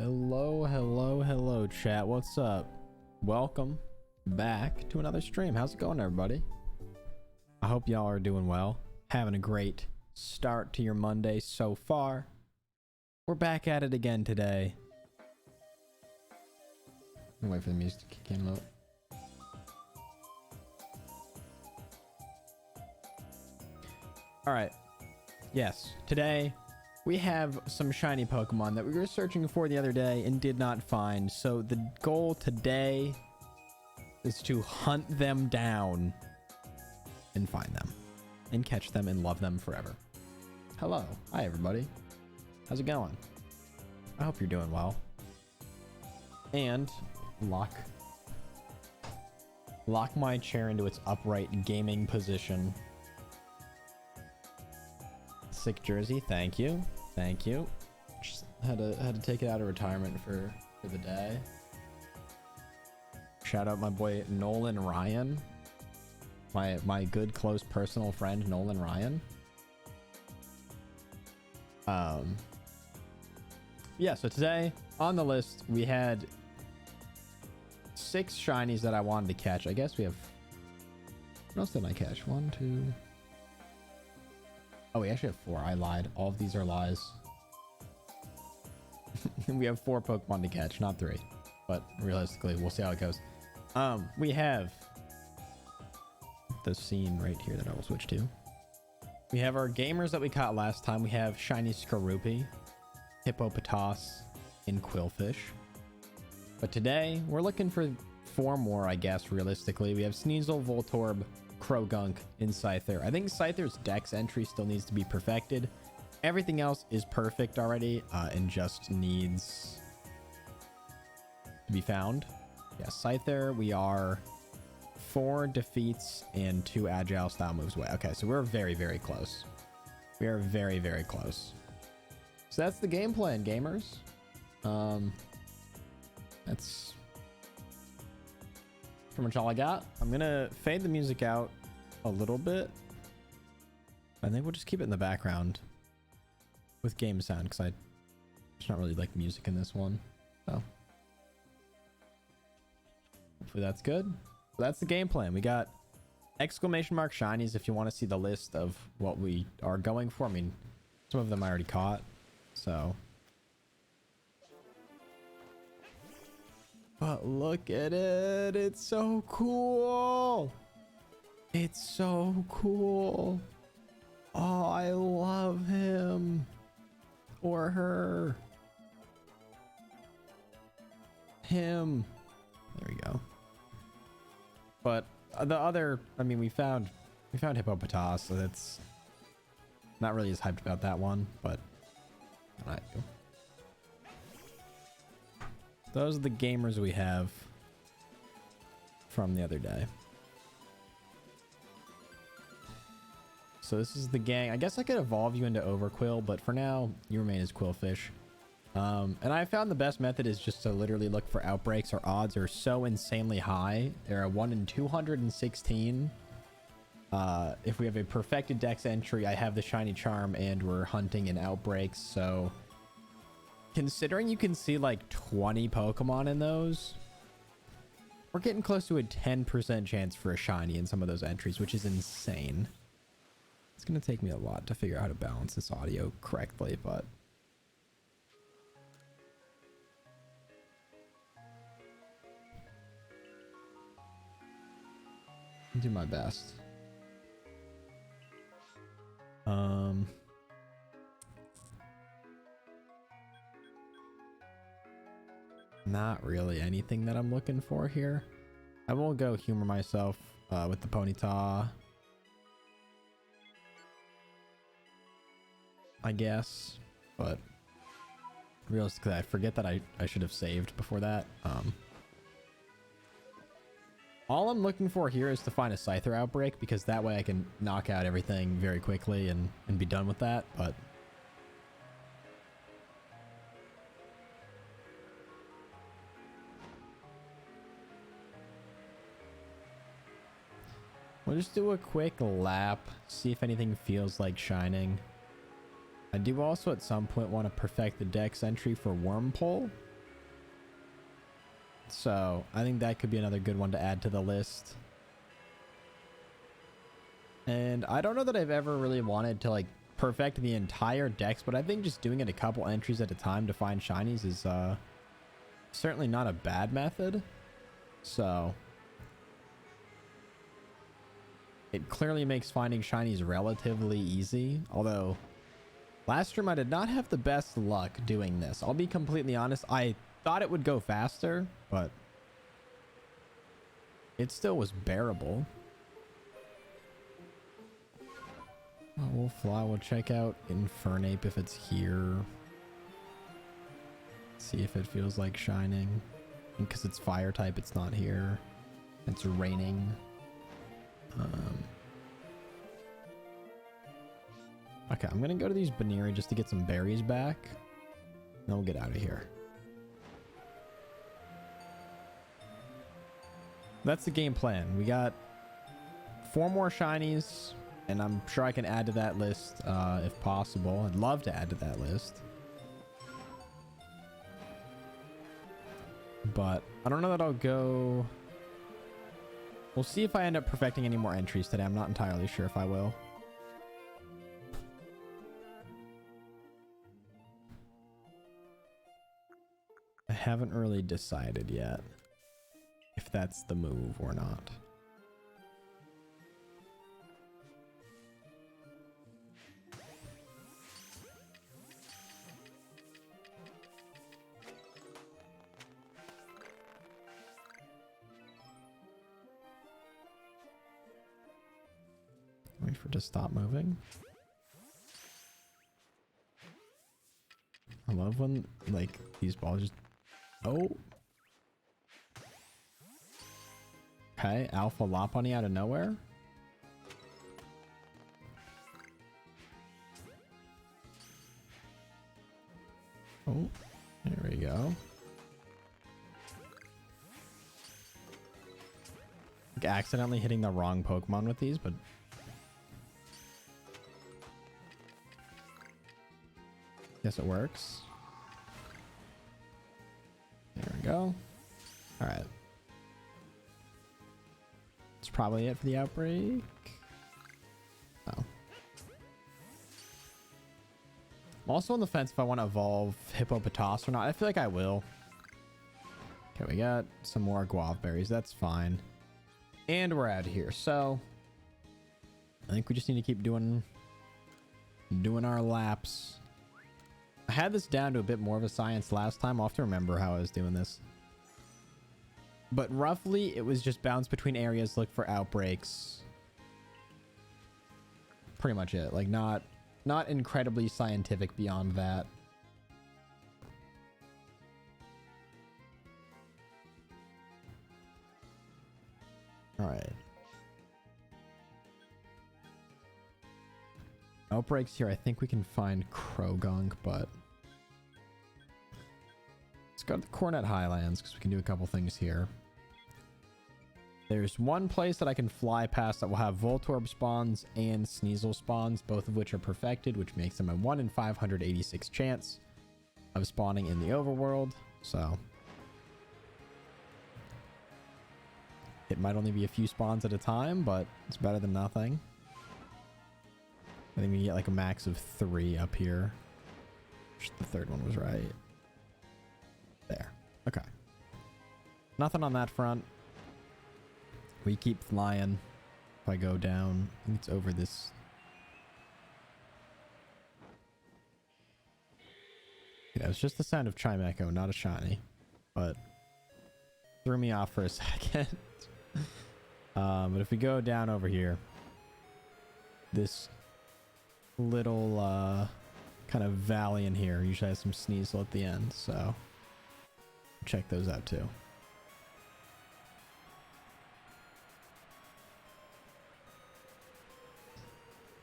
Hello, hello, hello, chat. What's up? Welcome back to another stream. How's it going, everybody? I hope y'all are doing well. Having a great start to your Monday so far. We're back at it again today. I'm wait for the music to kick in a little. All right. Yes, today we have some shiny Pokemon that we were searching for the other day and did not find. So the goal today is to hunt them down and find them and catch them and love them forever. Hello. Hi, everybody. How's it going? I hope you're doing well. And lock my chair into its upright gaming position. Sick jersey, thank you. Thank you. Just had to take it out of retirement for the day. Shout out my boy Nolan Ryan. My good close personal friend Nolan Ryan. Yeah, so today on the list we had 6 shinies that I wanted to catch. I guess we have, what else did I catch? 1, 2. Oh, we actually have 4. I lied. All of these are lies. We have 4 Pokemon to catch, not 3. But realistically, we'll see how it goes. We have the scene right here that I will switch to. We have our gamers that we caught last time. We have Shiny Skorupi, Hippopotas, and Quillfish. But today, we're looking for 4 more, I guess, realistically. We have Sneasel, Voltorb, Krogunk, and Scyther. I think Scyther's Dex entry still needs to be perfected. Everything else is perfect already and just needs to be found. Yeah, Scyther, we are 4 defeats and 2 agile style moves away. Okay, so we're very, very close. We are very, very close. So that's the game plan, gamers. That's pretty much all I got. I'm gonna fade the music out a little bit. I think we'll just keep it in the background with game sound because there's not really like music in this one. So hopefully that's good. So that's the game plan. We got exclamation mark shinies if you want to see the list of what we are going for. I mean, some of them I already caught, so. But look at it. It's so cool. It's so cool. Oh, I love him. Or her. Him. There we go. But the other, I mean, we found Hippopotas, so that's not really as hyped about that one, but I do. Those are the gamers we have from the other day. So this is the gang. I guess I could evolve you into Overquill, but for now, you remain as Quillfish. And I found the best method is just to literally look for outbreaks. Our odds are so insanely high. They're a 1 in 216. If we have a perfected Dex entry, I have the Shiny Charm, and we're hunting in outbreaks, so considering you can see like 20 Pokemon in those, we're getting close to a 10% chance for a shiny in some of those entries, which is insane. It's going to take me a lot to figure out how to balance this audio correctly, but I'll do my best. Not really anything that I'm looking for here. I will go humor myself with the Ponyta, I guess, but realistically I forget that I should have saved before that. All I'm looking for here is to find a Scyther outbreak, because that way I can knock out everything very quickly and be done with that, but we'll just do a quick lap, see if anything feels like shining. I do also at some point want to perfect the Dex entry for Wormpole, So I think that could be another good one to add to the list. And I don't know that I've ever really wanted to like perfect the entire Dex, but I think just doing it a couple entries at a time to find shinies is certainly not a bad method. So it clearly makes finding shinies relatively easy. Although last stream I did not have the best luck doing this. I'll be completely honest. I thought it would go faster, but it still was bearable. Oh, we'll fly. We'll check out Infernape if it's here. See if it feels like shining. Because it's fire type, it's not here. It's raining. Okay, I'm gonna go to these Baneri just to get some berries back. Then we'll get out of here. That's the game plan. We got 4 more shinies. And I'm sure I can add to that list if possible. I'd love to add to that list. But I don't know that I'll go... We'll see if I end up perfecting any more entries today. I'm not entirely sure if I will. I haven't really decided yet if that's the move or not. Wait for it to stop moving. I love when like these balls just... Oh. Okay, Alpha Lopunny out of nowhere. Oh, there we go. Like accidentally hitting the wrong Pokemon with these, but guess it works. There we go. All right. That's probably it for the outbreak. Oh. I'm also on the fence if I want to evolve Hippopotas or not. I feel like I will. Okay, we got some more guava berries. That's fine. And we're out of here. So I think we just need to keep doing our laps. I had this down to a bit more of a science last time. I'll have to remember how I was doing this. But roughly, it was just bounce between areas, look for outbreaks. Pretty much it. Like, not incredibly scientific beyond that. All right. Outbreaks here. I think we can find Krogunk, but let's go to the Cornet Highlands because we can do a couple things here. There's one place that I can fly past that will have Voltorb spawns and Sneasel spawns, both of which are perfected, which makes them a 1 in 586 chance of spawning in the overworld. So it might only be a few spawns at a time, but it's better than nothing. I think we get like a max of 3 up here. The third one was right. There. Okay. Nothing on that front. We keep flying. If I go down, I think it's over this. Yeah, it's just the sound of Chime Echo, not a shiny. But threw me off for a second. But if we go down over here, this little kind of valley in here usually has some Sneasel at the end, so check those out too.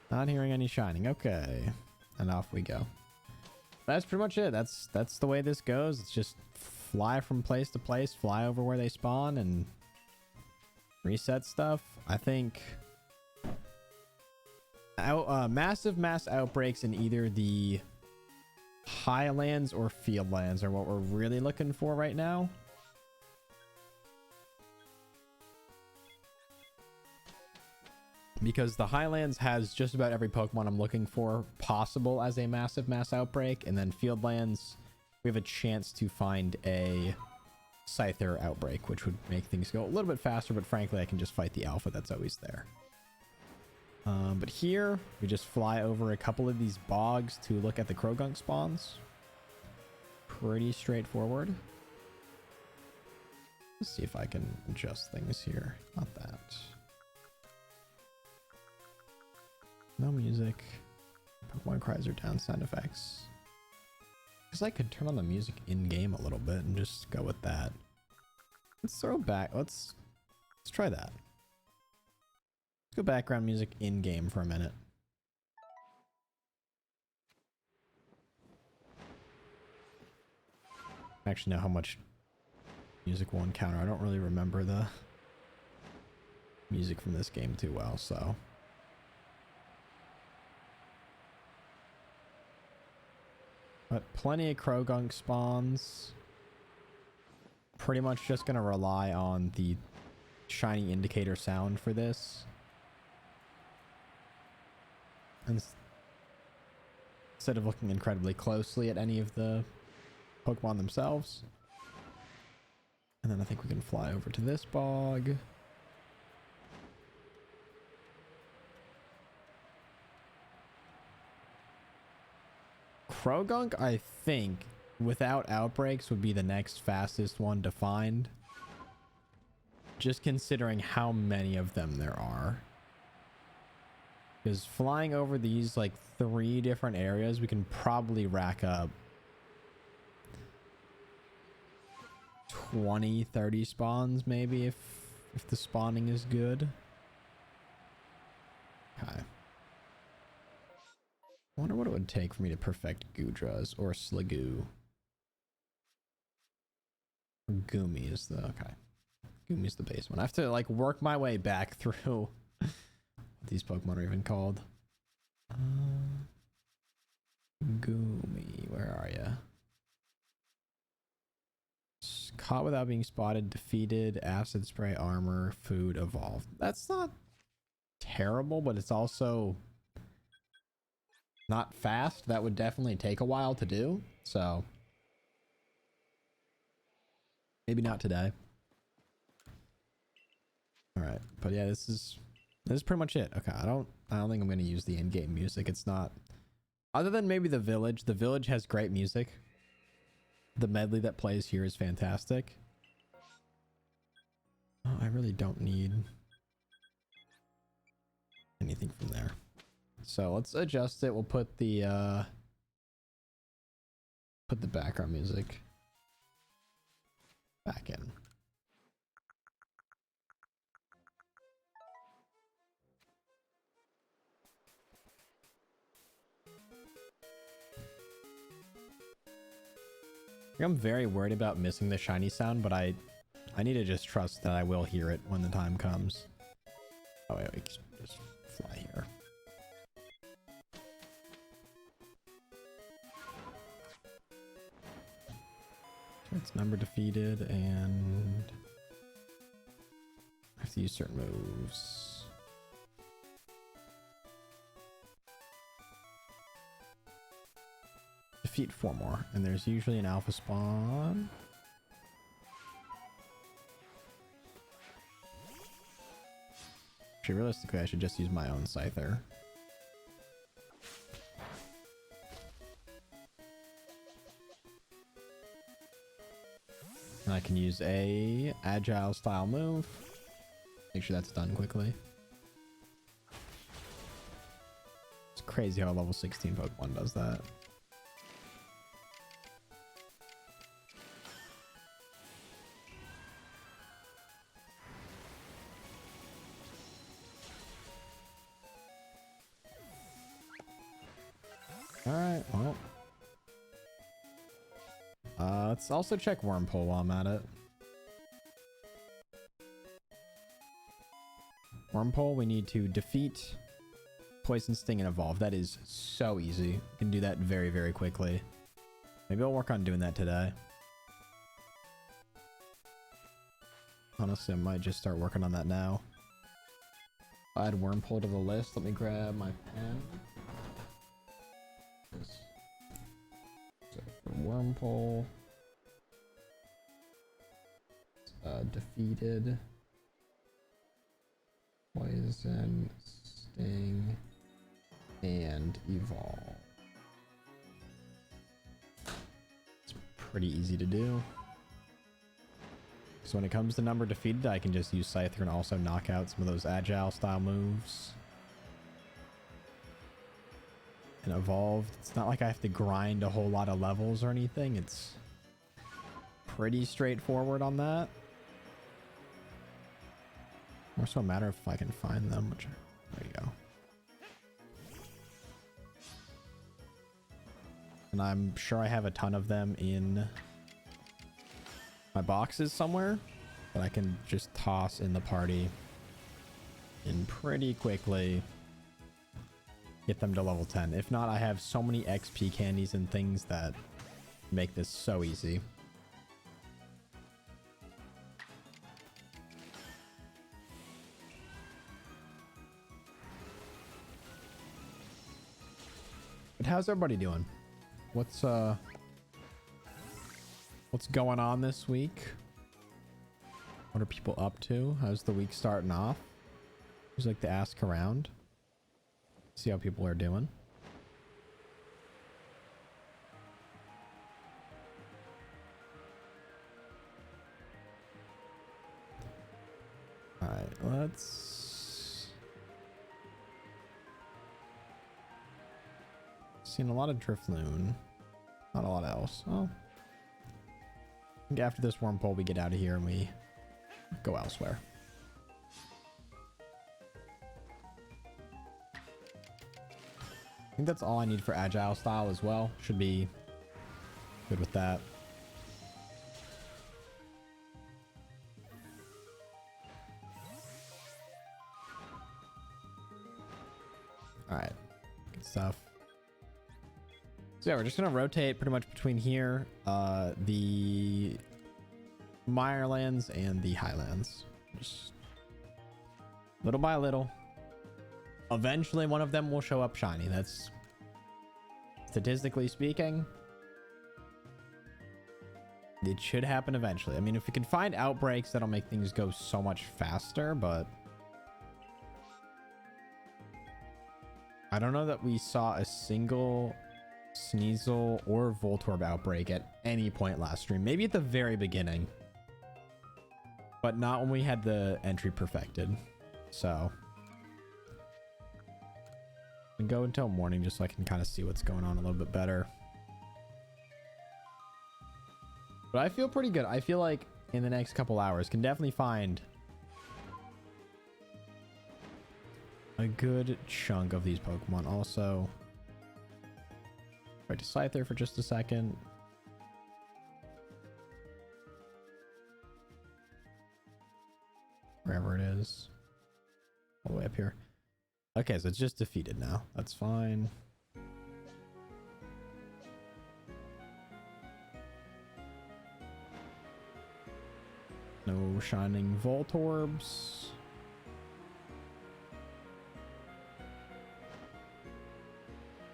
Not hearing any shining. Okay, and off we go. That's pretty much it. That's the way this goes. It's just fly from place to place, fly over where they spawn, and reset stuff. I think massive mass outbreaks in either the highlands or fieldlands are what we're really looking for right now. because the Highlands has just about every Pokemon I'm looking for possible as a massive mass outbreak, and then Fieldlands, we have a chance to find a Scyther outbreak, which would make things go a little bit faster, but frankly, I can just fight the alpha that's always there. But here, we just fly over a couple of these bogs to look at the Krogunk spawns. Pretty straightforward. Let's see if I can adjust things here. Not that. No music. Pokemon cries are down, sound effects. Because I could turn on the music in-game a little bit and just go with that. Let's throw back. Let's try that. Let's go background music in-game for a minute. I actually know how much music will encounter. I don't really remember the music from this game too well, so. But plenty of Krogunk spawns. Pretty much just going to rely on the shiny indicator sound for this. And instead of looking incredibly closely at any of the Pokemon themselves. And then I think we can fly over to this bog. Krogunk, I think, without outbreaks, would be the next fastest one to find. Just considering how many of them there are. Because flying over these, like, 3 different areas, we can probably rack up 20, 30 spawns, maybe, if the spawning is good. Okay. I wonder what it would take for me to perfect Gudras or Sliggoo. Goomy is the... Okay. Goomy's the base one. I have to, like, work my way back through what these Pokemon are even called. Goomy, where are ya? Caught without being spotted, defeated, acid spray, armor, food, evolved. That's not terrible, but it's also not fast. That would definitely take a while to do, so maybe not today. All right, but yeah, this is pretty much it. Okay, I don't think I'm going to use the in-game music. It's not, other than maybe the village. The village has great music. The medley that plays here is fantastic. Oh, I really don't need anything from there. So let's adjust it. We'll put the background music back in. I'm very worried about missing the shiny sound, but I need to just trust that I will hear it when the time comes. Oh wait, we can just fly here. It's number defeated, and I have to use certain moves. Defeat 4 more, and there's usually an alpha spawn. Actually, realistically, I should just use my own Scyther. And I can use a agile style move. Make sure that's done quickly. It's crazy how a level 16 Pokemon does that. Alright, well. Let's also check Wormpole while I'm at it. Wormpole, we need to defeat Poison Sting and evolve. That is so easy. You can do that very, very quickly. Maybe I'll work on doing that today. Honestly, I might just start working on that now. Add wormhole to the list. Let me grab my pen. So for wormhole, defeated, poison, sting, and evolve. It's pretty easy to do. So when it comes to number defeated, I can just use Scyther and also knock out some of those agile style moves. And evolved. It's not like I have to grind a whole lot of levels or anything. It's pretty straightforward on that. More so a matter of if I can find them, which there you go. And I'm sure I have a ton of them in my boxes somewhere, but I can just toss in the party and pretty quickly get them to level 10. If not, I have so many XP candies and things that make this so easy. But how's everybody doing? What's going on this week? What are people up to? How's the week starting off? Just like to ask around. See how people are doing. All right, let's... Seen a lot of Drifloon. Not a lot else. Oh. I think after this wormhole, we get out of here and we go elsewhere. I think that's all I need for agile style as well. Should be good with that. All right, good stuff. So yeah, we're just gonna rotate pretty much between here, the Mirelands and the Highlands, just little by little. Eventually, one of them will show up shiny. That's statistically speaking, it should happen eventually. I mean, if we can find outbreaks, that'll make things go so much faster, but I don't know that we saw a single Sneasel or Voltorb outbreak at any point last stream. Maybe at the very beginning, but not when we had the entry perfected. So and go until morning just so I can kind of see what's going on a little bit better. But I feel pretty good. I feel like in the next couple hours can definitely find a good chunk of these Pokemon. Also, try to Scyther for just a second. Wherever it is. All the way up here. Okay, so it's just defeated now. That's fine. No shining Voltorbs.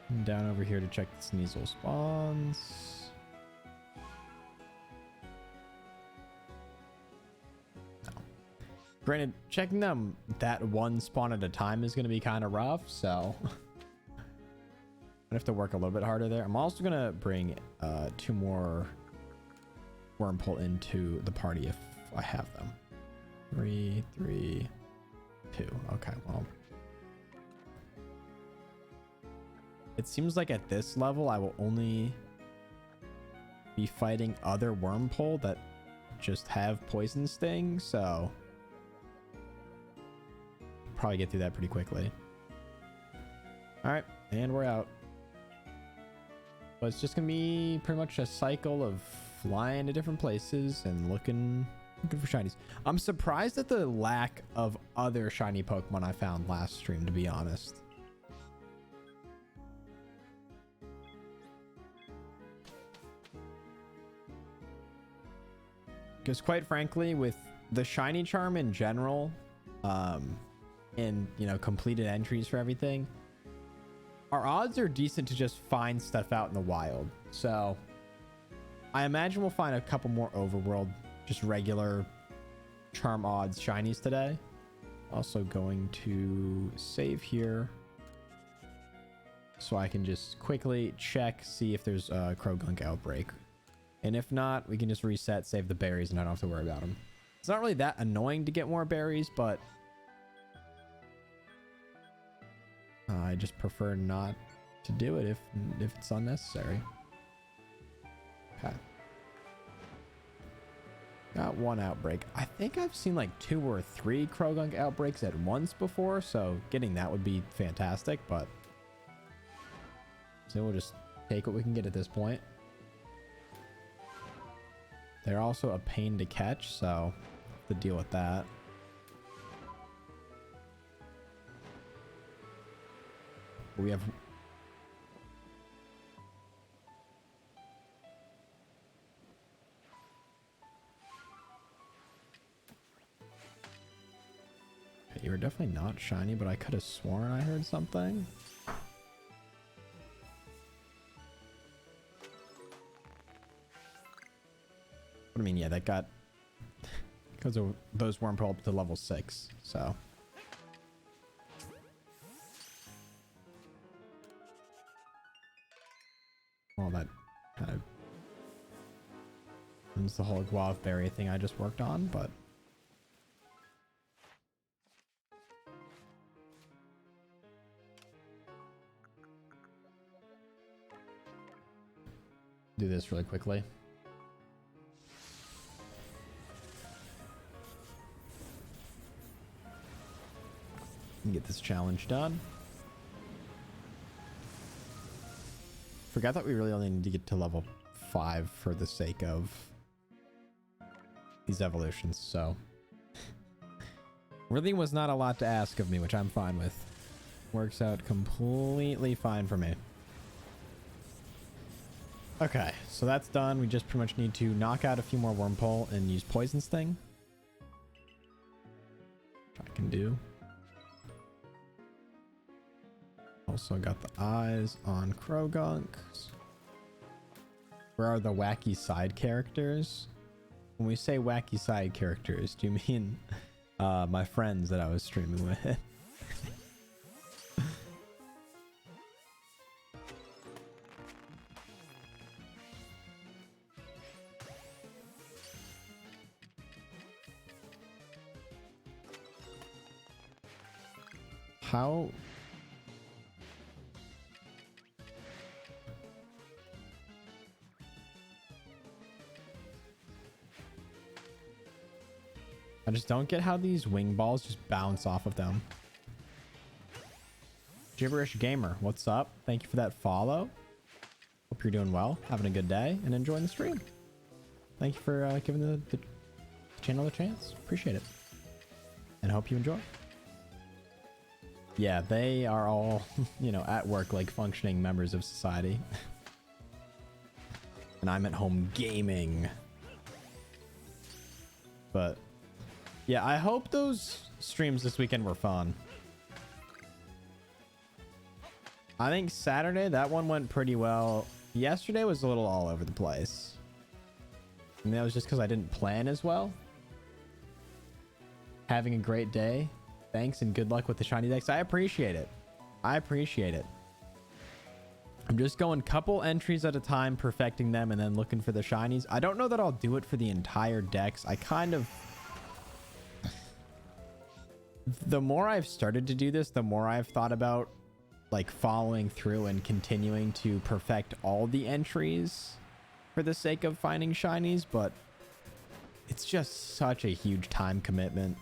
And down over here to check the Sneasel spawns. No. Granted, checking them that one spawn at a time is going to be kind of rough, so I have to work a little bit harder there. I'm also going to bring 2 more Wormhole into the party if I have them. 3, 3, 2. Okay, well, it seems like at this level I will only be fighting other Wormhole that just have Poison Sting, so probably get through that pretty quickly. All right, and we're out. But it's just gonna be pretty much a cycle of flying to different places and looking for shinies. I'm surprised at the lack of other shiny Pokemon I found last stream, to be honest. Because quite frankly, with the shiny charm in general, and, you know, completed entries for everything, our odds are decent to just find stuff out in the wild. So I imagine we'll find a couple more overworld, just regular charm odds shinies today. Also going to save here so I can just quickly check, see if there's a Krogunk outbreak. And if not, we can just reset, save the berries, and I don't have to worry about them. It's not really that annoying to get more berries, but I just prefer not to do it if it's unnecessary. Okay. Got one outbreak. I think I've seen like 2 or 3 Krogunk outbreaks at once before, so getting that would be fantastic, but so we'll just take what we can get at this point. They're also a pain to catch, so have to deal with that. We have you were definitely not shiny, but I could have sworn I heard something. What I mean, yeah, that got because of those weren't up to level 6, so. Well, that kind of ends the whole guava berry thing I just worked on, but do this really quickly. And get this challenge done. Forgot that we really only need to get to level 5 for the sake of these evolutions, so really was not a lot to ask of me, which I'm fine with. Works out completely fine for me. Okay, so that's done. We just pretty much need to knock out a few more Wormpole and use Poison Sting, which I can do. Also got the eyes on Krogunks. Where are the wacky side characters? When we say wacky side characters, do you mean my friends that I was streaming with? How? I just don't get how these wing balls just bounce off of them. Gibberish Gamer, what's up? Thank you for that follow. Hope you're doing well, having a good day, and enjoying the stream. Thank you for giving the channel a chance. Appreciate it. And hope you enjoy. Yeah, they are all, you know, at work like functioning members of society. And I'm at home gaming. But yeah, I hope those streams this weekend were fun. I think Saturday, that one went pretty well. Yesterday was a little all over the place. And that was just because I didn't plan as well. Having a great day. Thanks and good luck with the shiny decks. I appreciate it. I appreciate it. I'm just going couple entries at a time, perfecting them, and then looking for the shinies. I don't know that I'll do it for the entire decks. I kind of... The more I've started to do this, the more I've thought about like following through and continuing to perfect all the entries for the sake of finding shinies, but it's just such a huge time commitment.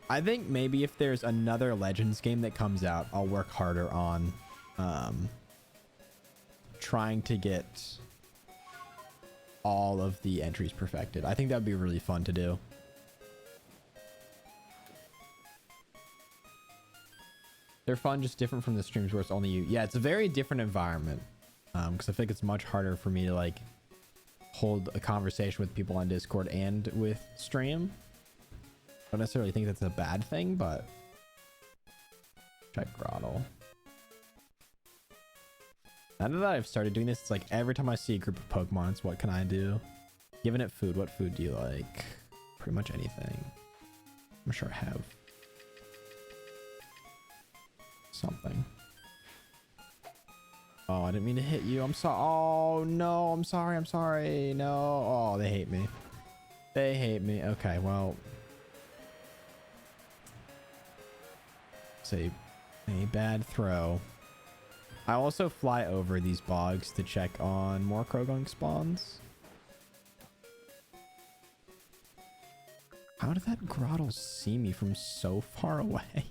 I think maybe if there's another Legends game that comes out, I'll work harder on trying to get all of the entries perfected. I think that would be really fun to do. They're fun, just different from the streams where it's only you. Yeah, it's a very different environment. Because I think it's much harder for me to like hold a conversation with people on Discord and with stream. I don't necessarily think that's a bad thing, but Check Grottle. Now that I've started doing this, it's like every time I see a group of Pokemon, it's what can I do? Giving it food. What food do you like? Pretty much anything. I'm sure I have something. Oh, I didn't mean to hit you. I'm sorry. Oh, no. I'm sorry. I'm sorry. No. Oh, they hate me. They hate me. Okay, well. Say a bad throw. I also fly over these bogs to check on more Krogunk spawns. How did that Grottle see me from so far away?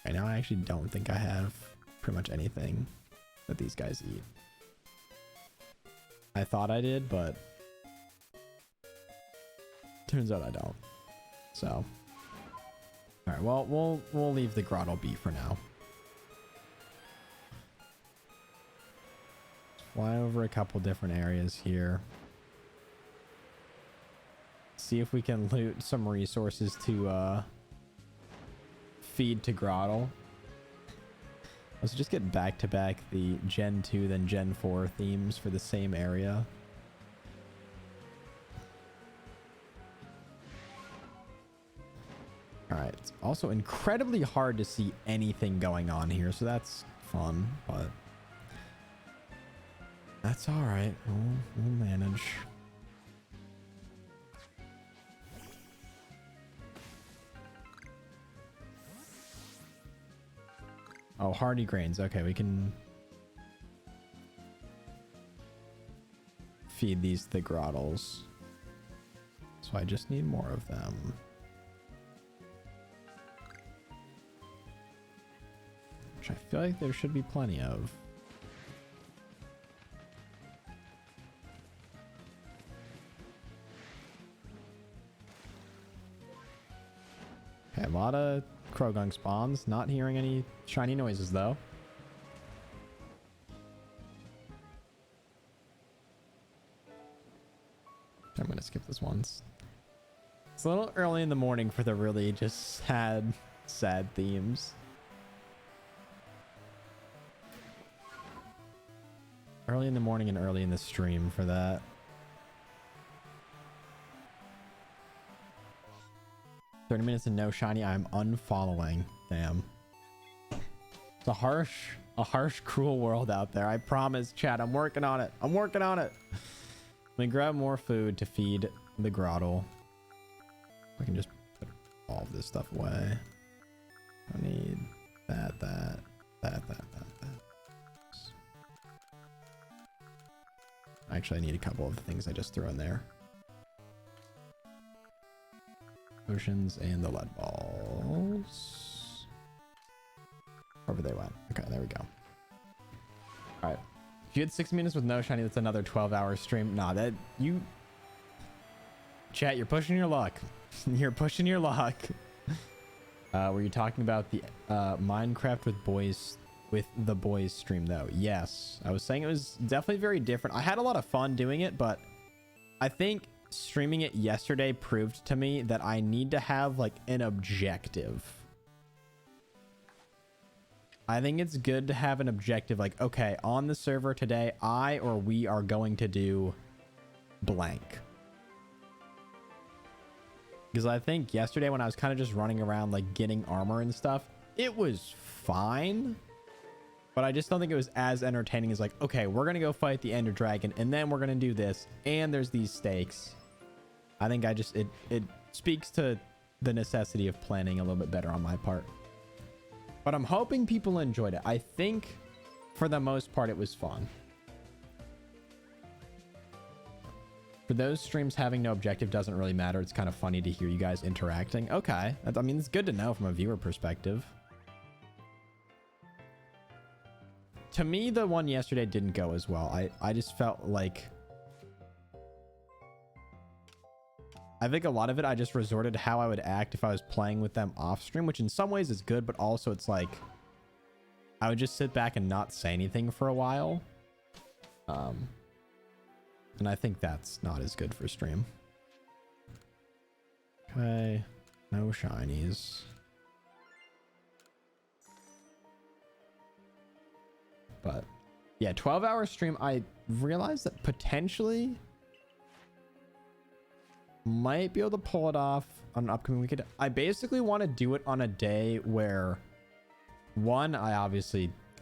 Right now, I actually don't think I have pretty much anything that these guys eat. I thought I did, but turns out I don't. So, all right. Well, we'll leave the Grottle be for now. Fly over a couple different areas here. See if we can loot some resources to feed to Grottle. Let's just get back to back the Gen 2 then Gen 4 themes for the same area. All right. It's also incredibly hard to see anything going on here, so that's fun, but that's all right. We'll manage. Oh, hardy grains. Okay, we can feed these to the Grottles. So I just need more of them. Which I feel like there should be plenty of. Okay, a lot of Krogunk spawns. Not hearing any shiny noises though. I'm gonna skip this once. It's a little early in the morning for the really just sad themes. Early in the morning and early in the stream for that. "30 minutes and no shiny. I'm unfollowing." Damn. It's a harsh, cruel world out there. I promise, chat. I'm working on it. I'm working on it. Let me grab more food to feed the Grottle. I can just put all of this stuff away. I need that. Actually, I need a couple of the things I just threw in there. Potions and the lead balls. Wherever they went. Okay, there we go. All right. If you had 6 minutes with no shiny, that's another 12-hour stream. Nah, that you... Chat, you're pushing your luck. You're pushing your luck. Were you talking about the Minecraft with the boys stream though? Yes. I was saying it was definitely very different. I had a lot of fun doing it, but I think streaming it yesterday proved to me that I need to have like an objective. I think it's good to have an objective, like, okay, on the server today, I or we are going to do blank. Because I think yesterday when I was kind of just running around like getting armor and stuff, it was fine. But I just don't think it was as entertaining as like, okay, we're going to go fight the Ender Dragon and then we're going to do this. And there's these stakes. I think it speaks to the necessity of planning a little bit better on my part. But I'm hoping people enjoyed it. I think for the most part, it was fun. For those streams, having no objective doesn't really matter. It's kind of funny to hear you guys interacting. Okay. I mean, it's good to know from a viewer perspective. To me, the one yesterday didn't go as well. I just felt like... I think a lot of it, I just resorted to how I would act if I was playing with them off stream, which in some ways is good, but also it's like I would just sit back and not say anything for a while. And I think that's not as good for stream. Okay. No shinies. But yeah, 12-hour stream. I realized that potentially might be able to pull it off on an upcoming weekend. I basically want to do it on a day where one, I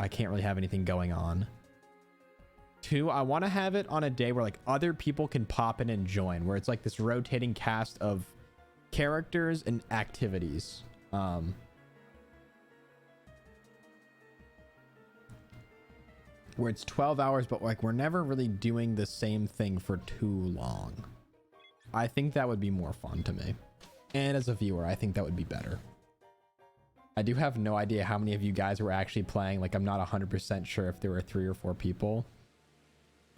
can't really have anything going on. Two, I want to have it on a day where like other people can pop in and join, where it's like this rotating cast of characters and activities. Where it's 12 hours, but like we're never really doing the same thing for too long. I think that would be more fun to me. And as a viewer, I think that would be better. I do have no idea how many of you guys were actually playing. Like, I'm not 100% sure if there were 3 or 4 people.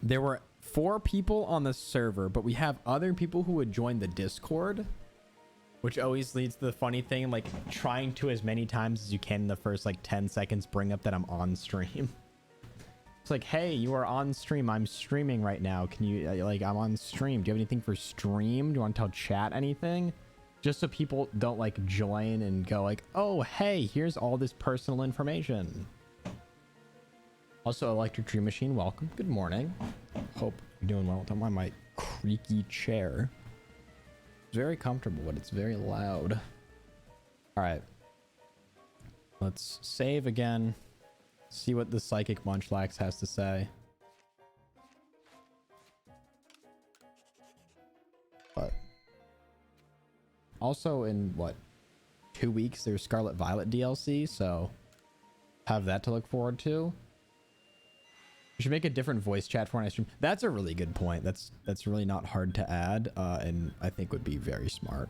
There were 4 people on the server, but we have other people who would join the Discord, which always leads to the funny thing, like trying to as many times as you can in the first like 10 seconds bring up that I'm on stream. It's like, hey, you are on stream. I'm streaming right now. Can you, like, I'm on stream. Do you have anything for stream? Do you want to tell chat anything? Just so people don't like join and go like, oh, hey, here's all this personal information. Also, Electric Dream Machine, welcome. Good morning. Hope you're doing well. I'm on my creaky chair. It's very comfortable, but it's very loud. All right. Let's save again. See what the Psychic Munchlax has to say. But also in what, 2 weeks there's Scarlet Violet DLC, so have that to look forward to. You should make a different voice chat for when I stream. That's a really good point. That's really not hard to add, and I think would be very smart.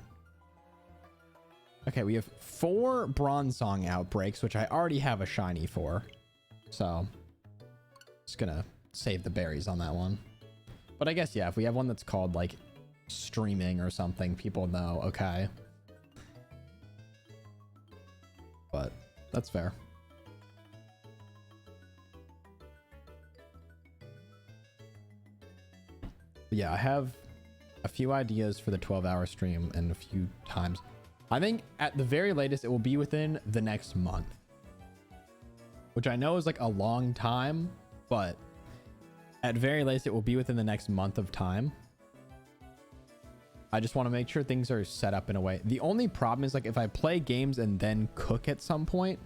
Okay, we have 4 Bronze Song outbreaks, which I already have a shiny for. So, just gonna save the berries on that one. But I guess, yeah, if we have one that's called, like, streaming or something, people know, okay. But, that's fair. But yeah, I have a few ideas for the 12-hour stream and a few times. I think at the very latest, it will be within the next month. Which I know is like a long time, but at very least, it will be within the next month of time. I just want to make sure things are set up in a way. The only problem is like if I play games and then cook at some point,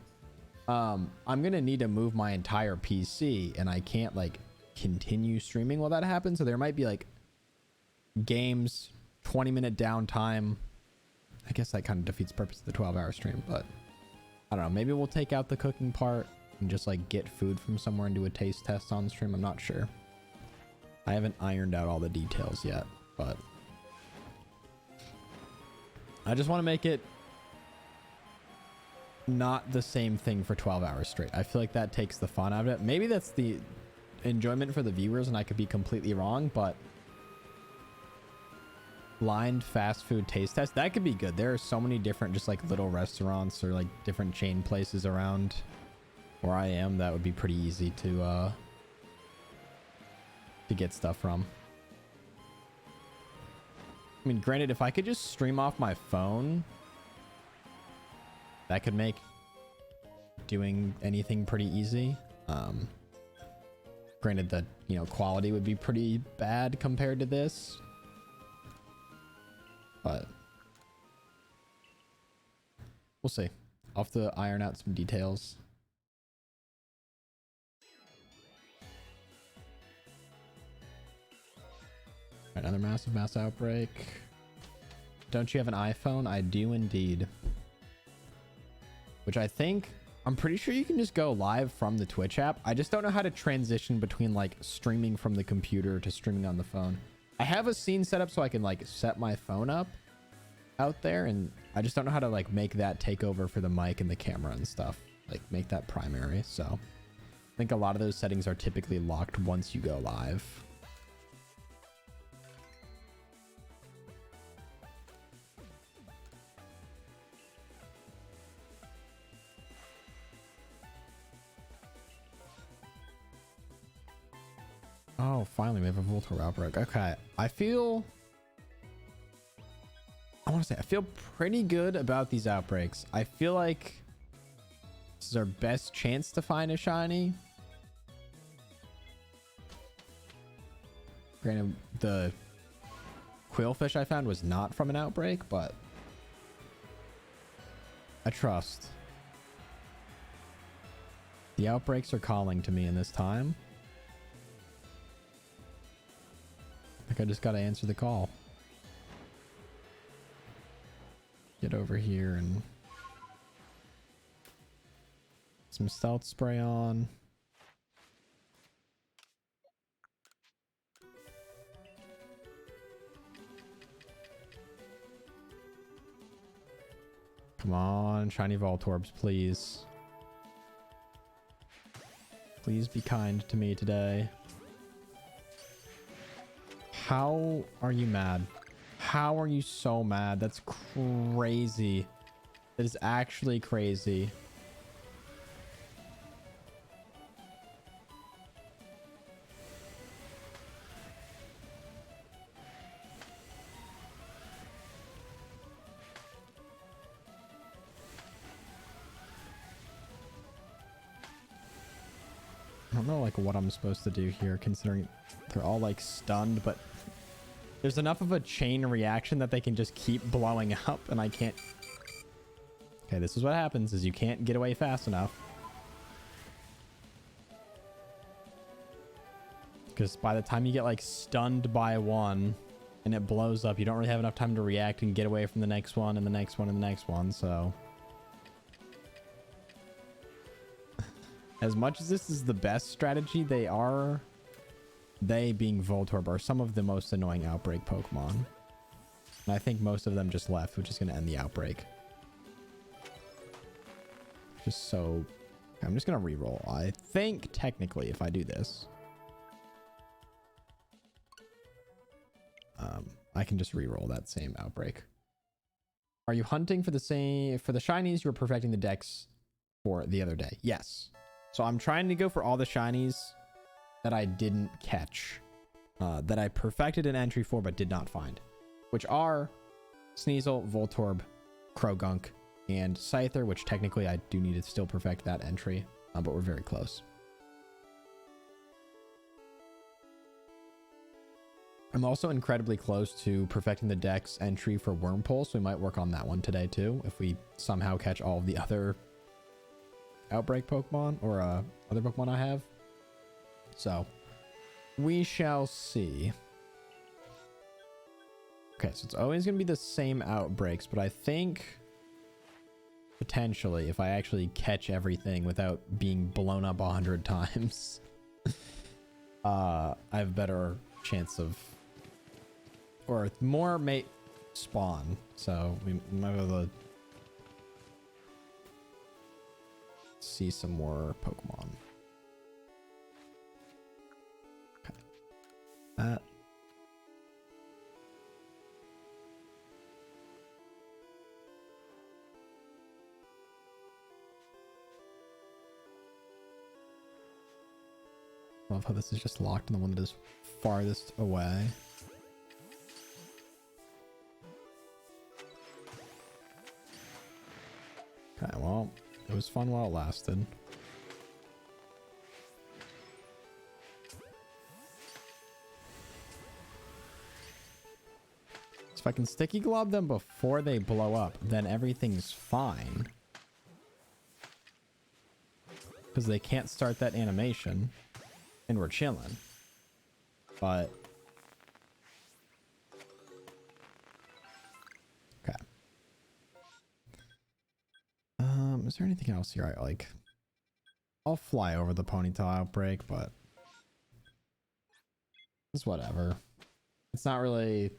I'm going to need to move my entire PC and I can't like continue streaming while that happens. So there might be like games, 20-minute downtime. I guess that kind of defeats the purpose of the 12-hour stream, but I don't know. Maybe we'll take out the cooking part and just like get food from somewhere and do a taste test on stream. I'm not sure. I haven't ironed out all the details yet, but I just want to make it not the same thing for 12 hours straight. I feel like that takes the fun out of it. Maybe that's the enjoyment for the viewers and I could be completely wrong, but blind fast food taste test, that could be good. There are so many different just like little restaurants or like different chain places around where I am that would be pretty easy to get stuff from. I mean, granted, if I could just stream off my phone, that could make doing anything pretty easy. Granted that, you know, quality would be pretty bad compared to this, but we'll see. I'll have to iron out some details. Another mass outbreak. Don't you have an iPhone? I do indeed. Which I think, I'm pretty sure you can just go live from the Twitch app. I just don't know how to transition between like streaming from the computer to streaming on the phone. I have a scene set up so I can like set my phone up out there, and I just don't know how to like make that take over for the mic and the camera and stuff. Like make that primary. So I think a lot of those settings are typically locked once you go live. Oh, finally we have a Voltor outbreak. Okay, I want want to say, I feel pretty good about these outbreaks. I feel like this is our best chance to find a shiny. Granted, the quillfish I found was not from an outbreak, but I trust. The outbreaks are calling to me in this time. I think I just got to answer the call. Get over here and some stealth spray on. Come on, shiny Voltorbs, please. Please be kind to me today. How are you mad? How are you so mad? That's crazy. That is actually crazy. I don't know like what I'm supposed to do here, considering they're all like stunned, but there's enough of a chain reaction that they can just keep blowing up and I can't. Okay, this is what happens is you can't get away fast enough. Because by the time you get like stunned by one and it blows up, you don't really have enough time to react and get away from the next one and the next one and the next one, so. As much as this is the best strategy, they being Voltorb are some of the most annoying outbreak Pokemon. And I think most of them just left, which is going to end the outbreak. Just so... I'm just going to reroll. I think technically if I do this, I can just reroll that same outbreak. Are you hunting for the shinies you were perfecting the Dex for the other day? Yes. So I'm trying to go for all the shinies that I didn't catch, that I perfected an entry for but did not find, which are Sneasel, Voltorb, Krogunk, and Scyther, which technically I do need to still perfect that entry, but we're very close. I'm also incredibly close to perfecting the Dex entry for Wormpole, so we might work on that one today too, if we somehow catch all of the other outbreak Pokemon or other Pokemon I have. So we shall see. Okay, so it's always going to be the same outbreaks, but I think potentially if I actually catch everything without being blown up 100 times, I have better chance of, or more may spawn. So we might be able to see some more Pokemon. Okay. That. Love how this is just locked in the one that is farthest away. Okay, well, it was fun while it lasted. So if I can sticky glob them before they blow up, then everything's fine. Because they can't start that animation. And we're chilling. But... okay. Is there anything else here I like? I'll fly over the Ponytail outbreak, but... it's whatever. It's not really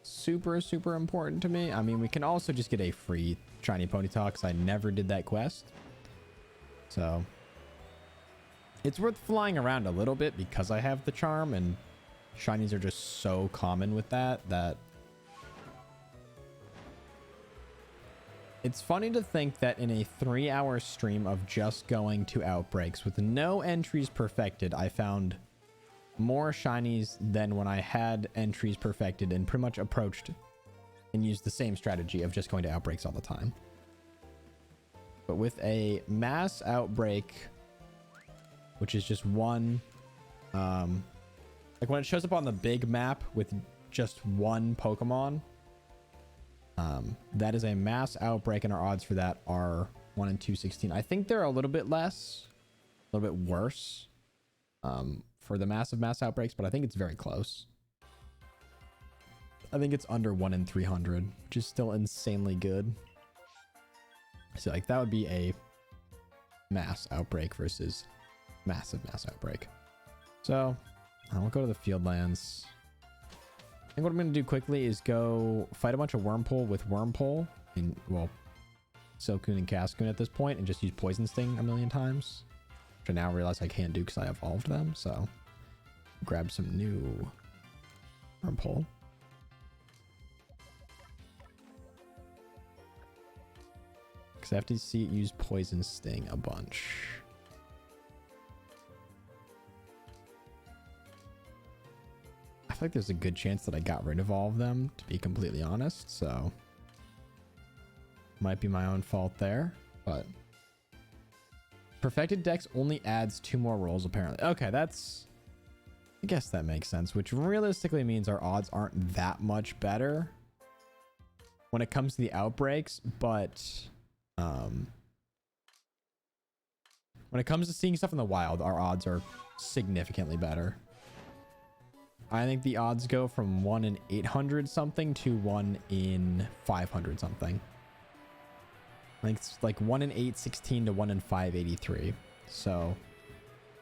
super important to me. I mean, we can also just get a free shiny Ponytail because I never did that quest. So... it's worth flying around a little bit because I have the charm, and shinies are just so common with that it's funny to think that in a 3-hour stream of just going to outbreaks with no entries perfected, I found more shinies than when I had entries perfected and pretty much approached and use the same strategy of just going to outbreaks all the time. But with a mass outbreak, which is just one, like when it shows up on the big map with just one Pokemon, that is a mass outbreak, and our odds for that are 1 in 216. I think they're a little bit less, a little bit worse for the massive mass outbreaks, but I think it's very close. I think it's under 1 in 300, which is still insanely good. So like that would be a mass outbreak versus massive mass outbreak. So I'll go to the field lands. I think what I'm going to do quickly is go fight a bunch of Wurmple with Wurmple and, well, Silcoon and Cascoon at this point, and just use Poison Sting a million times, which I now realize I can't do because I evolved them. So grab some new Wurmple. Because I have to see it use Poison Sting a bunch. I feel like there's a good chance that I got rid of all of them, to be completely honest. So might be my own fault there, but Perfected Dex only adds 2 more rolls apparently. Okay, that's, I guess that makes sense, which realistically means our odds aren't that much better when it comes to the outbreaks, but when it comes to seeing stuff in the wild, our odds are significantly better. I think the odds go from 1 in 800 something to 1 in 500 something. I think it's like 1 in 816 to 1 in 583. So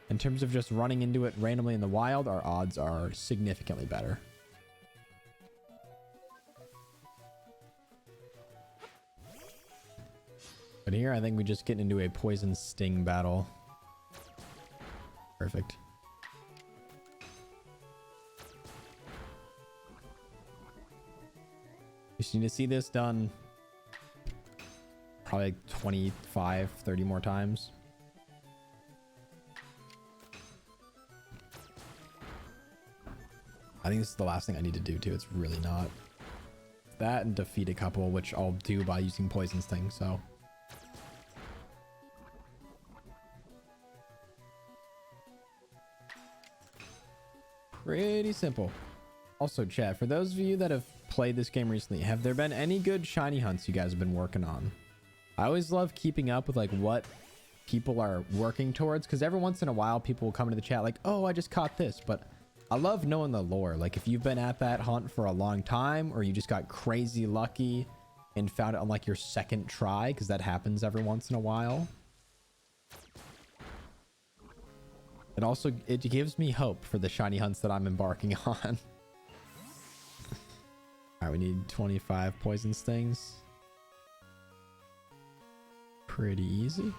in terms of just running into it randomly in the wild, our odds are significantly better. But here, I think we just get into a Poison Sting battle. Perfect. We just need to see this done probably like 25, 30 more times. I think this is the last thing I need to do too. It's really not. That and defeat a couple, which I'll do by using Poison Sting, so. Pretty simple. Also, chat, for those of you that have played this game recently, have there been any good shiny hunts you guys have been working on? I always love keeping up with like what people are working towards, because every once in a while people will come into the chat like, oh, I just caught this, but I love knowing the lore. Like if you've been at that hunt for a long time, or you just got crazy lucky and found it on like your second try, because that happens every once in a while. And also, it gives me hope for the shiny hunts that I'm embarking on. All right, we need 25 Poison Stings. Pretty easy.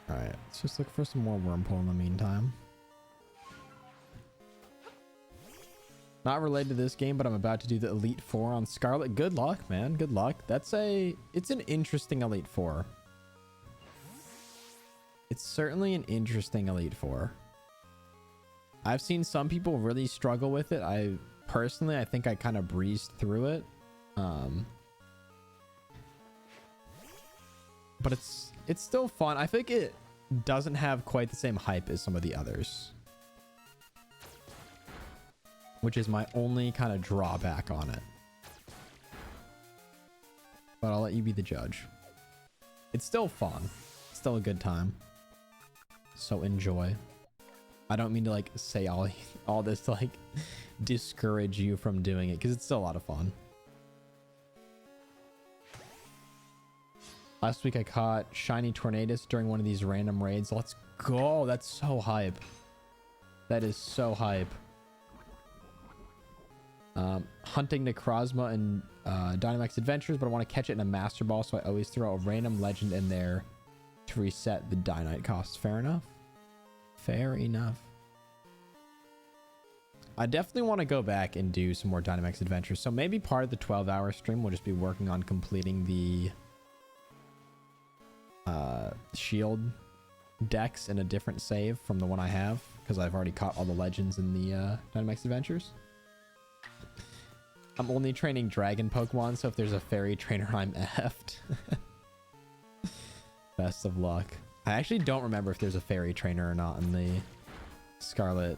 All right, let's just look for some more Wurmple in the meantime. Not related to this game, but I'm about to do the Elite Four on Scarlet. Good luck, man. Good luck. It's an interesting Elite Four. It's certainly an interesting Elite Four. I've seen some people really struggle with it. I think I kind of breezed through it. But it's still fun. I think it doesn't have quite the same hype as some of the others, which is my only kind of drawback on it. But I'll let you be the judge. It's still fun. It's still a good time. So enjoy. I don't mean to like say all this to like discourage you from doing it, because it's still a lot of fun. Last week I caught Shiny Tornadus during one of these random raids. Let's go. That's so hype. That is so hype. Hunting Necrozma and Dynamax Adventures, but I want to catch it in a Master Ball, so I always throw a random legend in there to reset the Dynamite costs. Fair enough. Fair enough. I definitely want to go back and do some more Dynamax Adventures, so maybe part of the 12-hour stream will just be working on completing the shield Dex in a different save from the one I have, because I've already caught all the legends in the Dynamax Adventures. I'm only training dragon Pokemon, so if there's a fairy trainer, I'm effed. Best of luck. I actually don't remember if there's a fairy trainer or not in the Scarlet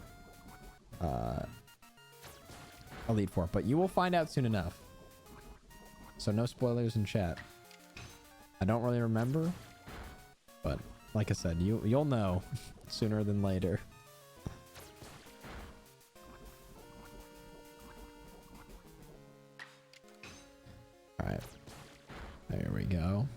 Elite Four, but you will find out soon enough. So no spoilers in chat. I don't really remember, but like I said, you'll know sooner than later. All right, there we go.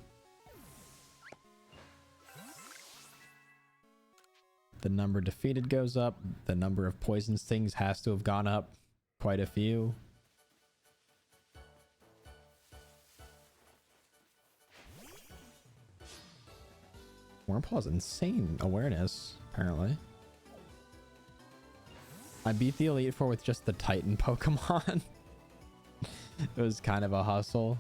The number defeated goes up. The number of poison stings has to have gone up quite a few. Wurmpaw's insane awareness, apparently. I beat the Elite Four with just the Titan Pokemon. It was kind of a hustle.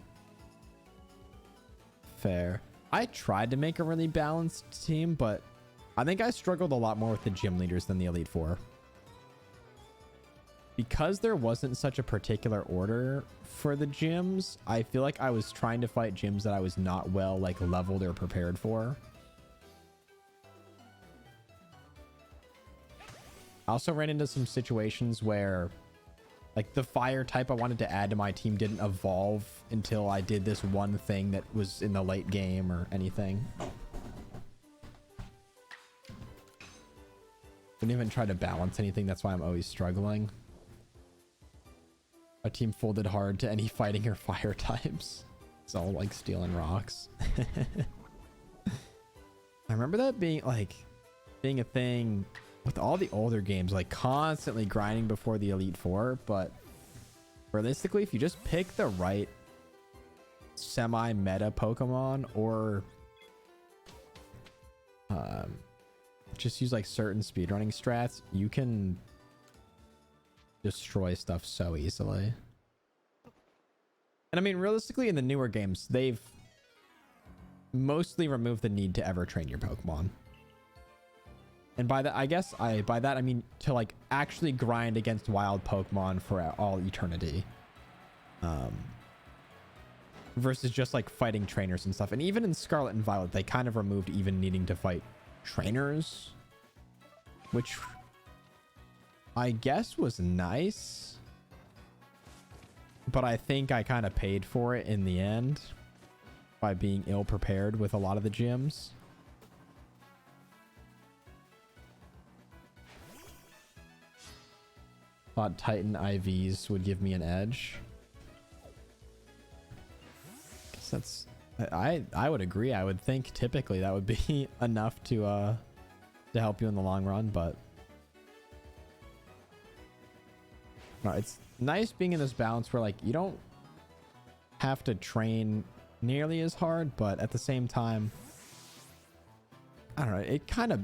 Fair. I tried to make a really balanced team, but I think I struggled a lot more with the gym leaders than the Elite Four. Because there wasn't such a particular order for the gyms, I feel like I was trying to fight gyms that I was not well like leveled or prepared for. I also ran into some situations where like the fire type I wanted to add to my team didn't evolve until I did this one thing that was in the late game or anything. Didn't even try to balance anything. That's why I'm always struggling. Our team folded hard to any fighting or fire types. It's all like steel and rocks. I remember that being a thing with all the older games, like constantly grinding before the Elite Four. But realistically, if you just pick the right semi-meta Pokemon or just use like certain speedrunning strats, you can destroy stuff so easily. And I mean, realistically, in the newer games, they've mostly removed the need to ever train your Pokemon. And by that, I mean to like actually grind against wild Pokemon for all eternity. Versus just like fighting trainers and stuff. And even in Scarlet and Violet, they kind of removed even needing to fight trainers, which I guess was nice, but I think I kind of paid for it in the end by being ill prepared with a lot of the gyms. Thought Titan IVs would give me an edge. Guess that's I would agree. I would think typically that would be enough to help you in the long run, but no, it's nice being in this balance where like you don't have to train nearly as hard, but at the same time, I don't know, it kind of,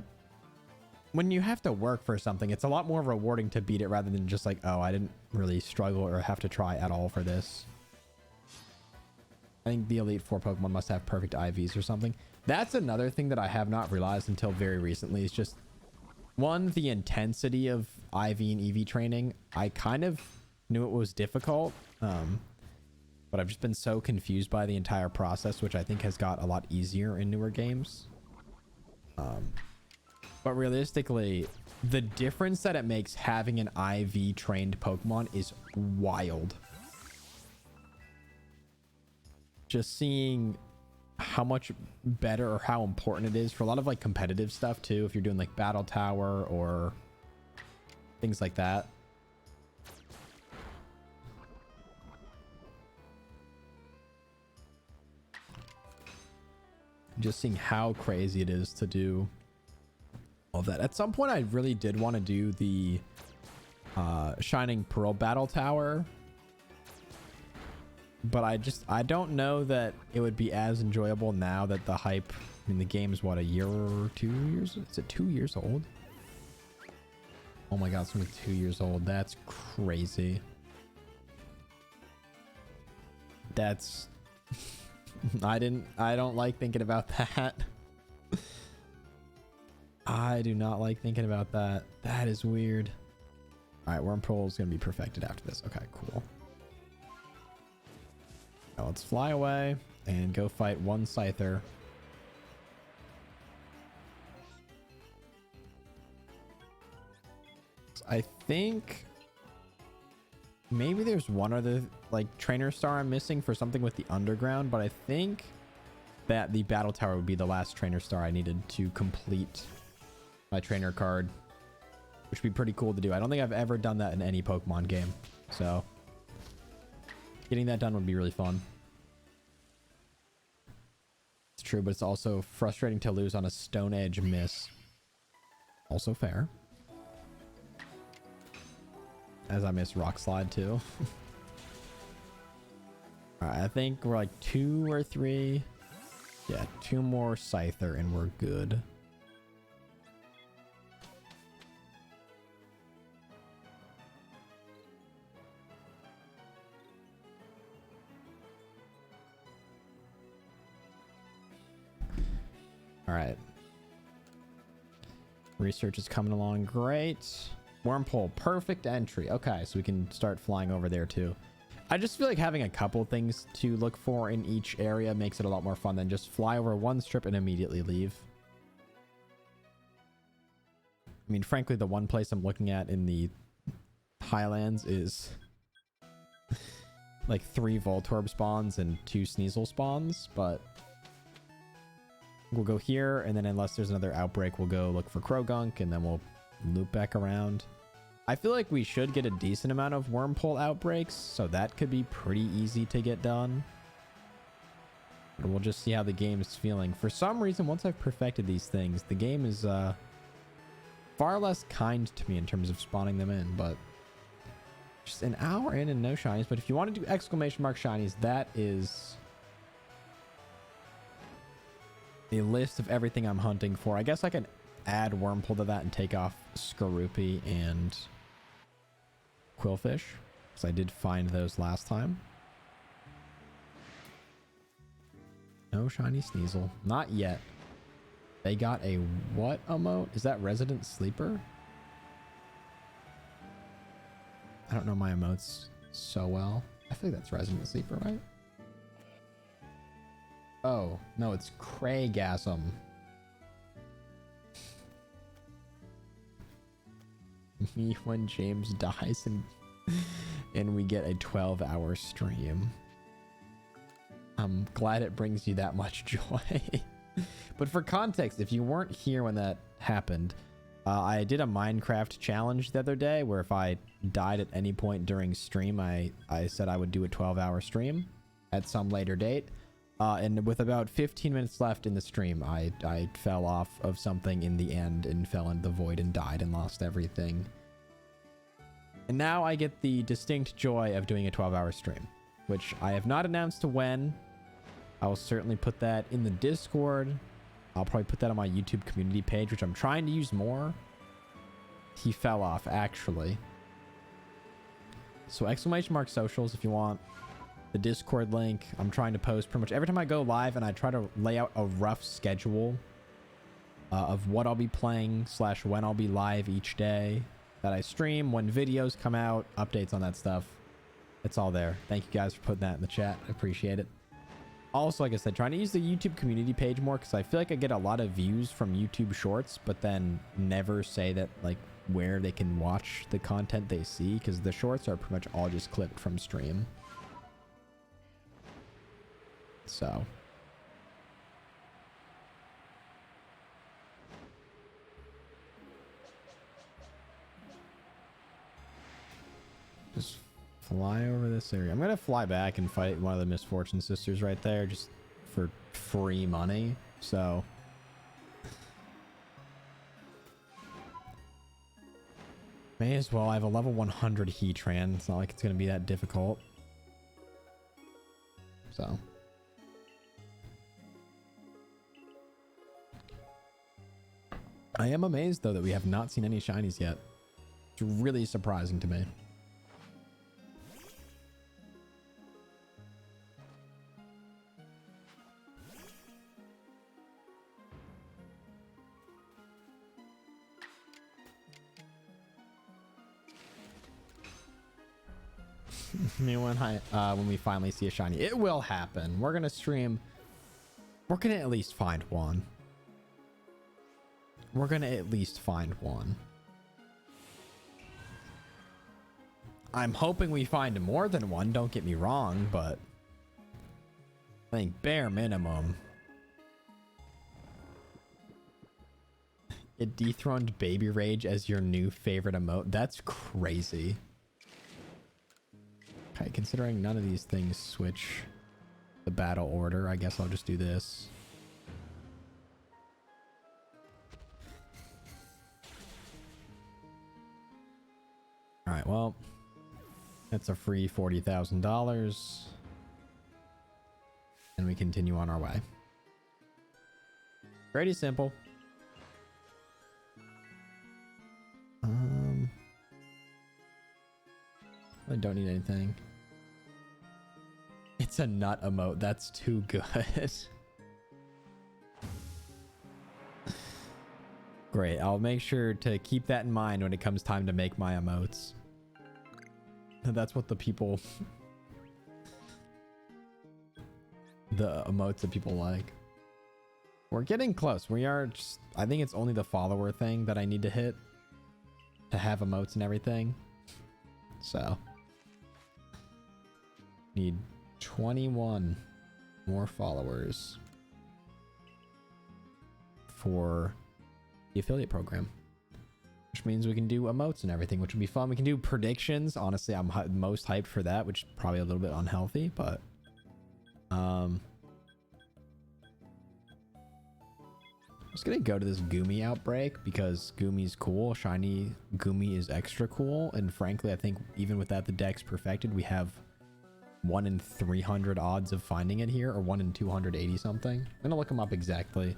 when you have to work for something, it's a lot more rewarding to beat it rather than just like, oh, I didn't really struggle or have to try at all for this. I think the Elite Four Pokemon must have perfect IVs or something. That's another thing that I have not realized until very recently. Is just one, the intensity of IV and EV training. I kind of knew it was difficult, but I've just been so confused by the entire process, which I think has got a lot easier in newer games. But realistically, the difference that it makes having an IV trained Pokemon is wild. Just seeing how much better or how important it is for a lot of like competitive stuff too, if you're doing like Battle Tower or things like that. Just seeing how crazy it is to do all of that. At some point, I really did want to do the Shining Pearl Battle Tower, but I don't know that it would be as enjoyable now that the hype, I mean, the game's what, a year or 2 years? Is it 2 years old? Oh my god, it's only 2 years old. That's crazy. That's I don't like thinking about that. I do not like thinking about that. That is weird. All right, Wormpole is going to be perfected after this. Okay, cool. Now let's fly away and go fight one Scyther. I think maybe there's one other like trainer star I'm missing for something with the underground, but I think that the battle tower would be the last trainer star I needed to complete my trainer card, which would be pretty cool to do. I don't think I've ever done that in any Pokemon game, so getting that done would be really fun. It's true, but it's also frustrating to lose on a Stone Edge miss. Also fair. As I miss Rock Slide too. Alright, I think we're like 2 or 3. Yeah, 2 more Scyther and we're good. Alright. Research is coming along great. Wormpole, perfect entry. Okay, so we can start flying over there too. I just feel like having a couple things to look for in each area makes it a lot more fun than just fly over one strip and immediately leave. I mean, frankly, the one place I'm looking at in the Highlands is like 3 Voltorb spawns and 2 Sneasel spawns, but we'll go here, and then unless there's another outbreak, we'll go look for Krogunk, and then we'll loop back around. I feel like we should get a decent amount of Wormpole outbreaks, so that could be pretty easy to get done. But we'll just see how the game is feeling. For some reason, once I've perfected these things, the game is far less kind to me in terms of spawning them in, but just an hour in and no shinies. But if you want to do exclamation mark shinies, that is a list of everything I'm hunting for. I guess I can add Wormpole to that and take off Skorupi and Quillfish, because I did find those last time. No shiny Sneasel. Not yet. They got a what emote? Is that Resident Sleeper? I don't know my emotes so well. I think that's Resident Sleeper, right? Oh, no, it's Craigasm. Me when James dies and we get a 12-hour stream. I'm glad it brings you that much joy. But for context, if you weren't here when that happened, I did a Minecraft challenge the other day where if I died at any point during stream, I said I would do a 12-hour stream at some later date. And with about 15 minutes left in the stream, I fell off of something in the end and fell into the void and died and lost everything. And now I get the distinct joy of doing a 12-hour stream, which I have not announced to when. I will certainly put that in the Discord. I'll probably put that on my YouTube community page, which I'm trying to use more. He fell off, actually. So exclamation mark socials if you want. The Discord link. I'm trying to post pretty much every time I go live, and I try to lay out a rough schedule of what I'll be playing / when I'll be live each day that I stream, when videos come out, updates on that stuff. It's all there. Thank you guys for putting that in the chat. I appreciate it. Also, like I said, trying to use the YouTube community page more, because I feel like I get a lot of views from YouTube shorts, but then never say that like where they can watch the content they see, because the shorts are pretty much all just clipped from stream. So just fly over this area. I'm gonna fly back and fight one of the Misfortune Sisters right there just for free money. So may as well. I have a level 100 Heatran. It's not like it's gonna be that difficult. So I am amazed though that we have not seen any shinies yet. It's really surprising to me. when we finally see a shiny. It will happen. We're gonna stream. We're gonna at least find one. We're gonna at least find one. I'm hoping we find more than one, don't get me wrong, but I think bare minimum. It dethroned Baby Rage as your new favorite emote. That's crazy. Okay, considering none of these things switch the battle order, I guess I'll just do this. All right, well, that's a free $40,000. And we continue on our way. Pretty simple. I don't need anything. It's a nut emote. That's too good. Great. I'll make sure to keep that in mind when it comes time to make my emotes. That's what the people... the emotes that people like. We're getting close. We are just... I think it's only the follower thing that I need to hit to have emotes and everything. So... need 21 more followers for the affiliate program, which means we can do emotes and everything, which would be fun. We can do predictions. Honestly, I'm most hyped for that, which is probably a little bit unhealthy, but I'm just gonna go to this Goomy outbreak because Goomy's cool. Shiny Goomy is extra cool, and frankly, I think even without the Dex perfected, we have 1 in 300 odds of finding it here, or 1 in 280 something. I'm gonna look them up exactly.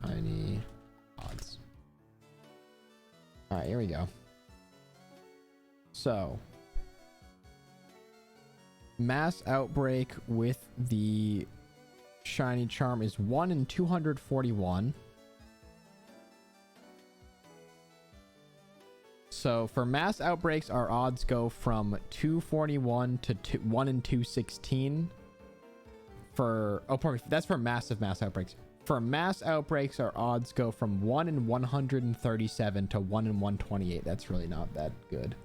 Tiny odds. All right, here we go. So, mass outbreak with the shiny charm is 1 in 241. So for mass outbreaks, our odds go from 241 to 1 in 216. For that's for mass outbreaks. For mass outbreaks, our odds go from 1 in 137 to 1 in 128. That's really not that good.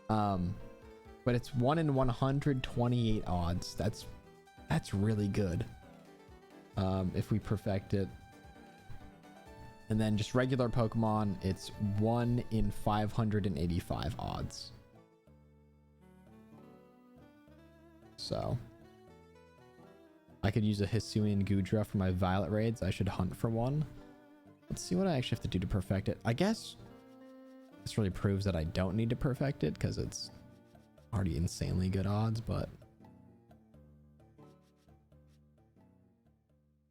But it's 1 in 128 odds. That's really good. If we perfect it. And then just regular Pokemon, it's 1 in 585 odds. So I could use a Hisuian Goodra for my Violet raids. I should hunt for one. Let's see what I actually have to do to perfect it. I guess this really proves that I don't need to perfect it because it's already insanely good odds, but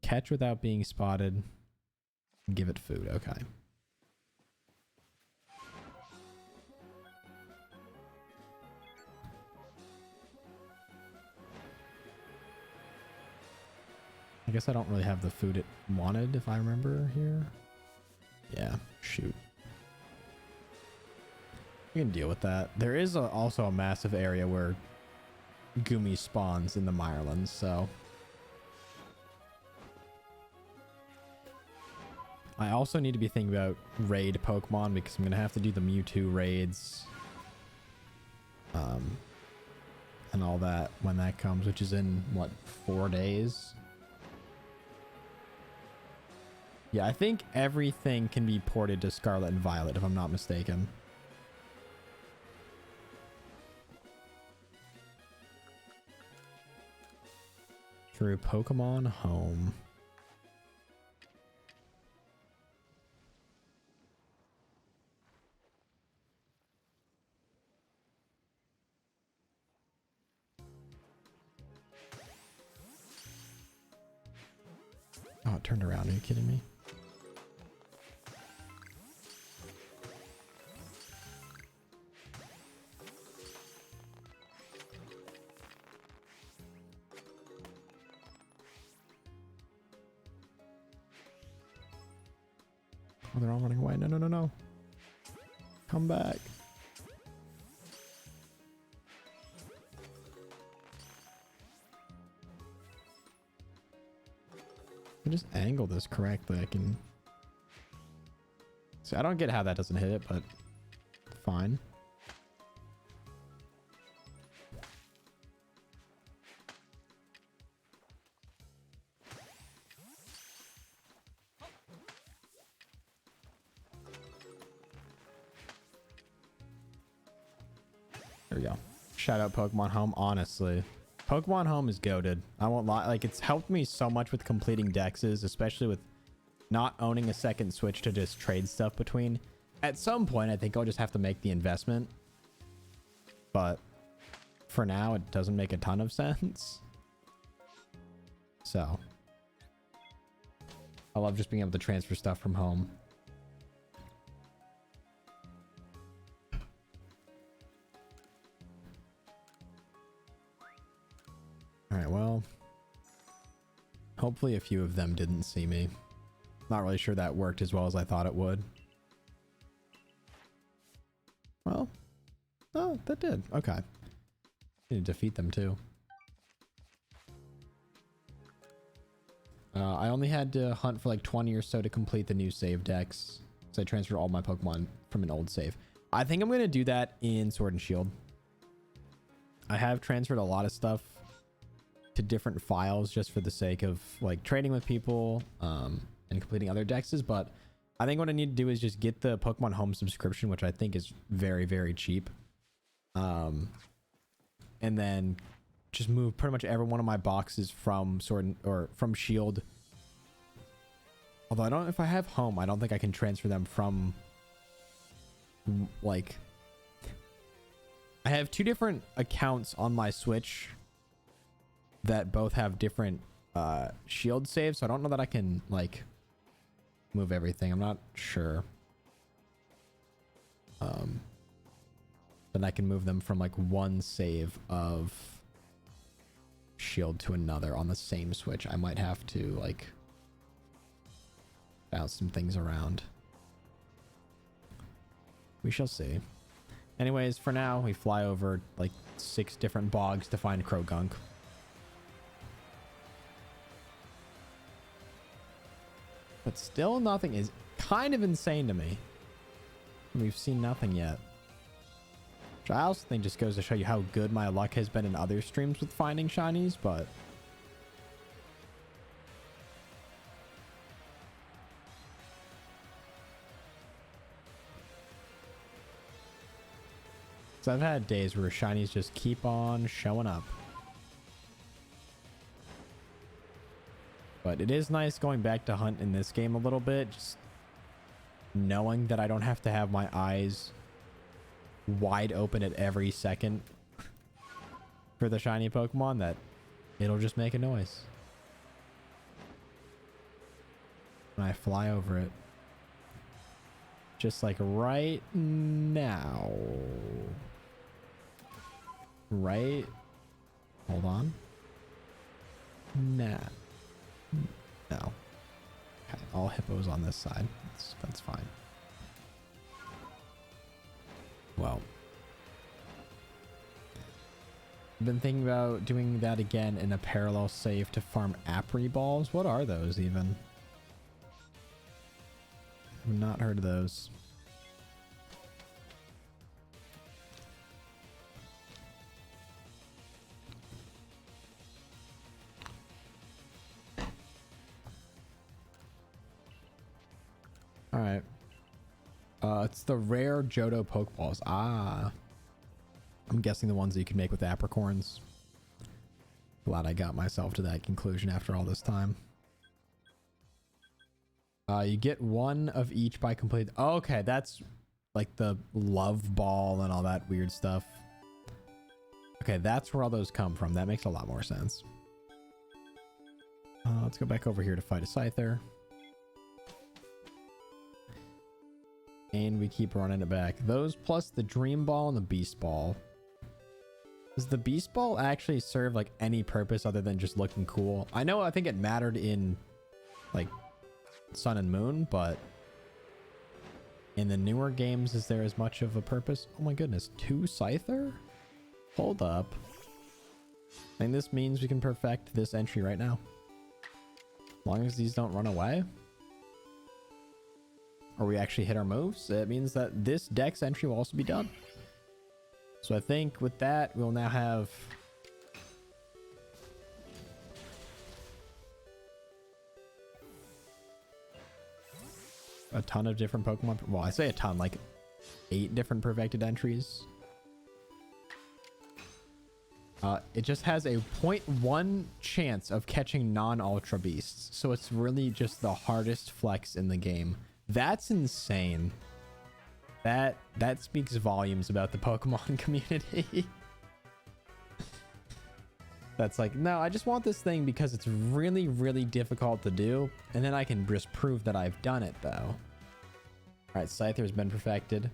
catch without being spotted. Give it food. Okay. I guess I don't really have the food it wanted, if I remember here. Yeah, shoot. We can deal with that. There is also a massive area where Goomy spawns in the Mirelands, so... I also need to be thinking about raid Pokemon because I'm going to have to do the Mewtwo raids. And all that when that comes, which is in, what, 4 days? Yeah, I think everything can be ported to Scarlet and Violet, if I'm not mistaken. Through Pokemon Home. Oh, it turned around. Are you kidding me? Oh, they're all running away. No, no, no, no. Come back. I just angle this correctly. I can. See, I don't get how that doesn't hit it, but fine. There we go. Shout out Pokemon Home. Honestly, Pokemon Home is goated. I won't lie. Like, it's helped me so much with completing dexes, especially with not owning a second Switch to just trade stuff between. At some point, I think I'll just have to make the investment. But for now, it doesn't make a ton of sense. So I love just being able to transfer stuff from home. All right, well, hopefully a few of them didn't see me. Not really sure that worked as well as I thought it would. Well, oh, that did. Okay. Need to defeat them too. I only had to hunt for like 20 or so to complete the new save decks. So I transferred all my Pokemon from an old save. I think I'm going to do that in Sword and Shield. I have transferred a lot of stuff to different files just for the sake of like trading with people and completing other dexes, but I think what I need to do is just get the Pokemon Home subscription, which I think is very, very cheap. And then just move pretty much every one of my boxes from from Shield. Although I don't, if I have Home, I don't think I can transfer them from, like, I have two different accounts on my Switch that both have different Shield saves, so I don't know that I can like move everything. I'm not sure. Then I can move them from like one save of Shield to another on the same Switch. I might have to like bounce some things around. We shall see. Anyways, for now, we fly over like 6 different bogs to find Krogunk. But still nothing is kind of insane to me. We've seen nothing yet. Which I also think just goes to show you how good my luck has been in other streams with finding shinies, but so I've had days where shinies just keep on showing up. But it is nice going back to hunt in this game a little bit, just knowing that I don't have to have my eyes wide open at every second for the shiny Pokemon, that it'll just make a noise when I fly over it. Just like right now. Right? Hold on. Nah. No. Okay, all hippos on this side. That's fine. Well, I've been thinking about doing that again in a parallel save to farm Apri balls. What are those even? I've not heard of those. All right. It's the rare Johto Pokeballs. Ah. I'm guessing the ones that you can make with apricorns. Glad I got myself to that conclusion after all this time. You get one of each by complete. Oh, okay, that's like the love ball and all that weird stuff. Okay, that's where all those come from. That makes a lot more sense. Let's go back over here to fight a Scyther. And we keep running it back. Those plus the Dream Ball and the Beast Ball. Does the Beast Ball actually serve like any purpose other than just looking cool? I know, I think it mattered in like Sun and Moon, but in the newer games, is there as much of a purpose? Oh my goodness, 2 Scyther? Hold up. I think this means we can perfect this entry right now. As long as these don't run away. Or we actually hit our moves, it means that this Dex entry will also be done. So I think with that, we'll now have a ton of different Pokemon. Well, I say a ton, like 8 different perfected entries. It just has a 0.1 chance of catching non-Ultra Beasts. So it's really just the hardest flex in the game. That's insane. That speaks volumes about the Pokemon community. That's like, no, I just want this thing because it's really, really difficult to do. And then I can just prove that I've done it, though. All right, Scyther's been perfected.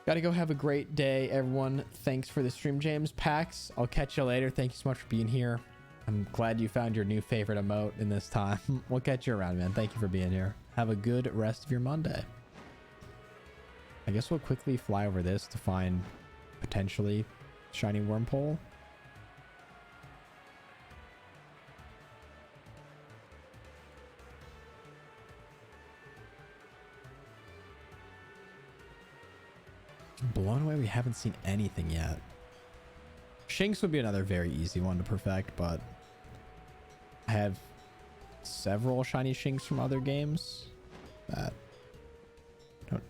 Gotta go have a great day, everyone. Thanks for the stream, James. Pax, I'll catch you later. Thank you so much for being here. I'm glad you found your new favorite emote in this time. We'll catch you around, man. Thank you for being here. Have a good rest of your Monday. I guess we'll quickly fly over this to find potentially shiny Wormpole. Blown away, we haven't seen anything yet. Shinx would be another very easy one to perfect, but I have several shiny Shinx from other games that don't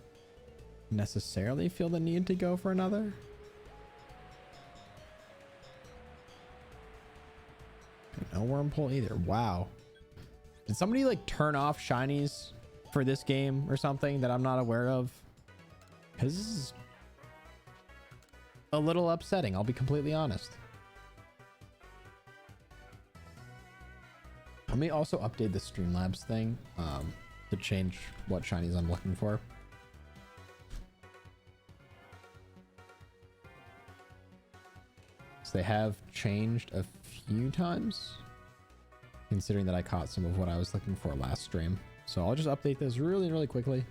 necessarily feel the need to go for another. No Wormpole either. Wow. Did somebody like turn off shinies for this game or something that I'm not aware of? Because this is a little upsetting, I'll be completely honest. Let me also update the Streamlabs thing to change what shinies I'm looking for. So they have changed a few times, considering that I caught some of what I was looking for last stream. So I'll just update this really, really quickly.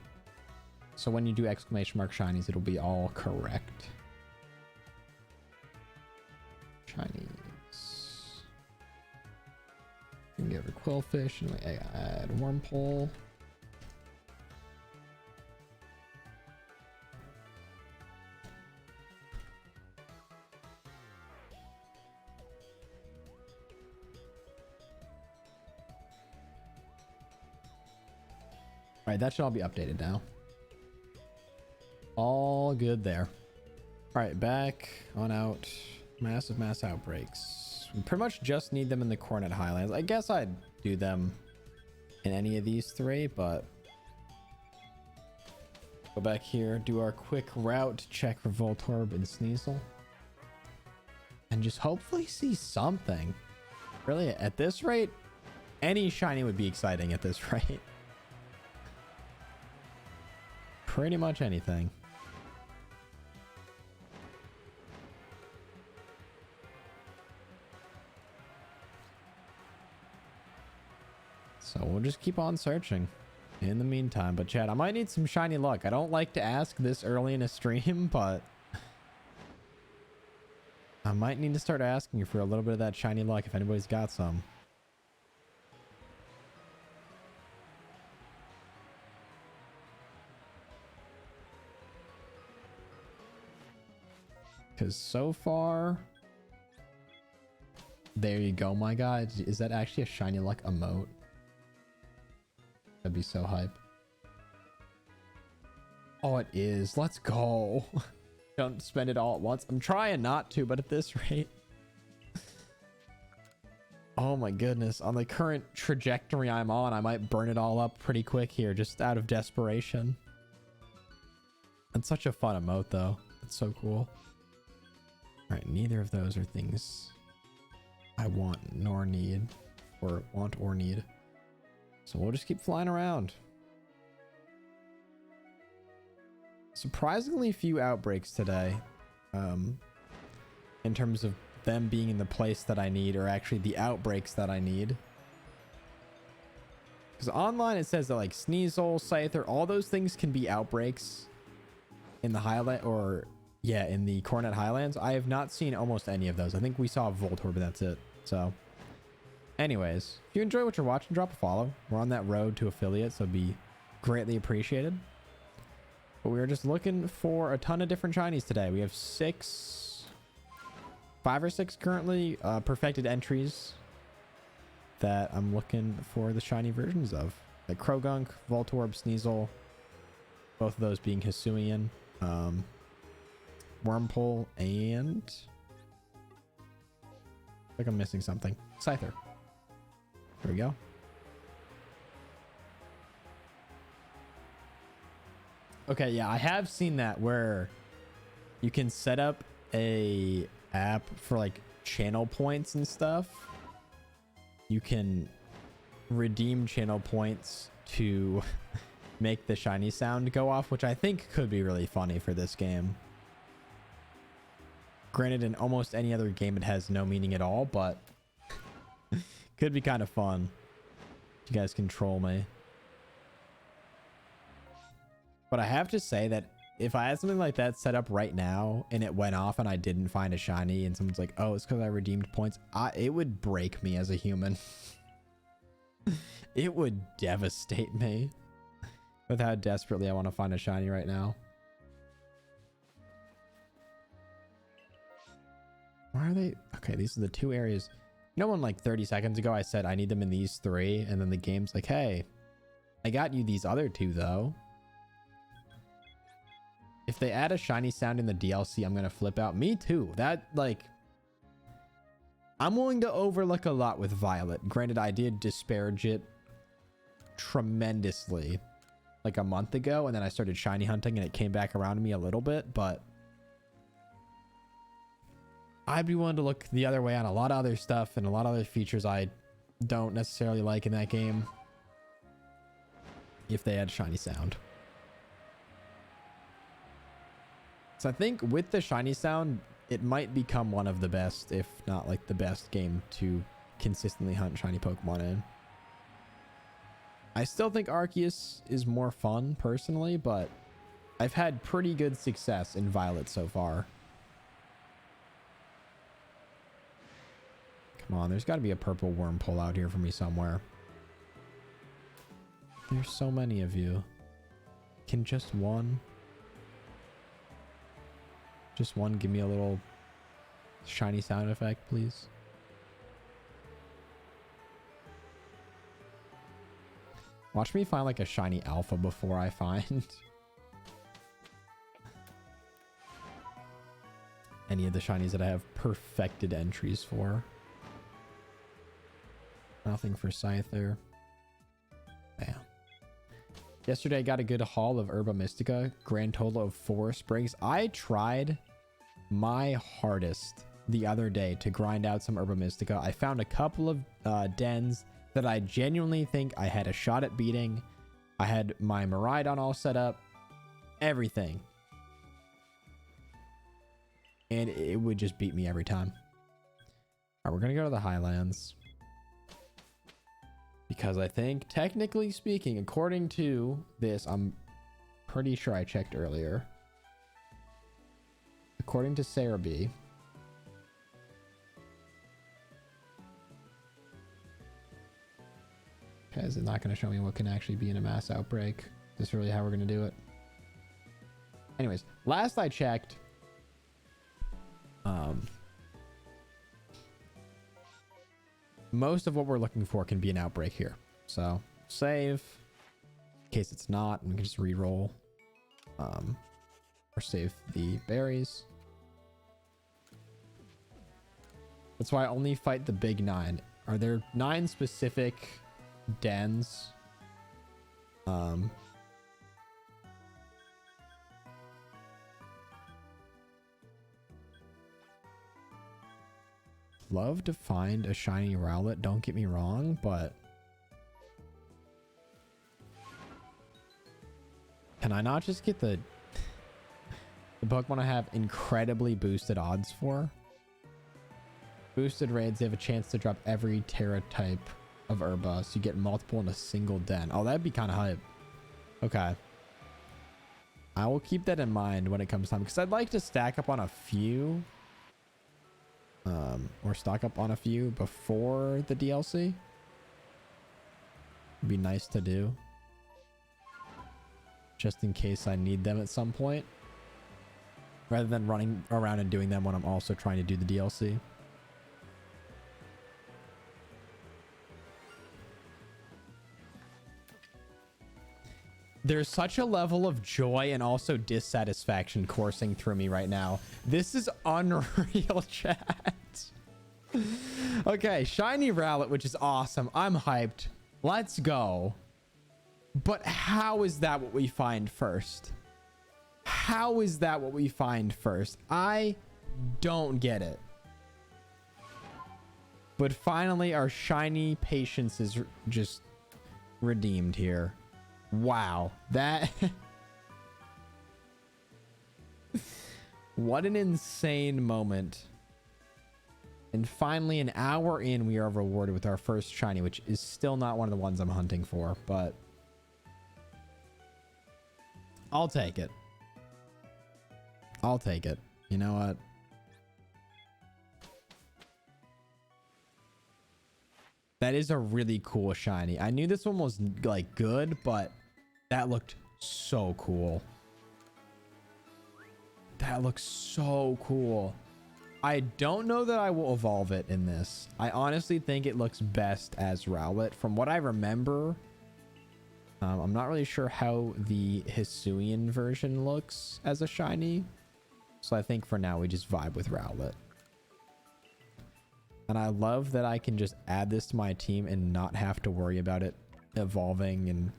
So when you do exclamation mark shinies, it'll be all correct. Shinies. You can get rid of Quillfish and add Wormpole. All right, that should all be updated now. All good there. All right, back on out. Massive mass outbreaks. We pretty much just need them in the Coronet Highlands. I guess I'd do them in any of these 3, but go back here, do our quick route, check for Voltorb and Sneasel, and just hopefully see something. Really, at this rate, any shiny would be exciting at this rate. Pretty much anything. So we'll just keep on searching in the meantime. But chat, I might need some shiny luck. I don't like to ask this early in a stream, but I might need to start asking for a little bit of that shiny luck if anybody's got some. Because so far, there you go, my guy. Is that actually a shiny luck emote? That'd be so hype. Oh, it is. Let's go. Don't spend it all at once. I'm trying not to, but at this rate. Oh my goodness. On the current trajectory I'm on, I might burn it all up pretty quick here, just out of desperation. It's such a fun emote, though. It's so cool. All right, neither of those are things I want nor need, or want or need. So we'll just keep flying around. Surprisingly few outbreaks today, in terms of them being in the place that I need, or actually the outbreaks that I need. Because online it says that like Sneasel, Scyther, all those things can be outbreaks in the highlight, or yeah, in the Coronet Highlands. I have not seen almost any of those. I think we saw Voltorb, but that's it. So anyways, if you enjoy what you're watching, drop a follow. We're on that road to affiliate, so it'd be greatly appreciated. But we are just looking for a ton of different shinies today. We have 5 or 6 currently perfected entries that I'm looking for the shiny versions of. Like Krogunk, Voltorb, Sneasel, both of those being Hisuian, Wormpole, and I think I'm missing something. Scyther. There we go. Okay, yeah, I have seen that where you can set up a app for like channel points and stuff. You can redeem channel points to make the shiny sound go off, which I think could be really funny for this game. Granted, in almost any other game it has no meaning at all, but could be kind of fun. You guys control me. But I have to say that if I had something like that set up right now and it went off and I didn't find a shiny and someone's like, oh, it's because I redeemed points, it would break me as a human. It would devastate me with how desperately I want to find a shiny right now. Why are they? Okay, these are the 2 areas. No one like 30 seconds ago I said I need them in these 3, and then the game's like, hey, I got you these other 2 though. If they add a shiny sound in the DLC, I'm gonna flip out. Me too. That, like, I'm willing to overlook a lot with Violet. Granted, I did disparage it tremendously like a month ago, and then I started shiny hunting and it came back around to me a little bit, but I'd be willing to look the other way on a lot of other stuff and a lot of other features I don't necessarily like in that game if they add shiny sound. So I think with the shiny sound, it might become one of the best, if not like the best game to consistently hunt shiny Pokemon in. I still think Arceus is more fun personally, but I've had pretty good success in Violet so far. Come on, there's got to be a purple Wormpole out here for me somewhere. There's so many of you. Can just one give me a little shiny sound effect, please? Watch me find like a shiny alpha before I find any of the shinies that I have perfected entries for. Nothing for Scyther. Bam. Yesterday I got a good haul of Herba Mystica, grand total of 4 sprigs. I tried my hardest the other day to grind out some Herba Mystica. I found a couple of dens that I genuinely think I had a shot at beating. I had my Miraidon all set up, everything, and it would just beat me every time. All right, we're gonna go to the Highlands because I think, technically speaking, according to this, I'm pretty sure I checked earlier, according to Sarah B, okay, is it not going to show me what can actually be in a mass outbreak? Is this really how we're going to do it? Anyways, last I checked, most of what we're looking for can be an outbreak here. So save in case it's not, and we can just re-roll, or save the berries. That's why I only fight the big 9. Are there 9 specific dens? Love to find a shiny Rowlet, don't get me wrong, but can I not just get the Pokemon I have incredibly boosted odds for? Boosted raids, they have a chance to drop every Terra type of herba, so you get multiple in a single den. Oh, that'd be kind of hype. Okay. I will keep that in mind when it comes time, because I'd like to stack up on a few. Or stock up on a few before the DLC. It'd be nice to do. Just in case I need them at some point. Rather than running around and doing them when I'm also trying to do the DLC. There's such a level of joy and also dissatisfaction coursing through me right now. This is unreal, chat. Okay, shiny Rowlet, which is awesome. I'm hyped. Let's go. But how is that what we find first? How is that what we find first? I don't get it. But finally, our shiny patience is just redeemed here. Wow, that what an insane moment. And finally, an hour in, we are rewarded with our first shiny, which is still not one of the ones I'm hunting for, but I'll take it. I'll take it. You know what? That is a really cool shiny. I knew this one was like good, but that looked so cool. That looks so cool. I don't know that I will evolve it in this. I honestly think it looks best as Rowlet. From what I remember, I'm not really sure how the Hisuian version looks as a shiny. So I think for now we just vibe with Rowlet. And I love that I can just add this to my team and not have to worry about it evolving and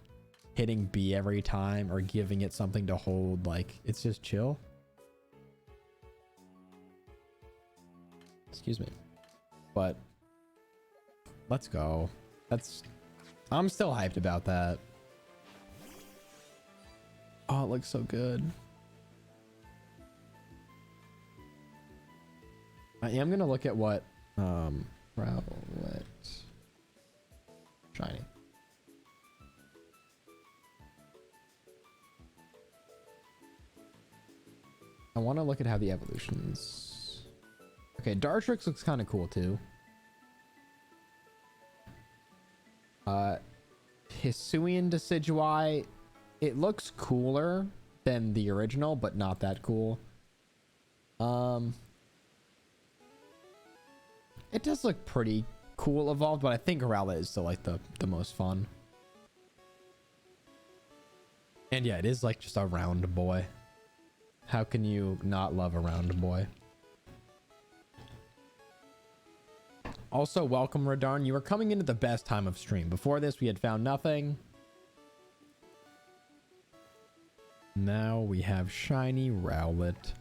hitting B every time or giving it something to hold. Like, it's just chill. Excuse me. But let's go. I'm still hyped about that. Oh, it looks so good. I am going to look at what Rowlet shiny. I want to look at how the evolutions. Okay, Dartrix looks kind of cool too. Hisuian Decidueye, it looks cooler than the original, but not that cool. It does look pretty cool evolved, but I think Rowlet is still like the most fun. And yeah, it is like just a round boy. How can you not love a round boy? Also, welcome Radarn. You are coming into the best time of stream. Before this, we had found nothing. Now we have shiny Rowlet.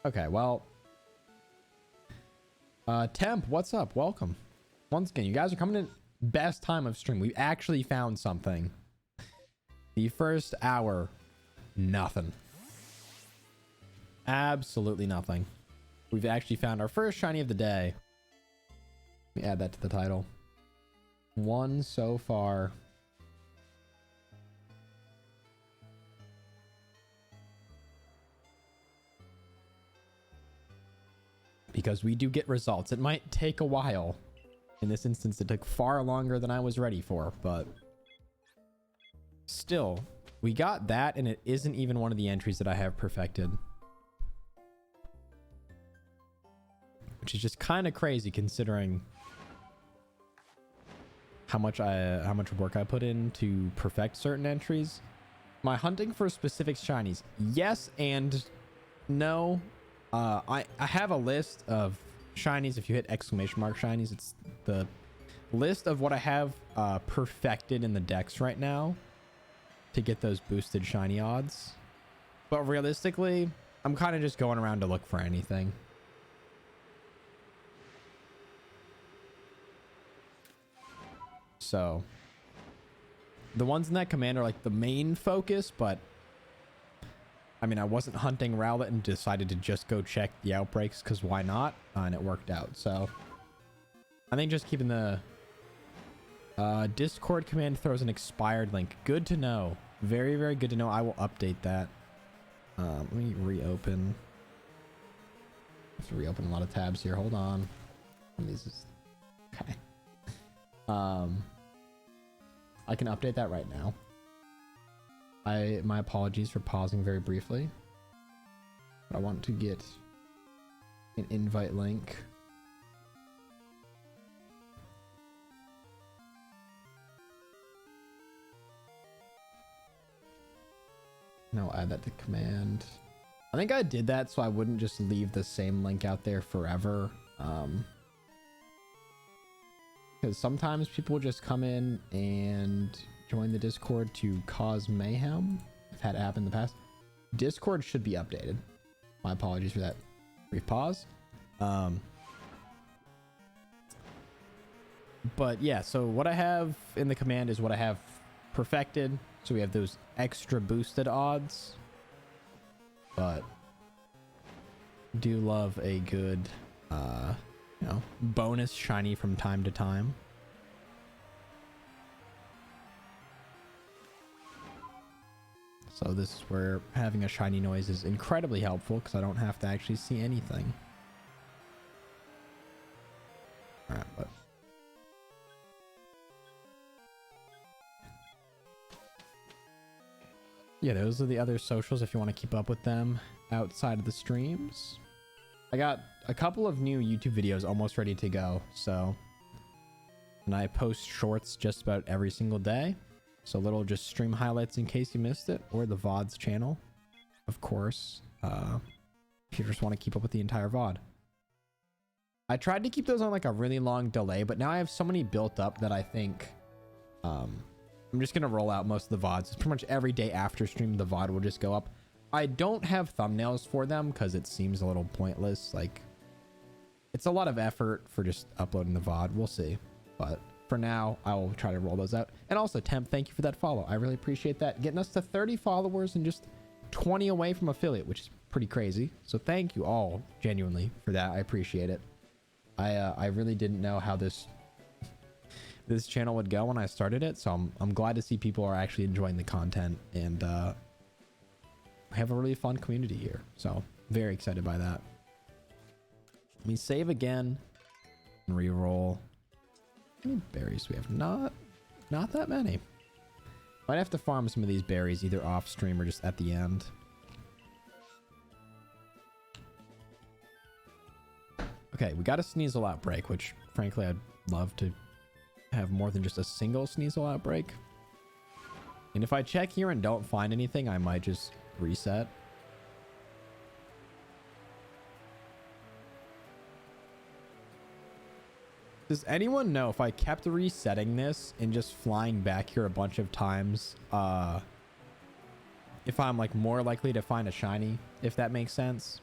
Okay, well. Temp, what's up? Welcome. Once again, you guys are coming in best time of stream. We actually found something. The first hour, nothing. Absolutely nothing. We've actually found our first shiny of the day. Let me add that to the title. One so far. Because we do get results. It might take a while. In this instance, it took far longer than I was ready for, but still, we got that, and it isn't even one of the entries that I have perfected. Which is just kind of crazy considering how much work I put in to perfect certain entries. Am I hunting for specific shinies? Yes and no. I have a list of shinies. If you hit exclamation mark shinies, it's the list of what I have perfected in the Dex right now to get those boosted shiny odds. But realistically, I'm kind of just going around to look for anything. So the ones in that command are like the main focus, but I mean, I wasn't hunting Rowlet and decided to just go check the outbreaks because why not? And it worked out. So I think just keeping the Discord command throws an expired link. Good to know. Very, very good to know. I will update that. Let me reopen. I have to reopen a lot of tabs here. Hold on. These is okay. I can update that right now. My apologies for pausing very briefly. But I want to get an invite link. And I'll add that to command. I think I did that so I wouldn't just leave the same link out there forever. Because sometimes people just come in and join the Discord to cause mayhem. I've had it happen in the past. Discord should be updated. My apologies for that brief pause. But yeah, so what I have in the command is what I have perfected. So we have those extra boosted odds. But do love a good you know, bonus shiny from time to time. So this is where having a shiny noise is incredibly helpful because I don't have to actually see anything. All right, but yeah, those are the other socials if you want to keep up with them outside of the streams. I got a couple of new YouTube videos almost ready to go, so, and I post shorts just about every single day. So little just stream highlights in case you missed it, or the VODs channel, of course, if you just want to keep up with the entire VOD. I tried to keep those on like a really long delay, but now I have so many built up that I think I'm just going to roll out most of the VODs. It's pretty much every day after stream, the VOD will just go up. I don't have thumbnails for them because it seems a little pointless. Like, it's a lot of effort for just uploading the VOD. We'll see. But for now, I will try to roll those out. And also, Temp, thank you for that follow. I really appreciate that. Getting us to 30 followers and just 20 away from affiliate, which is pretty crazy. So thank you all genuinely for that. I appreciate it. I really didn't know how this channel would go when I started it. So I'm glad to see people are actually enjoying the content, and I have a really fun community here. So very excited by that. Let me save again and re-roll. How many berries do we have? Not that many. Might have to farm some of these berries either off stream or just at the end. Okay, we got a Sneasel outbreak, which frankly I'd love to have more than just a single Sneasel outbreak. And if I check here and don't find anything, I might just reset. Does anyone know if I kept resetting this and just flying back here a bunch of times, if I'm like more likely to find a shiny, if that makes sense?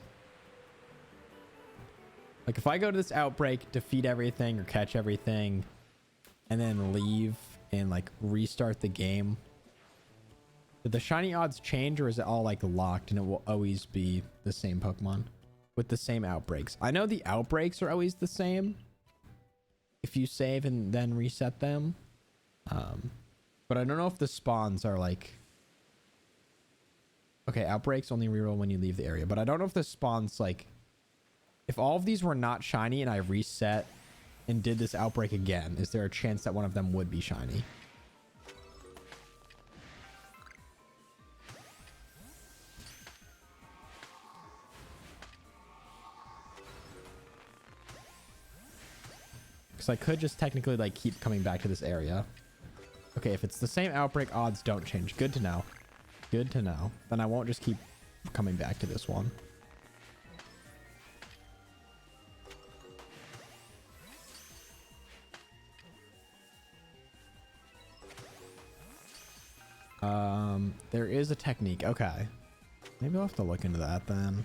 Like if I go to this outbreak, defeat everything or catch everything, and then leave and like restart the game, do the shiny odds change, or is it all like locked and it will always be the same Pokemon with the same outbreaks? I know the outbreaks are always the same if you save and then reset them, but I don't know if the spawns are like, okay, outbreaks only reroll when you leave the area, but I don't know if the spawns, like if all of these were not shiny and I reset and did this outbreak again, is there a chance that one of them would be shiny? Because I could just technically like keep coming back to this area. Okay, if it's the same outbreak, odds don't change. Good to know. Good to know. Then I won't just keep coming back to this one. There is a technique. Okay. Maybe I'll have to look into that then.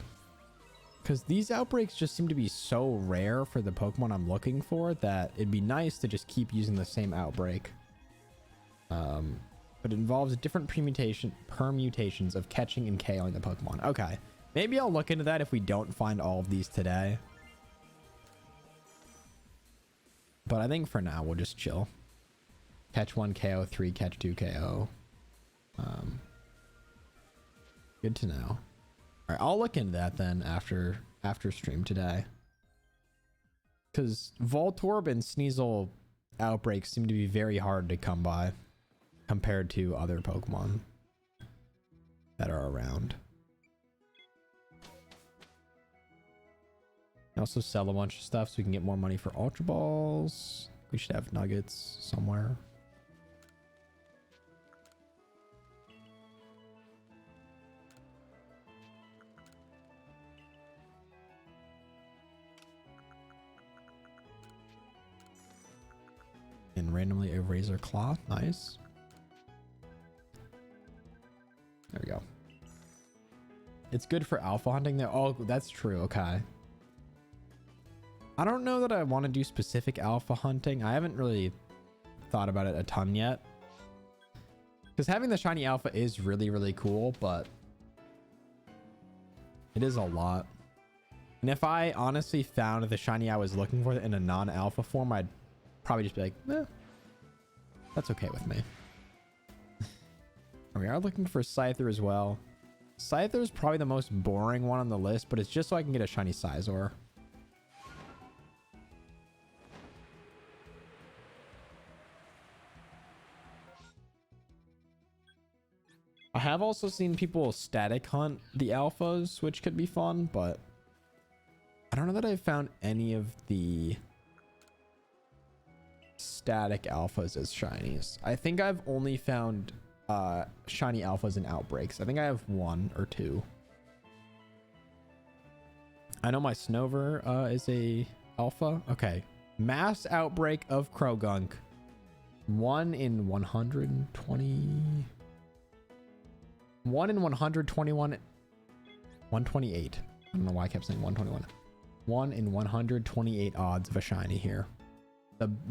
Because these outbreaks just seem to be so rare for the Pokemon I'm looking for that it'd be nice to just keep using the same outbreak. But but it involves different permutations of catching and KOing the Pokemon. Okay. Maybe I'll look into that if we don't find all of these today. But I think for now, we'll just chill. Catch 1 KO, 3 catch 2 KO. Good to know. All right, I'll look into that then after stream today. Because Voltorb and Sneasel outbreaks seem to be very hard to come by compared to other Pokemon that are around. Also sell a bunch of stuff so we can get more money for Ultra Balls. We should have nuggets somewhere. And randomly a Razor Claw. Nice. There we go. It's good for alpha hunting there. Oh, that's true. Okay. I don't know that I want to do specific alpha hunting. I haven't really thought about it a ton yet. Because having the shiny alpha is really, really cool, but it is a lot. And if I honestly found the shiny I was looking for in a non-alpha form, I'd probably just be like, eh, that's okay with me. And we are looking for Scyther as well. Scyther is probably the most boring one on the list, but it's just so I can get a shiny Scizor. I have also seen people static hunt the alphas, which could be fun, but I don't know that I've found any of the static alphas as shinies. I think I've only found shiny alphas in outbreaks. I think I have 1 or 2. I know my Snover is a alpha. Okay. Mass outbreak of Krogunk. 1 in 120. 1 in 121. 128. I don't know why I kept saying 121. 1 in 128 odds of a shiny here.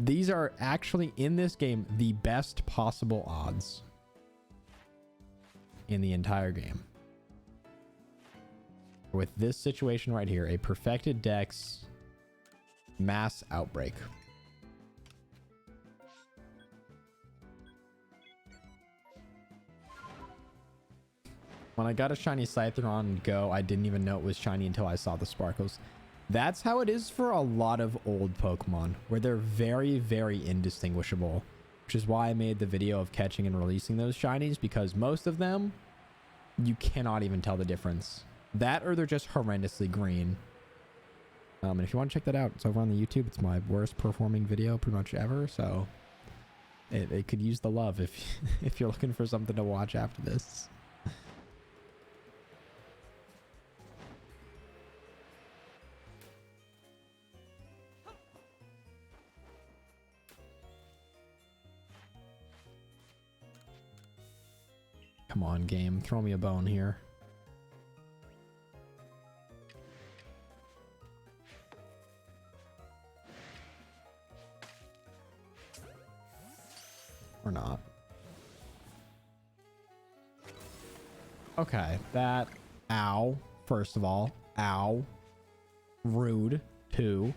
These are actually in this game the best possible odds in the entire game. With this situation right here, a perfected Dex mass outbreak. When I got a shiny Scyther on Go, I didn't even know it was shiny until I saw the sparkles. That's how it is for a lot of old Pokemon, where they're very, very indistinguishable, which is why I made the video of catching and releasing those shinies, because most of them, you cannot even tell the difference. That or they're just horrendously green. And if you want to check that out, it's over on the YouTube. It's my worst performing video pretty much ever, so it could use the love if you're looking for something to watch after this. Come on, game. Throw me a bone here. Or not. Okay, that... Ow. First of all. Ow. Rude. 2.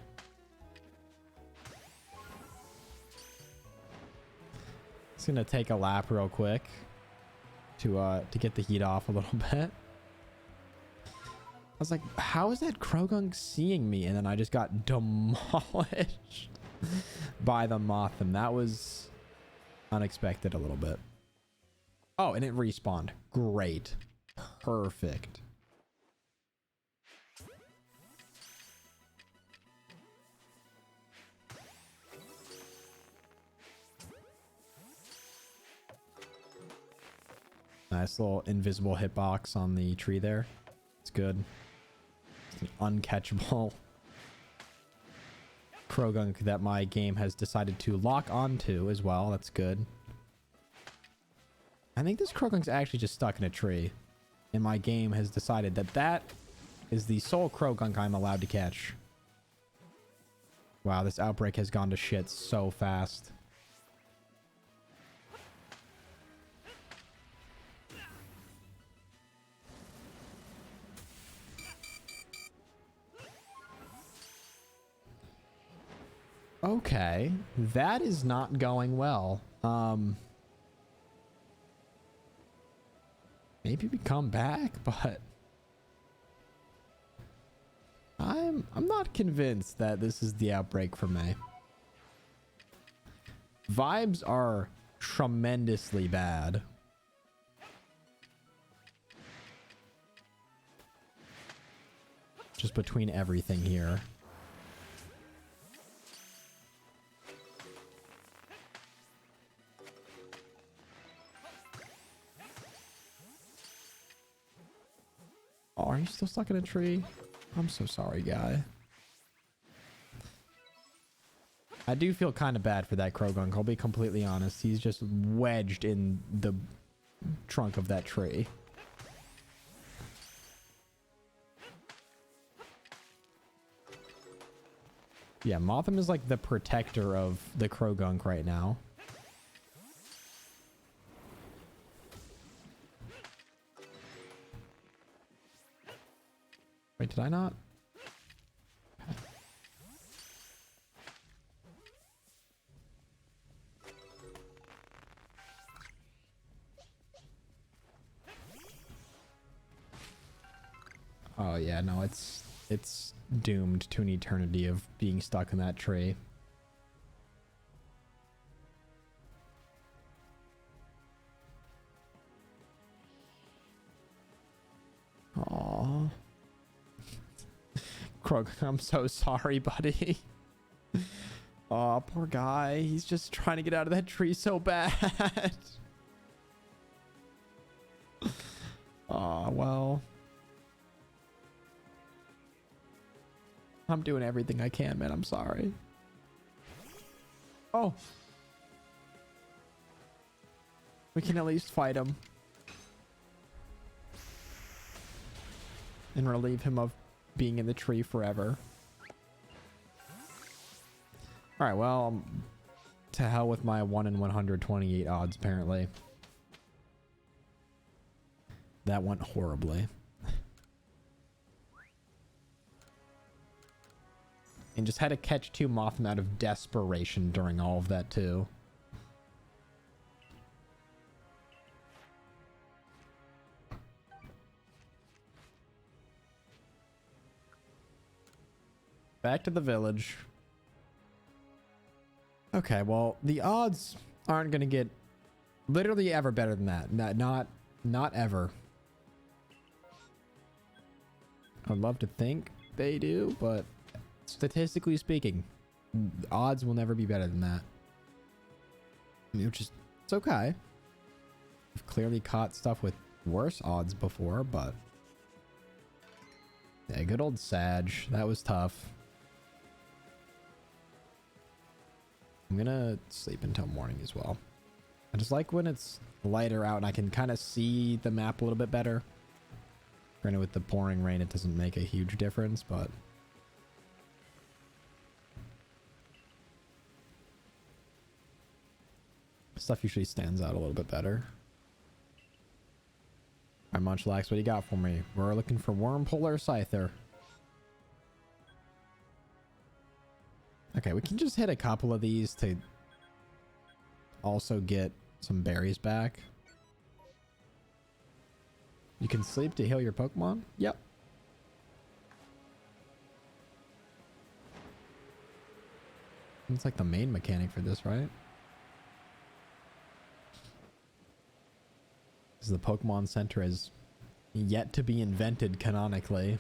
It's gonna take a lap real quick to get the heat off a little bit. I was like, how is that Krogunk seeing me? And then I just got demolished by the Mothim. That was unexpected a little bit. Oh, and it respawned. Great. Perfect. Nice little invisible hitbox on the tree there. It's good. It's an uncatchable Krogunk that my game has decided to lock onto as well. That's good. I think this Krogunk's actually just stuck in a tree. And my game has decided that that is the sole Krogunk I'm allowed to catch. Wow, this outbreak has gone to shit so fast. Okay, that is not going well. Maybe we come back, but I'm not convinced that this is the outbreak for me. Vibes are tremendously bad. Just between everything here. Oh, are you still stuck in a tree? I'm so sorry, guy. I do feel kind of bad for that Krogunk, I'll be completely honest. He's just wedged in the trunk of that tree. Yeah, Mothim is like the protector of the Krogunk right now. Wait, did I not? Oh yeah, no, it's doomed to an eternity of being stuck in that tree. Aww. Krog, I'm so sorry, buddy. Aw, poor guy. He's just trying to get out of that tree so bad. Aw, well. I'm doing everything I can, man. I'm sorry. Oh. We can at least fight him. And relieve him of being in the tree forever. Alright, well, to hell with my 1 in 128 odds, apparently. That went horribly. And just had to catch 2 Mothim out of desperation during all of that, too. Back to the village. Okay, well, the odds aren't going to get literally ever better than that. Not ever. I'd love to think they do, but statistically speaking, odds will never be better than that. I mean, which is, it's okay. I've clearly caught stuff with worse odds before, but yeah, good old Sag. That was tough. I'm gonna sleep until morning as well. I just like when it's lighter out and I can kind of see the map a little bit better. Granted, with the pouring rain, it doesn't make a huge difference, but stuff usually stands out a little bit better. Alright, Munchlax, what do you got for me? We're looking for Wormpole or Scyther. Okay, we can just hit a couple of these to also get some berries back. You can sleep to heal your Pokemon? Yep. It's like the main mechanic for this, right? Because the Pokemon Center is yet to be invented canonically.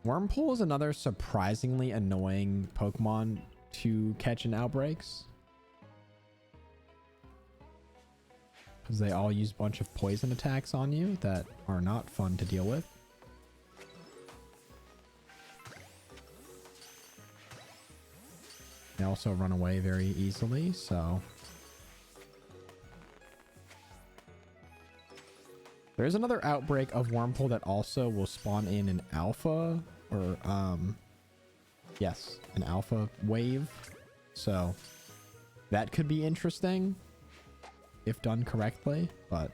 Wormpole is another surprisingly annoying Pokemon to catch in outbreaks. Because they all use a bunch of poison attacks on you that are not fun to deal with. They also run away very easily, so there is another outbreak of Wormpole that also will spawn in an alpha or yes, an alpha wave. So that could be interesting if done correctly, but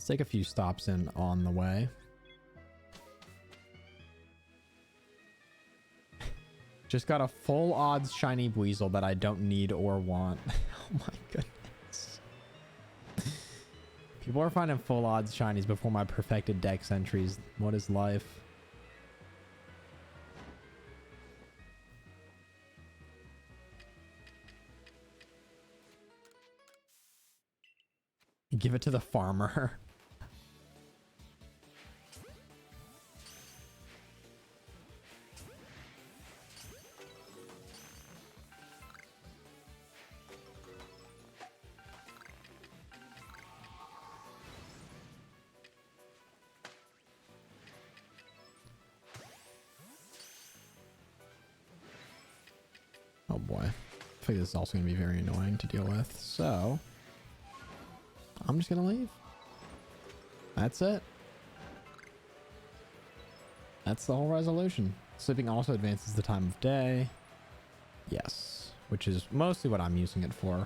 Let's take a few stops in on the way. Just got a full odds shiny Weasel that I don't need or want. Oh my goodness. People are finding full odds shinies before my perfected Dex entries. What is life? Give it to the farmer. Oh boy. I figure this is also going to be very annoying to deal with. So I'm just going to leave. That's it. That's the whole resolution. Sleeping also advances the time of day. Yes. Which is mostly what I'm using it for.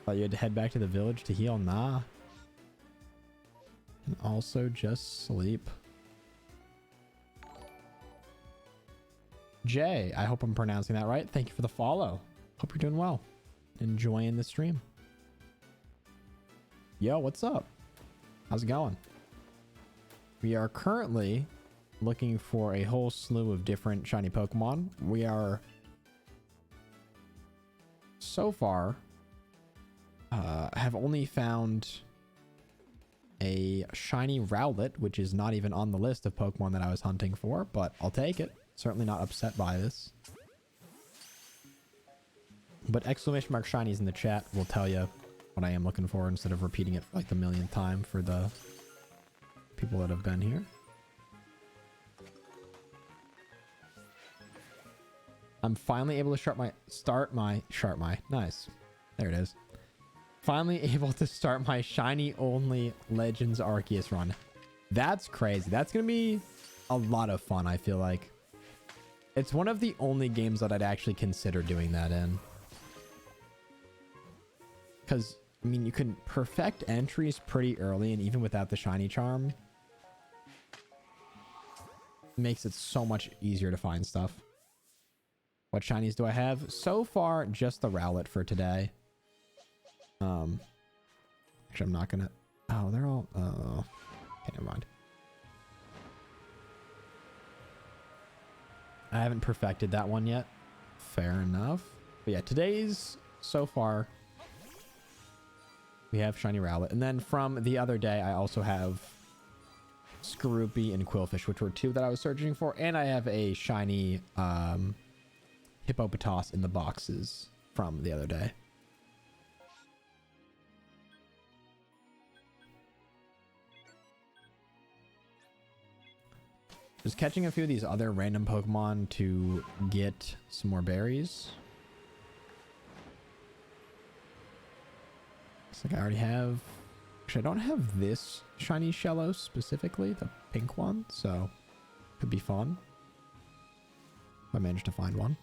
Thought you had to head back to the village to heal. Nah. And also just sleep. Jay, I hope I'm pronouncing that right. Thank you for the follow. Hope you're doing well. Enjoying the stream. Yo, what's up? How's it going? We are currently looking for a whole slew of different shiny Pokemon. We are so far have only found a shiny Rowlet, which is not even on the list of Pokemon that I was hunting for, but I'll take it. Certainly not upset by this. But exclamation mark shinies in the chat will tell you what I am looking for instead of repeating it for like the millionth time for the people that have been here. I'm finally able to start my nice. There it is. Finally able to start my shiny only Legends Arceus run. That's crazy. That's going to be a lot of fun, I feel like. It's one of the only games that I'd actually consider doing that in. Because, I mean, you can perfect entries pretty early, and even without the shiny charm, it makes it so much easier to find stuff. What shinies do I have? So far, just the Rowlet for today. Actually, I'm not gonna... Oh, they're all... okay, never mind. I haven't perfected that one yet. Fair enough. But yeah, today's, so far, we have shiny Rowlet. And then from the other day, I also have Skorupi and Quillfish, which were two that I was searching for. And I have a shiny Hippopotas in the boxes from the other day. Just catching a few of these other random Pokemon to get some more berries. Looks like I already have... Actually, I don't have this shiny Shellos specifically, the pink one, so could be fun if I manage to find one.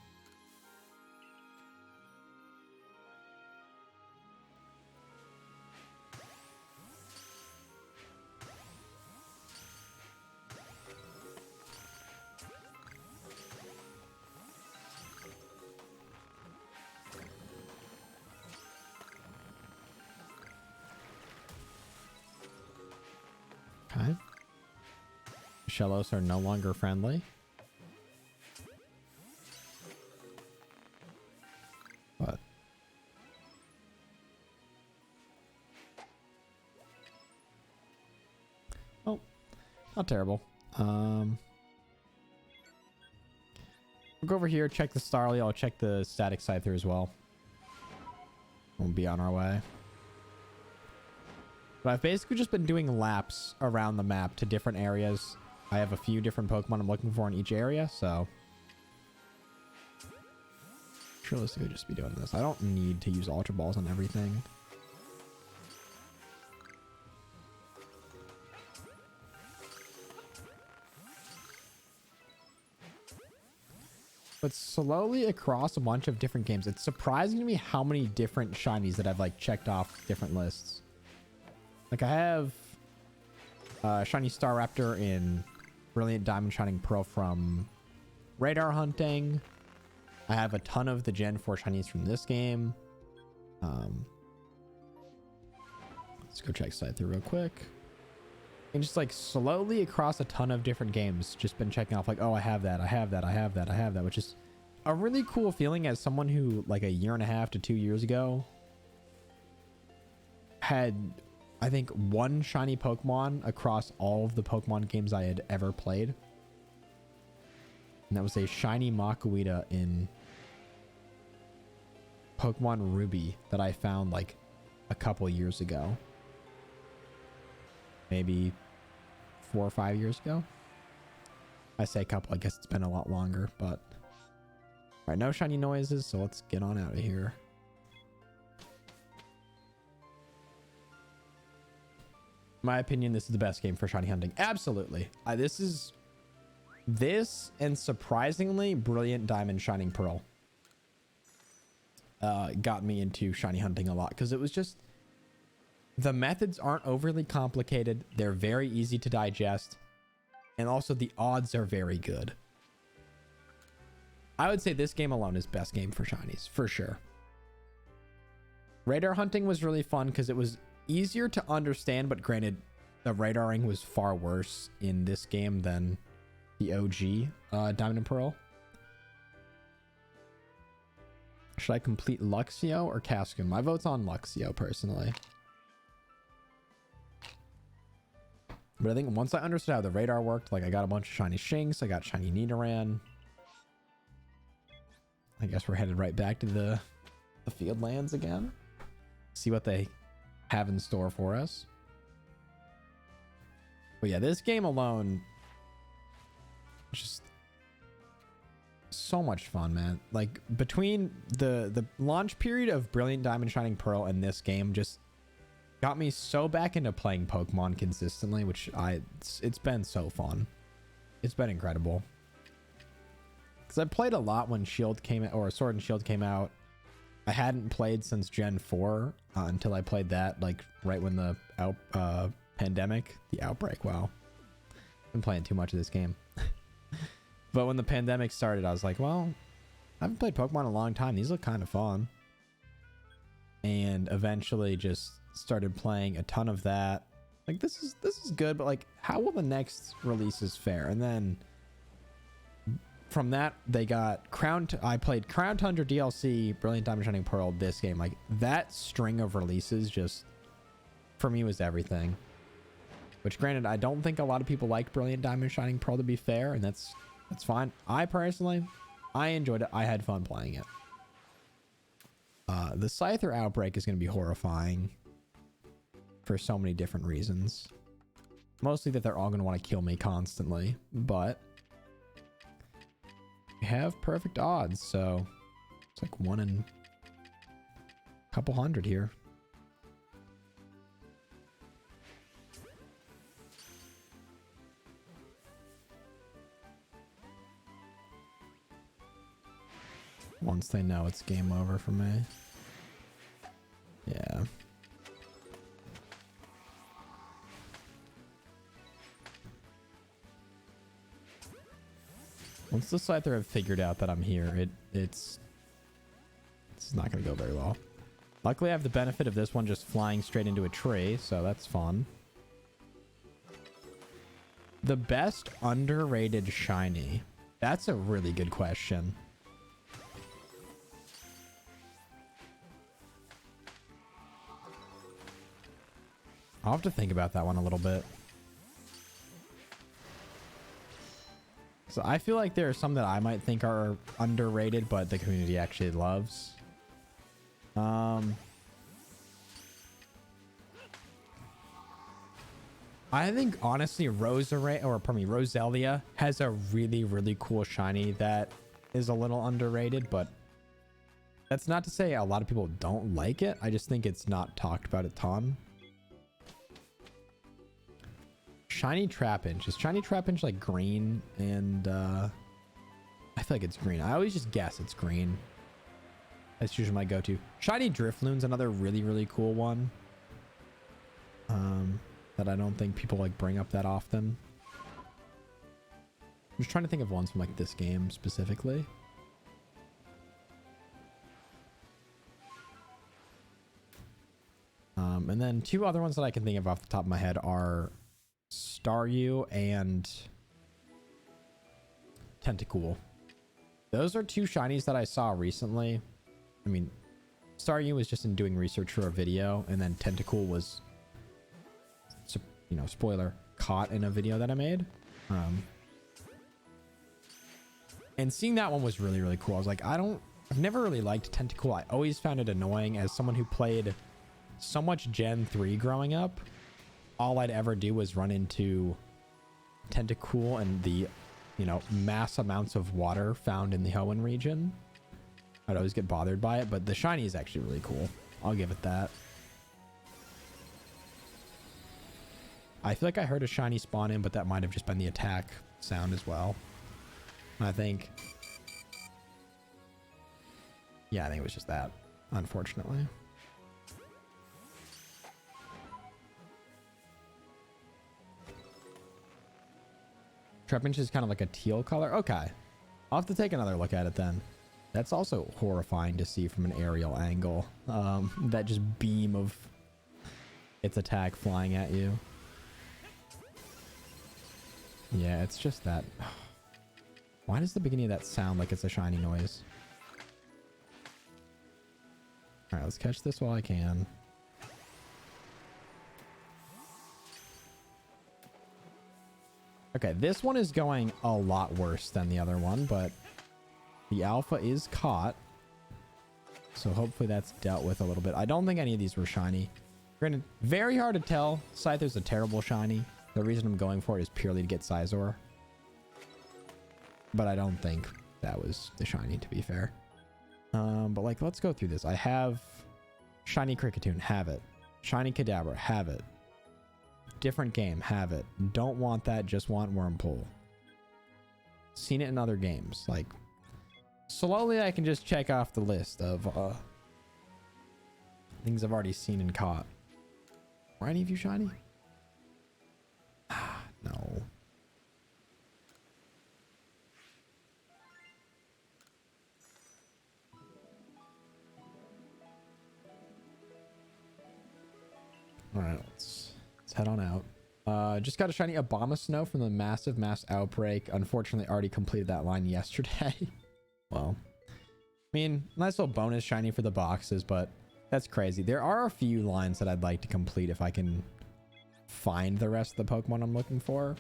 Okay. Shellos are no longer friendly. But oh, not terrible. We'll go over here, check the Starly. I'll check the static Scyther as well. We'll be on our way. But I've basically just been doing laps around the map to different areas. I have a few different Pokemon I'm looking for in each area, so realistically just be doing this. I don't need to use Ultra Balls on everything. But slowly across a bunch of different games, it's surprising to me how many different shinies that I've like checked off different lists. Like I have Shiny Staraptor in Brilliant Diamond Shining Pearl from Radar Hunting. I have a ton of the Gen 4 Shinies from this game. Let's go check Scyther real quick. And just like slowly across a ton of different games, just been checking off like, oh, I have that, I have that, I have that, I have that, which is a really cool feeling as someone who like a year and a half to 2 years ago had, I think, one shiny Pokemon across all of the Pokemon games I had ever played. And that was a shiny Makuita in Pokemon Ruby that I found like a couple years ago. Maybe 4 or 5 years ago. I say a couple, I guess it's been a lot longer, but all right, no shiny noises, so let's get on out of here. In my opinion, this is the best game for shiny hunting. Absolutely. This and surprisingly Brilliant Diamond Shining Pearl got me into shiny hunting a lot, because it was just, the methods aren't overly complicated. They're very easy to digest. And also the odds are very good. I would say this game alone is best game for shinies, for sure. Radar hunting was really fun because it was easier to understand, but granted, the radaring was far worse in this game than the OG Diamond and Pearl. Should I complete Luxio or Cascoon? My vote's on Luxio, personally. But I think once I understood how the radar worked, like I got a bunch of shiny Shinx, I got shiny Nidoran. I guess we're headed right back to the field lands again. See what they have in store for us. But yeah, this game alone, just so much fun, man. Like between the launch period of Brilliant Diamond Shining Pearl and this game, just got me so back into playing Pokemon consistently, which it's been so fun. It's been incredible. Because I played a lot when Shield came out, or Sword and Shield came out. I hadn't played since Gen 4 until I played that, like right when the outbreak. Wow, been playing too much of this game. But when the pandemic started, I was like, well, I haven't played Pokemon in a long time. These look kind of fun. And eventually just started playing a ton of that. Like this is good, but like how will the next releases fare? And then from that they got I played Crown Tundra DLC, Brilliant Diamond Shining Pearl, this game. Like that string of releases just for me was everything. Which granted, I don't think a lot of people like Brilliant Diamond Shining Pearl, to be fair, and that's fine. I personally enjoyed it. I had fun playing it. The Scyther outbreak is going to be horrifying for so many different reasons. Mostly that they're all going to want to kill me constantly, but we have perfect odds, so it's like 1 in a couple hundred here. Once they know it's game over for me. Yeah. Once the Scyther have figured out that I'm here, it's not going to go very well. Luckily, I have the benefit of this one just flying straight into a tree, so that's fun. The best underrated shiny? That's a really good question. I'll have to think about that one a little bit. So I feel like there are some that I might think are underrated, but the community actually loves. I think honestly Roselia has a really, really cool shiny that is a little underrated, but that's not to say a lot of people don't like it. I just think it's not talked about a ton. Shiny Trapinch. Is Shiny Trapinch like green? And I feel like it's green. I always just guess it's green. That's usually my go-to. Shiny Drifloon's another really, really cool one. that I don't think people like bring up that often. I'm just trying to think of ones from like this game specifically. And then two other ones that I can think of off the top of my head are Staryu and Tentacool. Those are two shinies that I saw recently. I mean, Staryu was just in doing research for a video, and then Tentacool was, you know, spoiler, caught in a video that I made. And seeing that one was really, really cool. I was like, I've never really liked Tentacool. I always found it annoying as someone who played so much Gen 3 growing up. All I'd ever do was run into Tentacool and the, you know, mass amounts of water found in the Hoenn region. I'd always get bothered by it, but the shiny is actually really cool. I'll give it that. I feel like I heard a shiny spawn in, but that might have just been the attack sound as well. I think. Yeah, I think it was just that, unfortunately. Trapinch is kind of like a teal color. Okay. I'll have to take another look at it then. That's also horrifying to see from an aerial angle. That just beam of its attack flying at you. Yeah, it's just that. Why does the beginning of that sound like it's a shiny noise? All right, let's catch this while I can. Okay, this one is going a lot worse than the other one, but the alpha is caught. So hopefully that's dealt with a little bit. I don't think any of these were shiny. Granted, very hard to tell. Scyther's a terrible shiny. The reason I'm going for it is purely to get Scizor. But I don't think that was the shiny, to be fair. But like, let's go through this. I have shiny Kricketune, have it. Shiny Kadabra, have it. Different game, have it. Don't want that, just want Wurmple. Seen it in other games. Like, slowly I can just check off the list of things I've already seen and caught. Were any of you shiny? No. All right, let's head on out. Just got a shiny Abomasnow from the massive mass outbreak. Unfortunately, already completed that line yesterday. Well, I mean, nice little bonus shiny for the boxes, but that's crazy. There are a few lines that I'd like to complete if I can find the rest of the Pokemon I'm looking for.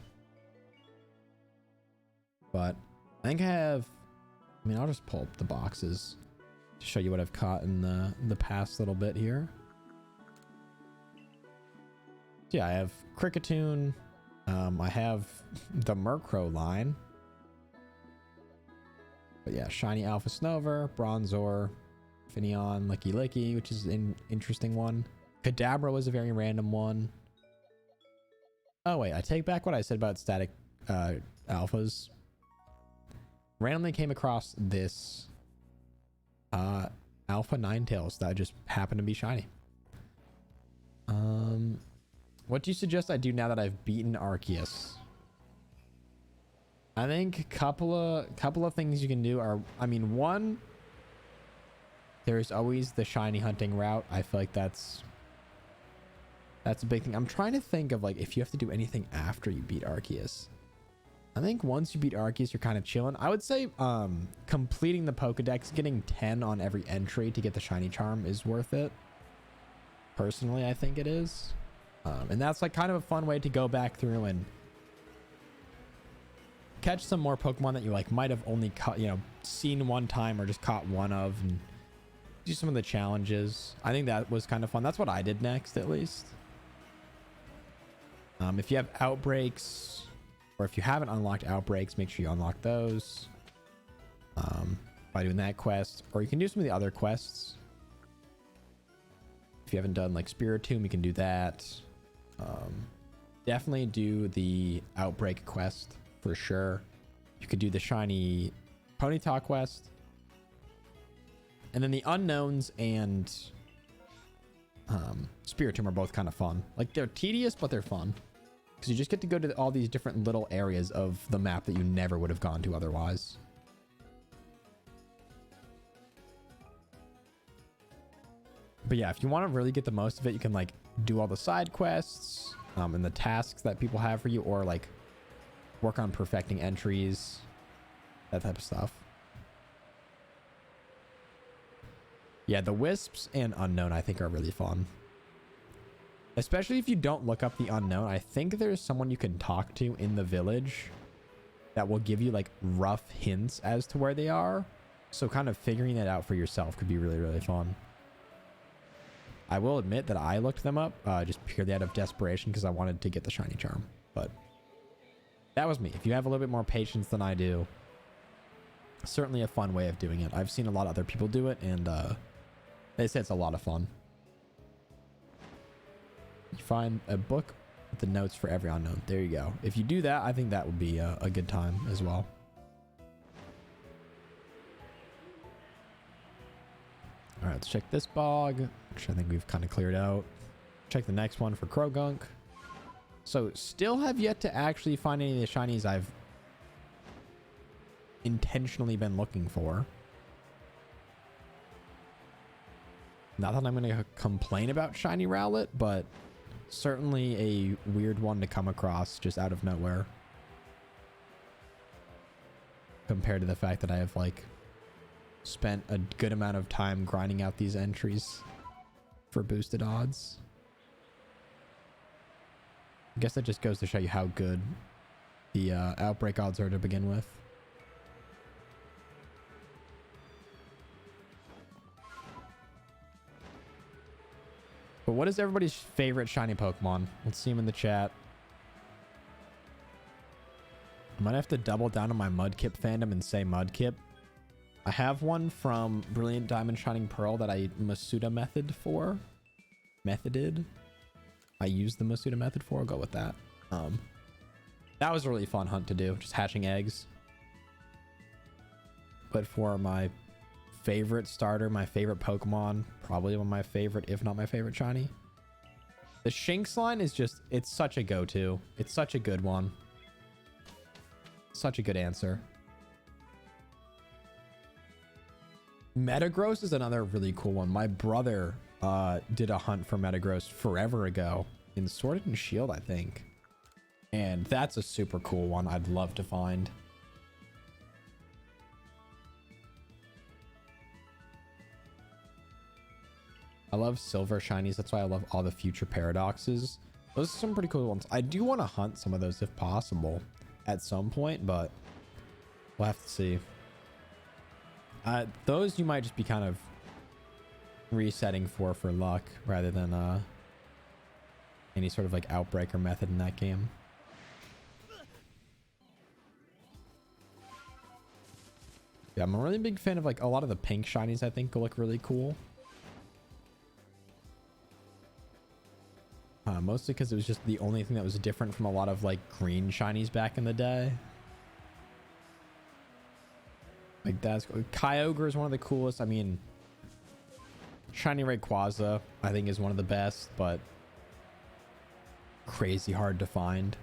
But I think I have, I mean, I'll just pull up the boxes to show you what I've caught in the past little bit here. So yeah, I have Kricketune. I have the Murkrow line. But yeah, shiny Alpha Snover, Bronzor, Finneon, Licky Licky, which is an interesting one. Kadabra was a very random one. Oh wait, I take back what I said about static alphas. Randomly came across this Alpha Ninetales that just happened to be shiny. What do you suggest I do now that I've beaten Arceus? I think a couple of things you can do are, I mean, one, there's always the shiny hunting route. I feel like that's a big thing. I'm trying to think of like if you have to do anything after you beat Arceus. I think once you beat Arceus, you're kind of chilling. I would say completing the Pokedex, getting 10 on every entry to get the shiny charm is worth it. Personally, I think it is. And that's like kind of a fun way to go back through and catch some more Pokemon that you like might have only caught, you know, seen one time or just caught one of, and do some of the challenges. I think that was kind of fun. That's what I did next, at least. If you have outbreaks, or if you haven't unlocked outbreaks, make sure you unlock those by doing that quest, or you can do some of the other quests. If you haven't done like Spiritomb, you can do that. Definitely do the outbreak quest for sure. You could do the shiny Ponyta quest, and then the unknowns and Spiritomb are both kind of fun. Like, they're tedious, but they're fun. Because you just get to go to all these different little areas of the map that you never would have gone to otherwise. But yeah, if you want to really get the most of it, you can like do all the side quests and the tasks that people have for you, or like work on perfecting entries, that type of stuff. Yeah, the wisps and unknown I think are really fun. Especially if you don't look up the unknown. I think there's someone you can talk to in the village that will give you like rough hints as to where they are. So kind of figuring that out for yourself could be really, really fun. I will admit that I looked them up just purely out of desperation because I wanted to get the shiny charm. But that was me. If you have a little bit more patience than I do, certainly a fun way of doing it. I've seen a lot of other people do it, and they say it's a lot of fun. You find a book with the notes for every unknown. There you go. If you do that, I think that would be a good time as well. All right, let's check this bog, which I think we've kind of cleared out. Check the next one for Krogunk. So still have yet to actually find any of the shinies I've intentionally been looking for. Not that I'm going to complain about shiny Rowlet, but certainly a weird one to come across just out of nowhere. Compared to the fact that I have like spent a good amount of time grinding out these entries for boosted odds. I guess that just goes to show you how good the outbreak odds are to begin with. But what is everybody's favorite shiny Pokemon? Let's see them in the chat. I might have to double down on my Mudkip fandom and say Mudkip. I have one from Brilliant Diamond Shining Pearl that I Masuda methoded. I used the Masuda method for. I'll go with that. That was a really fun hunt to do, just hatching eggs. But for my favorite starter, my favorite Pokemon, probably one of my favorite, if not my favorite shiny, the Shinx line is just, it's such a go-to. It's such a good one. Such a good answer. Metagross is another really cool one. My brother did a hunt for Metagross forever ago in Sword and Shield, I think. And that's a super cool one I'd love to find. I love silver shinies. That's why I love all the future paradoxes. Those are some pretty cool ones. I do want to hunt some of those if possible at some point, but we'll have to see. Those you might just be kind of resetting for luck rather than any sort of like outbreaker method in that game. Yeah, I'm a really big fan of like a lot of the pink shinies. I think will look really cool. Mostly because it was just the only thing that was different from a lot of like green shinies back in the day. Like that's Kyogre is one of the coolest. I mean, shiny Rayquaza I think is one of the best, but crazy hard to find.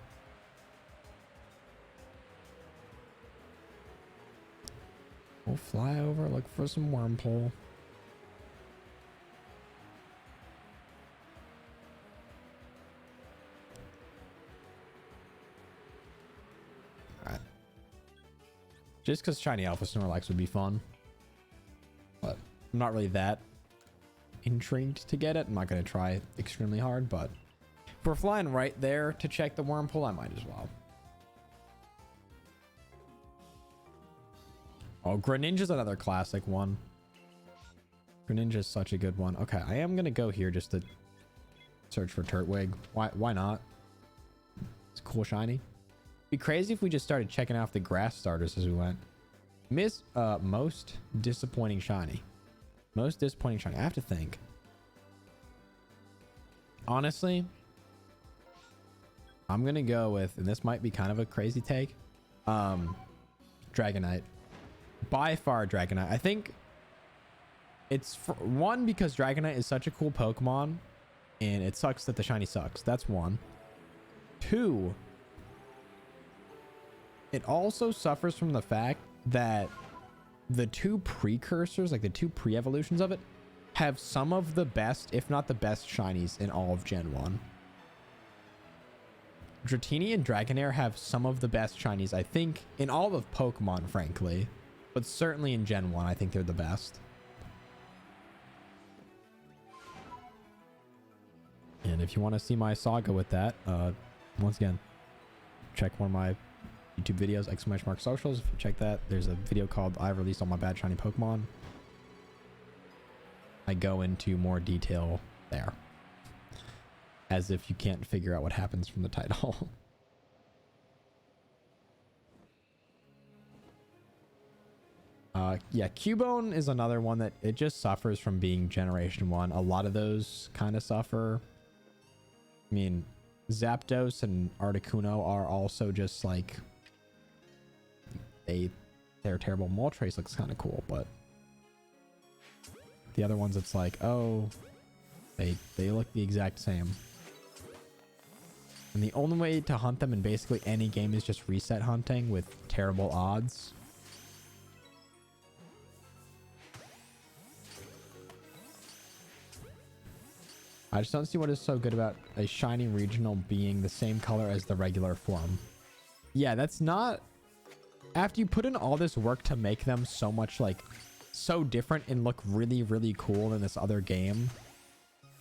We'll fly over, look for some Wormpole. Just because shiny Alpha Snorlax would be fun. But I'm not really that intrigued to get it. I'm not going to try extremely hard, but if we're flying right there to check the Wormpole, I might as well. Oh, Greninja's another classic one. Greninja's such a good one. Okay, I am going to go here just to search for Turtwig. Why not? It's a cool shiny. Be crazy if we just started checking out the grass starters as we went. Most disappointing shiny. Most disappointing shiny. I have to think. Honestly, I'm gonna go with, and this might be kind of a crazy take, Dragonite. By far Dragonite. I think it's one because Dragonite is such a cool Pokemon and it sucks that the shiny sucks. That's one. Two, it also suffers from the fact that the two precursors, like the two pre-evolutions of it, have some of the best, if not the best, shinies in all of Gen 1. Dratini and Dragonair have some of the best shinies, I think, in all of Pokemon, frankly. But certainly in Gen 1, I think they're the best. And if you want to see my saga with that, once again, check one of my YouTube videos, ! Socials. If you check that, there's a video called I've released all my bad shiny Pokemon. I go into more detail there. As if you can't figure out what happens from the title. Yeah, Cubone is another one that it just suffers from being Generation 1. A lot of those kind of suffer. I mean, Zapdos and Articuno are also just like... They're terrible. Moltres looks kind of cool, but... The other ones, it's like, oh... They look the exact same. And the only way to hunt them in basically any game is just reset hunting with terrible odds. I just don't see what is so good about a shiny regional being the same color as the regular form. Yeah, that's not... After you put in all this work to make them so much, like, so different and look really, really cool in this other game,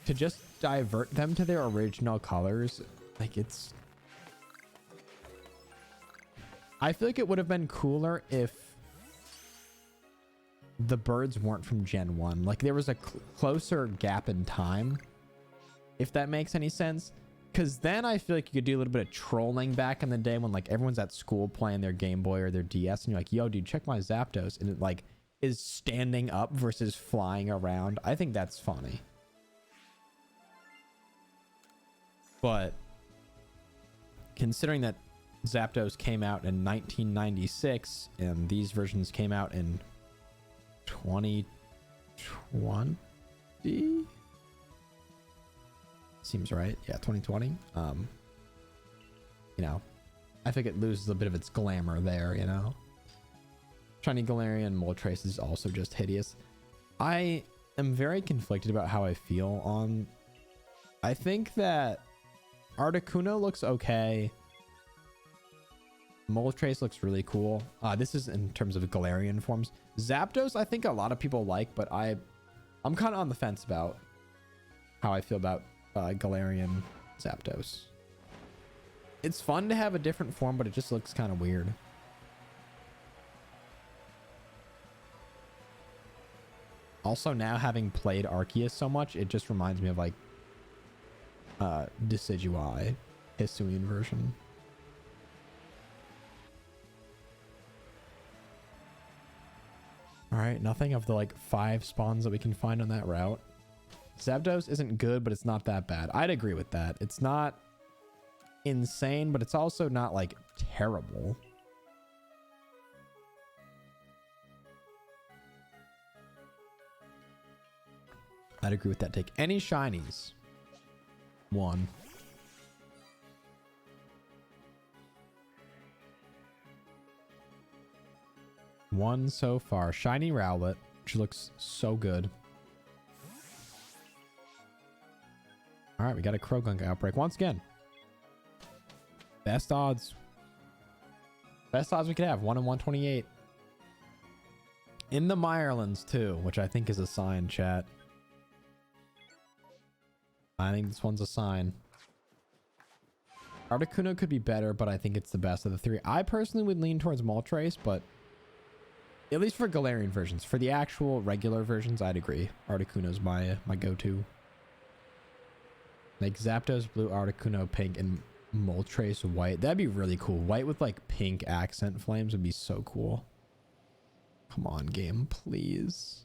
to just divert them to their original colors, like, it's... I feel like it would have been cooler if the birds weren't from Gen 1. Like, there was a closer gap in time, if that makes any sense. Because then I feel like you could do a little bit of trolling back in the day when, like, everyone's at school playing their Game Boy or their DS, and you're like, yo, dude, check my Zapdos. And it, like, is standing up versus flying around. I think that's funny. But considering that Zapdos came out in 1996 and these versions came out in 2020, seems right. Yeah, 2020. You know, I think it loses a bit of its glamour there, you know. Shiny Galarian Moltres is also just hideous. I am very conflicted about how I feel on... I think that Articuno looks okay. Moltres looks really cool. This is in terms of Galarian forms. Zapdos, I think a lot of people like, but I'm kind of on the fence about how I feel about Galarian Zapdos. It's fun to have a different form, but it just looks kind of weird. Also, now having played Arceus so much, it just reminds me of like Decidueye, Hisuian version. All right, nothing of the like 5 spawns that we can find on that route. Zapdos isn't good, but it's not that bad. I'd agree with that. It's not insane, but it's also not like terrible. I'd agree with that take. Any shinies? 1. One so far. Shiny Rowlet, which looks so good. All right, we got a Krogunk outbreak once again. Best odds. Best odds we could have. 1 in 128. In the Mirelands too, which I think is a sign, chat. I think this one's a sign. Articuno could be better, but I think it's the best of the 3. I personally would lean towards Moltres, but at least for Galarian versions. For the actual regular versions, I'd agree. Articuno's my go-to. Like Zapdos blue, Articuno pink, and Moltres white. That'd be really cool. White with like pink accent flames would be so cool. Come on, game, please.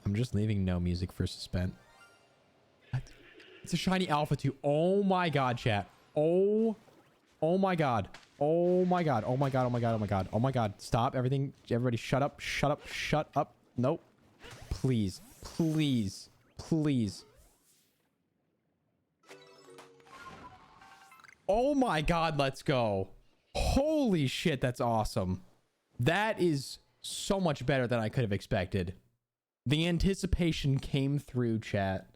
I'm just leaving no music for suspense. It's a shiny Alpha 2. Oh my god, chat. Oh my god. Oh my god. Oh my god. Oh my god. Oh my god. Oh my god. Stop everything. Everybody shut up. Shut up. Shut up. Nope. Please. Please. Please. Oh my god. Let's go. Holy shit. That's awesome. That is so much better than I could have expected. The anticipation came through, chat.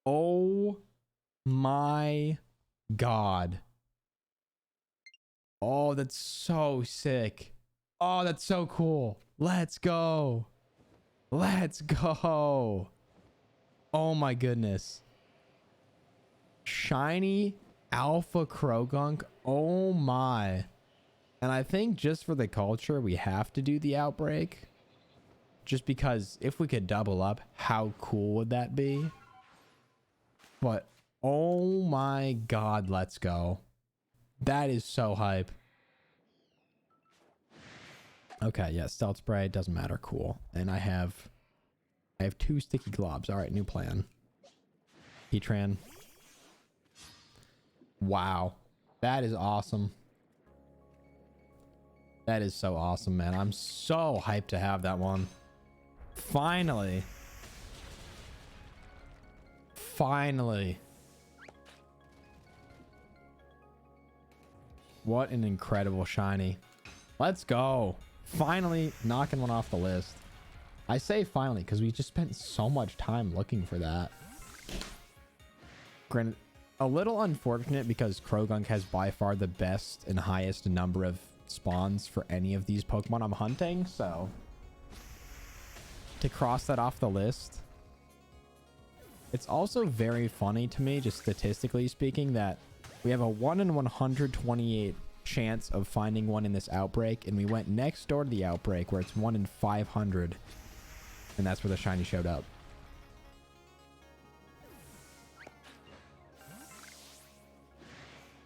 Oh my god. Oh, that's so sick. Oh, that's so cool. Let's go. Let's go. Oh my goodness. Shiny Alpha Krogunk. Oh my. And I think just for the culture, we have to do the outbreak. Just because if we could double up, how cool would that be? But oh my god, let's go. That is so hype. Okay, yeah, stealth spray doesn't matter. Cool. And I have 2 sticky globs. All right, new plan. Heatran. Wow. That is awesome. That is so awesome, man. I'm so hyped to have that one. Finally. Finally. What an incredible shiny. Let's go. Finally knocking one off the list. I say finally because we just spent so much time looking for that. Granted, a little unfortunate because Krogunk has by far the best and highest number of spawns for any of these Pokemon I'm hunting, so to cross that off the list. It's also very funny to me, just statistically speaking, that we have a 1 in 128 chance of finding one in this outbreak, and we went next door to the outbreak where it's 1 in 500, and that's where the shiny showed up.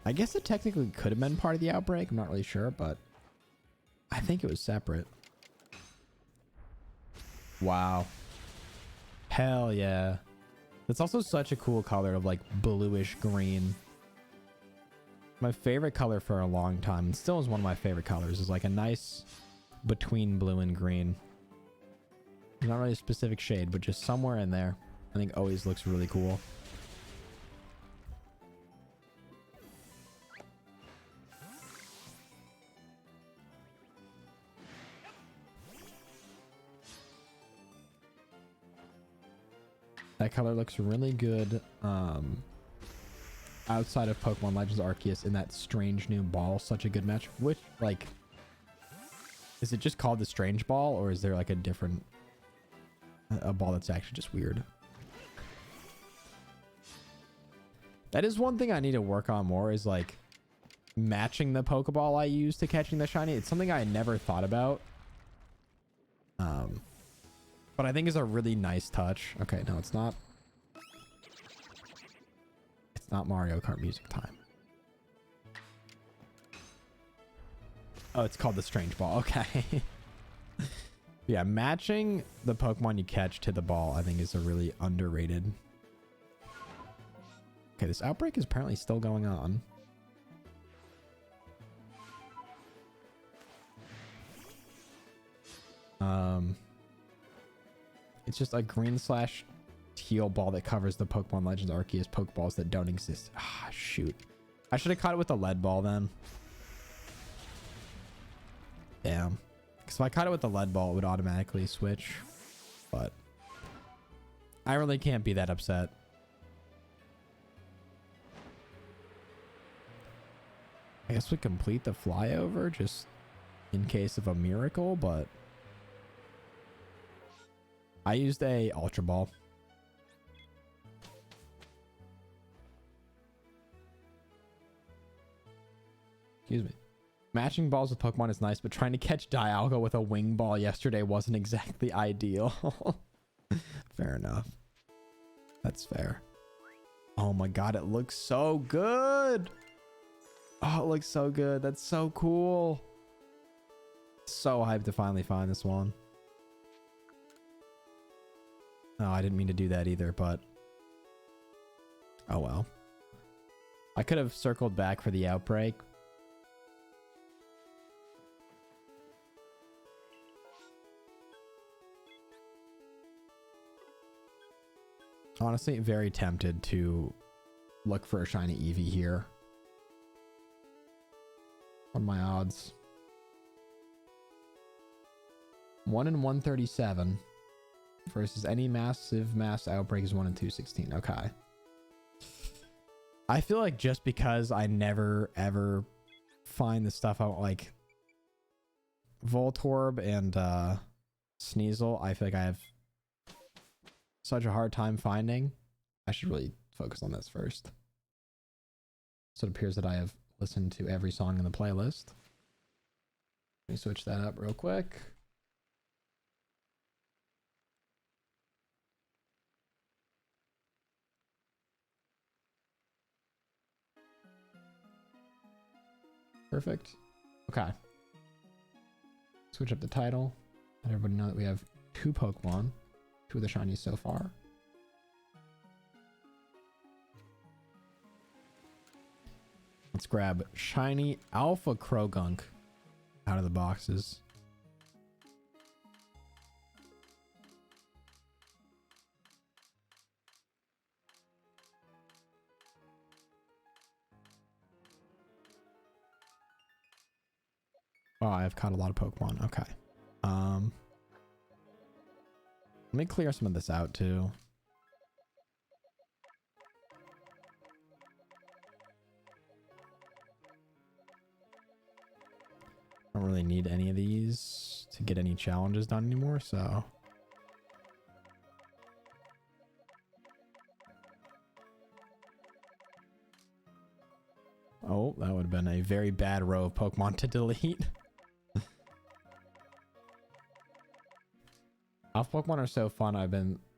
I guess it technically could have been part of the outbreak. I'm not really sure, but I think it was separate. Wow. Hell yeah. It's also such a cool color of like bluish green. My favorite color for a long time, and still is one of my favorite colors, is like a nice between blue and green. Not really a specific shade, but just somewhere in there. I think always looks really cool. That color looks really good outside of Pokemon Legends Arceus in that strange new ball. Such a good match. Which, like, is it just called the strange ball, or is there like a different a ball that's actually just weird? That is one thing I need to work on more, is like matching the Pokeball I use to catching the shiny. It's something I never thought about. But I think is a really nice touch. Okay, no, it's not. It's not Mario Kart music time. Oh, it's called the strange ball. Okay. Yeah, matching the Pokemon you catch to the ball, I think, is a really underrated. Okay, this outbreak is apparently still going on. It's just a green / teal ball that covers the Pokemon Legends Arceus Pokeballs that don't exist. Ah, shoot. I should have caught it with the lead ball then. Damn. Because if I caught it with the lead ball, it would automatically switch. But I really can't be that upset. I guess we complete the flyover just in case of a miracle, but I used a Ultra Ball. Excuse me. Matching balls with Pokemon is nice, but trying to catch Dialga with a wing ball yesterday wasn't exactly ideal. Fair enough. That's fair. Oh my god, it looks so good. Oh, it looks so good. That's so cool. So hyped to finally find this one. Oh, I didn't mean to do that either, but oh well. I could have circled back for the outbreak, Honestly, very tempted to look for a shiny Eevee here. What are my odds? 1 in 137 versus any massive mass outbreak is 1 in 216. Okay. I feel like just because I never ever find the stuff out like Voltorb and Sneasel, I feel like I have such a hard time finding. I should really focus on this first. So it appears that I have listened to every song in the playlist. Let me switch that up real quick. Perfect. Okay. Switch up the title. Let everybody know that we have 2 Pokemon. 2 of the shinies so far. Let's grab shiny Alpha Krogunk out of the boxes. Oh, I've caught a lot of Pokemon. Okay. Let me clear some of this out too. I don't really need any of these to get any challenges done anymore, so. Oh, that would have been a very bad row of Pokemon to delete. Alpha Pokemon are so fun.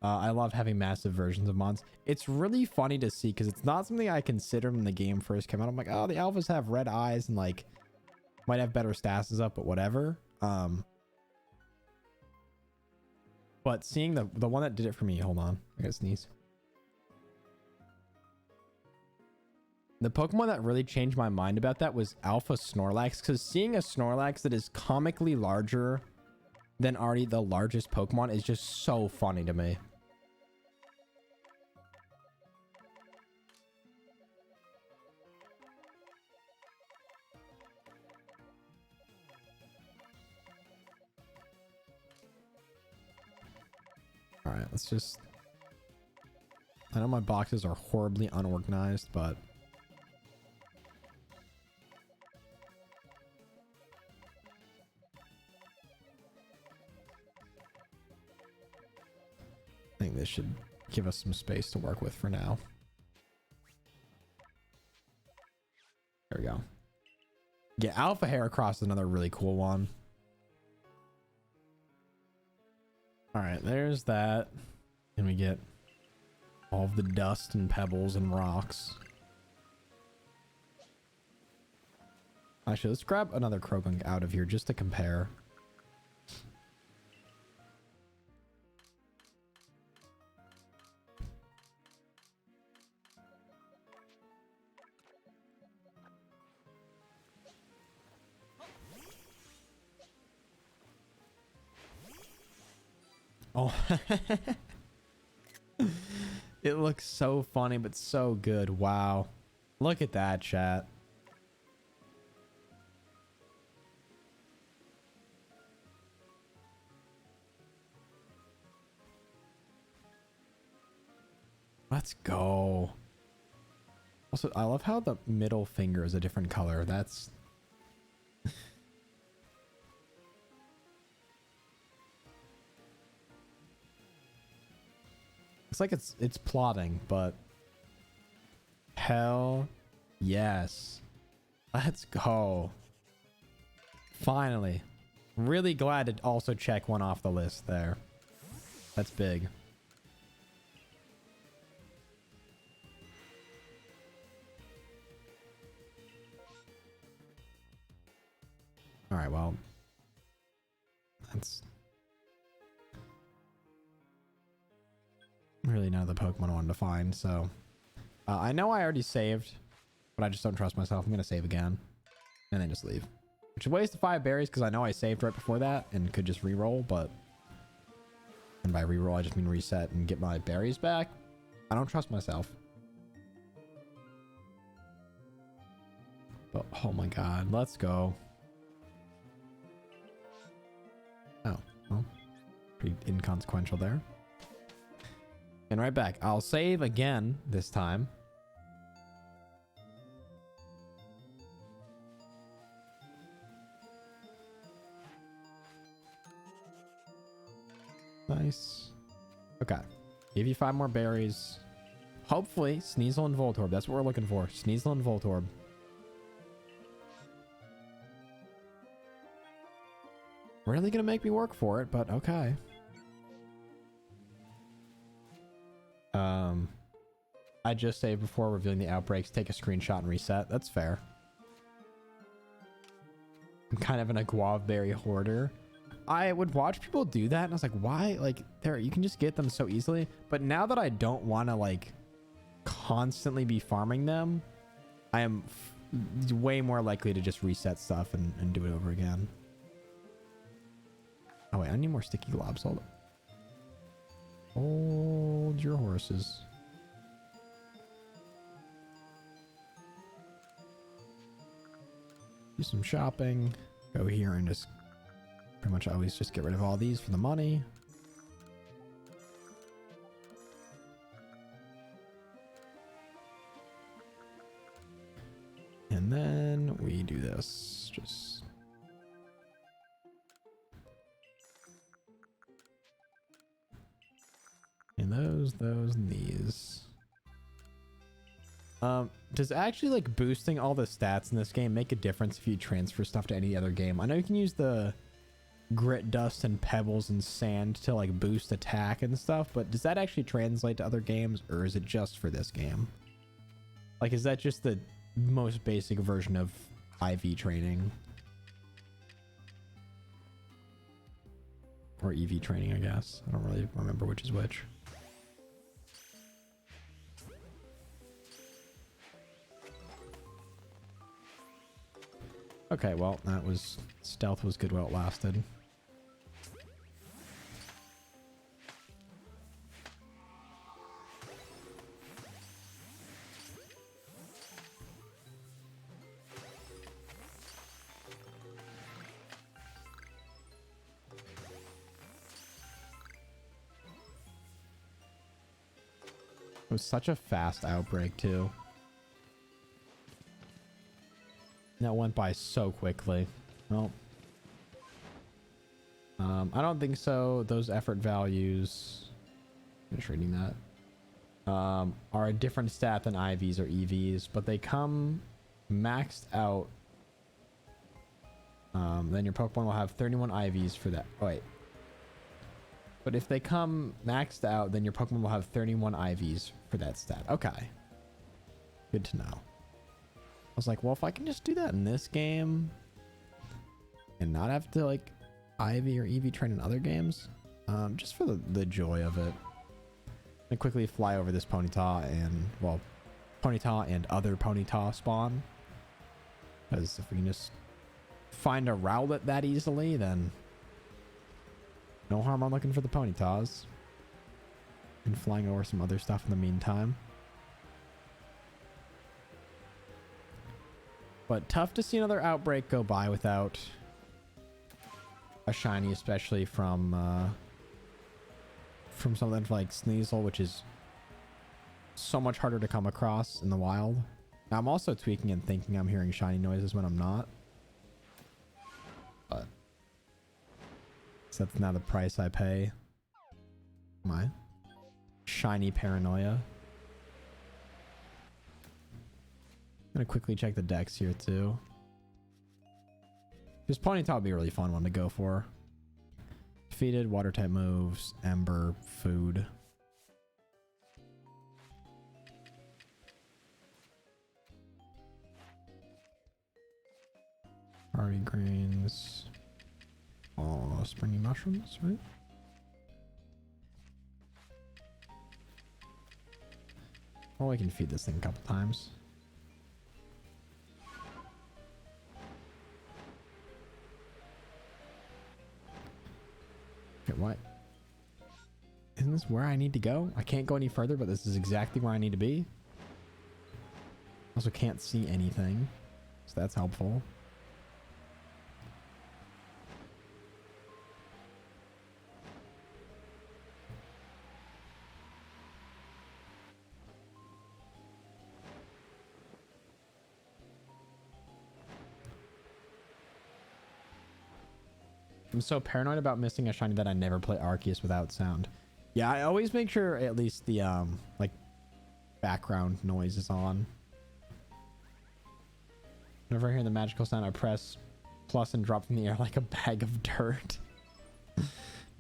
I love having massive versions of mons. It's really funny to see because it's not something I considered when the game first came out. I'm like, oh, the alphas have red eyes and like might have better stats and stuff, but whatever. But seeing the one that did it for me, hold on, I gotta sneeze. The Pokemon that really changed my mind about that was Alpha Snorlax, because seeing a Snorlax that is comically larger than already the largest Pokemon is just so funny to me. All right, let's just... I know my boxes are horribly unorganized, but... I think this should give us some space to work with for now. There we go. Yeah, Alpha Heracross is another really cool one. All right, there's that. And we get all of the dust and pebbles and rocks. Actually, let's grab another Krogunk out of here just to compare. Oh, it looks so funny, but so good. Wow. Look at that, chat. Let's go. Also, I love how the middle finger is a different color. That's... It's like it's plotting, but hell yes. Let's go. Finally. Really glad to also check one off the list there. That's big. All right, well, that's really none of the Pokemon I wanted to find, so I know I already saved, but I just don't trust myself. I'm gonna save again and then just leave, which is a waste of 5 berries because I know I saved right before that and could just re-roll, but, and by re-roll I just mean reset and get my berries back, I don't trust myself. But oh my god, let's go. Oh, well, pretty inconsequential there. And right back. I'll save again this time. Nice. Okay. Give you 5 more berries. Hopefully, Sneasel and Voltorb. That's what we're looking for. Sneasel and Voltorb. Really gonna make me work for it, but okay. I just saved before revealing the outbreaks. Take a screenshot and reset. That's fair. I'm kind of an Guavaberry hoarder. I would watch people do that and I was like, why? Like, there, you can just get them so easily. But now that I don't want to like constantly be farming them, I am way more likely to just reset stuff and do it over again. Oh wait, I need more sticky globs. Hold your horses. Do some shopping. Go here and just pretty much always just get rid of all these for the money. And then we do this. Just and those, and these. Does actually like boosting all the stats in this game make a difference if you transfer stuff to any other game? I know you can use the grit, dust, and pebbles and sand to like boost attack and stuff, but does that actually translate to other games, or is it just for this game? Like, is that just the most basic version of IV training? Or EV training, I guess. I don't really remember which is which. Okay, well, that was... Stealth was good while it lasted. It was such a fast outbreak, too. That went by so quickly. Well, I don't think so. Those effort values, just reading that, are a different stat than IVs or EVs, but they come maxed out. Then your Pokemon will have 31 IVs for that. Oh, wait. But if they come maxed out, then your Pokemon will have 31 IVs for that stat. Okay. Good to know. I was like, well, if I can just do that in this game and not have to like IV or EV train in other games, just for the joy of it. I quickly fly over this Ponyta and, well, Ponyta and other Ponyta spawn. Because if we can just find a Rowlet that easily, then no harm on looking for the Ponytas and flying over some other stuff in the meantime. But tough to see another outbreak go by without a shiny, especially from something like Sneasel, which is so much harder to come across in the wild. Now, I'm also tweaking and thinking I'm hearing shiny noises when I'm not. But so that's now the price I pay. My shiny paranoia. I'm gonna quickly check the decks here too. This Ponyta would be a really fun one to go for. Defeated, water type moves, Ember, food. Hardy greens. Oh, springy mushrooms, right? Well, we can feed this thing a couple times. Okay, what? Isn't this where I need to go? I can't go any further, but this is exactly where I need to be. Also can't see anything, so that's helpful. I'm so paranoid about missing a shiny that I never play Arceus without sound. Yeah, I always make sure at least the like background noise is on. Whenever I hear the magical sound, I press plus and drop in the air like a bag of dirt. I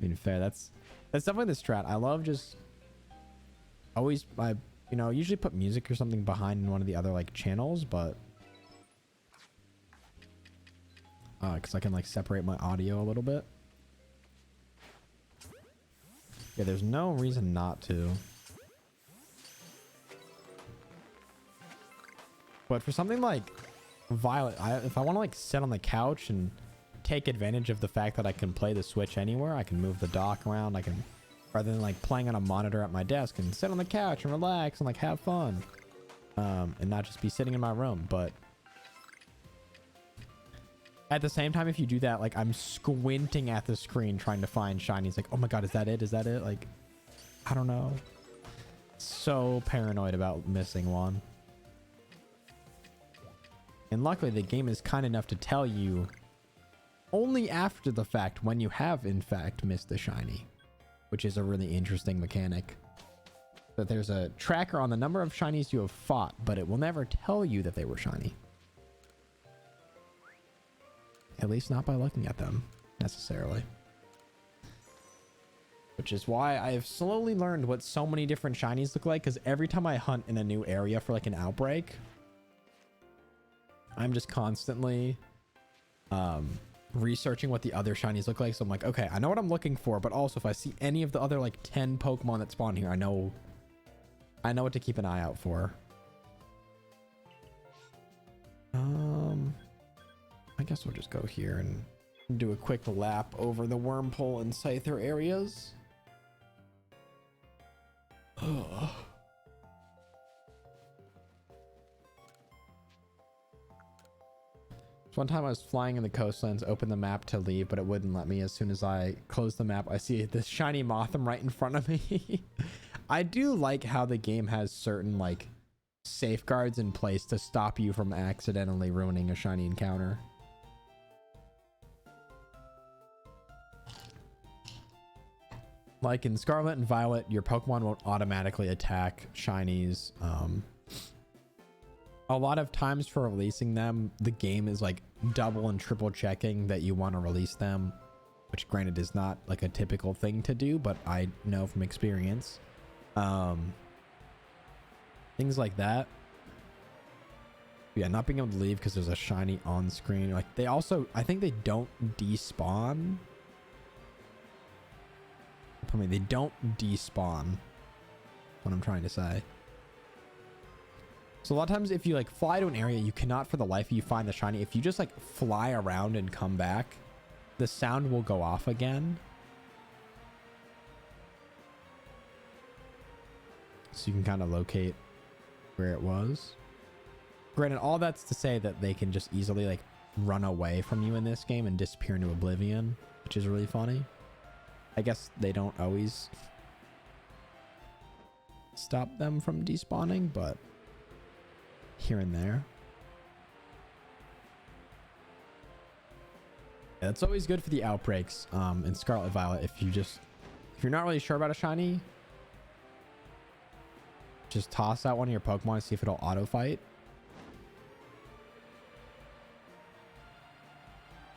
mean, fair. That's definitely the strat. I love just always, you know, usually put music or something behind in one of the other like channels, but because I can like separate my audio a little bit. Yeah, there's no reason not to. But for something like Violet, if I want to like sit on the couch and take advantage of the fact that I can play the Switch anywhere, I can move the dock around, I can, rather than like playing on a monitor at my desk, and sit on the couch and relax and like have fun, and not just be sitting in my room. But at the same time, if you do that, like I'm squinting at the screen trying to find shinies. Like, oh my god, is that it? Is that it? Like, I don't know. So paranoid about missing one. And luckily, the game is kind enough to tell you only after the fact when you have, in fact, missed the shiny, which is a really interesting mechanic. That there's a tracker on the number of shinies you have fought, but it will never tell you that they were shiny. At least not by looking at them, necessarily. Which is why I have slowly learned what so many different shinies look like, because every time I hunt in a new area for like an outbreak, I'm just constantly researching what the other shinies look like. So I'm like, okay, I know what I'm looking for, but also if I see any of the other like 10 Pokemon that spawn here, I know what to keep an eye out for. I guess we'll just go here and do a quick lap over the Wormpole and Scyther areas. Ugh. One time I was flying in the coastlands, opened the map to leave, but it wouldn't let me. As soon as I closed the map, I see this shiny Mothim right in front of me. I do like how the game has certain like safeguards in place to stop you from accidentally ruining a shiny encounter. Like in Scarlet and Violet, your Pokemon won't automatically attack shinies. A lot of times for releasing them, the game is like double and triple checking that you want to release them, which granted is not like a typical thing to do, but I know from experience. Things like that. Yeah, not being able to leave because there's a shiny on screen. Like they also, I think they don't despawn. I mean, they don't despawn. That's what I'm trying to say. So a lot of times if you like fly to an area, you cannot for the life of you find the shiny. If you just like fly around and come back, the sound will go off again. So you can kind of locate where it was. Granted, all that's to say that they can just easily like run away from you in this game and disappear into oblivion, which is really funny. I guess they don't always stop them from despawning, but here and there. Yeah, it's always good for the outbreaks in Scarlet Violet. If you're not really sure about a shiny, just toss out one of your Pokemon and see if it'll auto fight.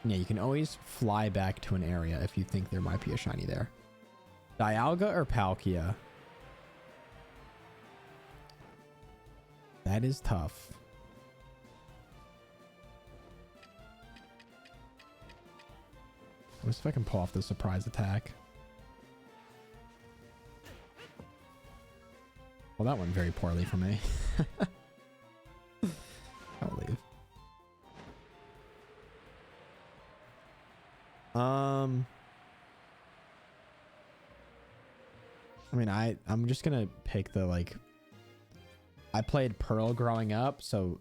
Yeah, you can always fly back to an area if you think there might be a shiny there. Dialga or Palkia? That is tough. Let's see if I can pull off the surprise attack. Well, that went very poorly for me. I'll leave. I mean, I'm just gonna pick the, like, I played Pearl growing up, so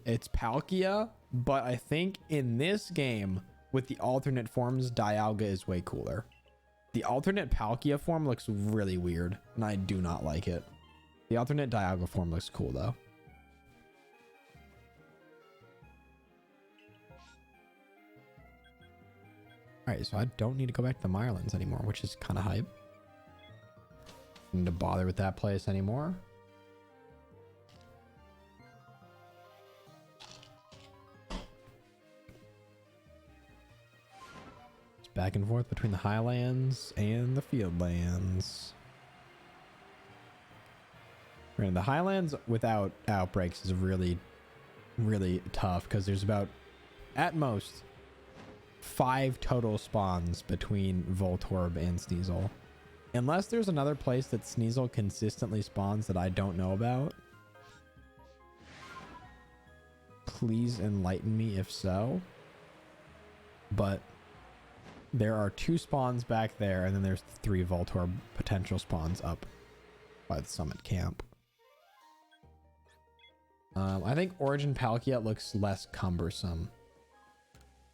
it's Palkia, but I think in this game with the alternate forms, Dialga is way cooler. The alternate Palkia form looks really weird, and I do not like it. The alternate Dialga form looks cool though. Alright, so I don't need to go back to the Mirelands anymore, which is kind of hype. Don't need to bother with that place anymore. It's back and forth between the Highlands and the Fieldlands. Right, the Highlands without outbreaks is really, really tough because there's about, at most, 5 total spawns between Voltorb and Sneasel. Unless there's another place that Sneasel consistently spawns that I don't know about. Please enlighten me if so. But there are 2 spawns back there, and then there's 3 Voltorb potential spawns up by the summit camp. I think Origin Palkia looks less cumbersome.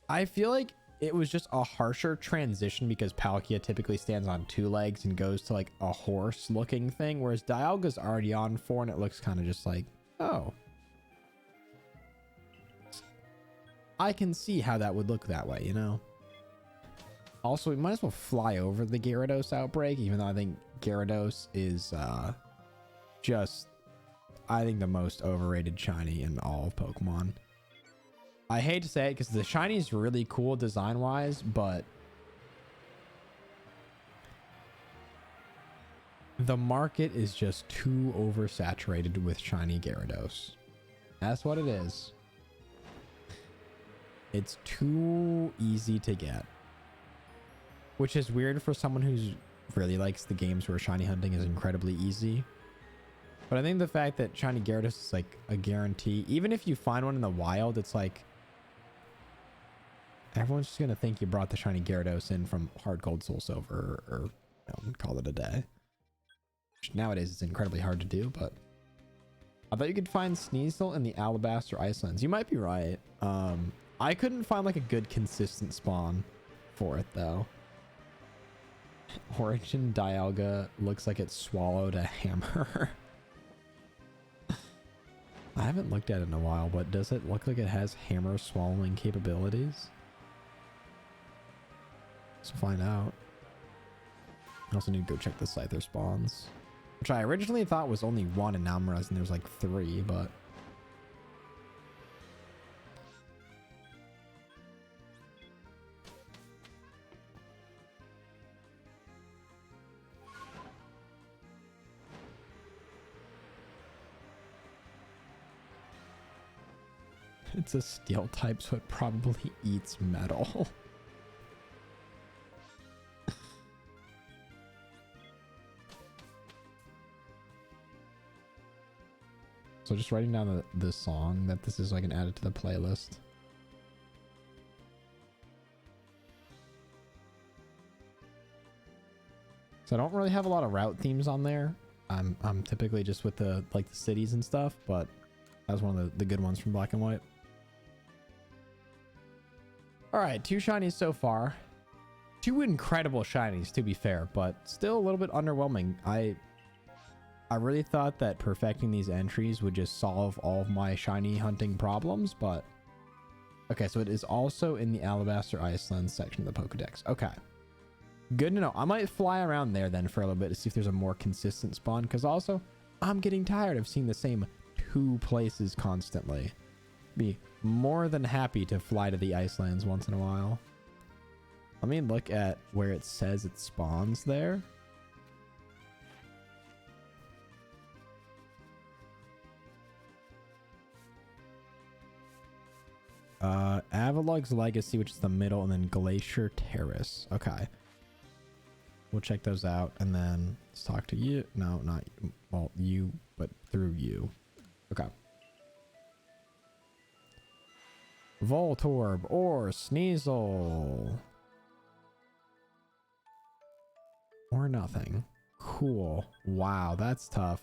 I feel like it was just a harsher transition because Palkia typically stands on 2 legs and goes to like a horse looking thing, whereas Dialga's already on 4 and it looks kind of just like, oh. I can see how that would look that way, you know? Also, we might as well fly over the Gyarados outbreak, even though I think Gyarados is just, I think, the most overrated shiny in all of Pokemon. I hate to say it because the shiny is really cool design wise, but the market is just too oversaturated with shiny Gyarados. That's what it is. It's too easy to get, which is weird for someone who really likes the games where shiny hunting is incredibly easy. But I think the fact that shiny Gyarados is like a guarantee, even if you find one in the wild, it's like everyone's just gonna think you brought the shiny Gyarados in from Hard Gold Soul Silver, or you know, call it a day. Which nowadays it's incredibly hard to do, but I bet you could find Sneasel in the Alabaster Icelands. You might be right. I couldn't find like a good consistent spawn for it though. Origin Dialga looks like it swallowed a hammer. I haven't looked at it in a while, but does it look like it has hammer swallowing capabilities? Let's find out. I also need to go check the Scyther spawns, which I originally thought was only 1, and now I'm realizing there's like 3, but it's a steel type, so it probably eats metal. So just writing down the song that this is so I can add it to the playlist. So I don't really have a lot of route themes on there. I'm typically just with the like the cities and stuff, but that was one of the good ones from Black and White. All right, 2 shinies so far. 2 incredible shinies, to be fair, but still a little bit underwhelming. I really thought that perfecting these entries would just solve all of my shiny hunting problems, but okay, so it is also in the Alabaster Iceland section of the Pokedex. Okay, good to know. I might fly around there then for a little bit to see if there's a more consistent spawn, because also I'm getting tired of seeing the same 2 places constantly. Be more than happy to fly to the Icelands once in a while. Let me look at where it says it spawns there. Avalug's Legacy, which is the middle, and then Glacier Terrace. Okay. We'll check those out, and then let's talk to you. No, not well, you, but through you. Okay. Voltorb or Sneasel. Or nothing. cool. Wow, that's tough.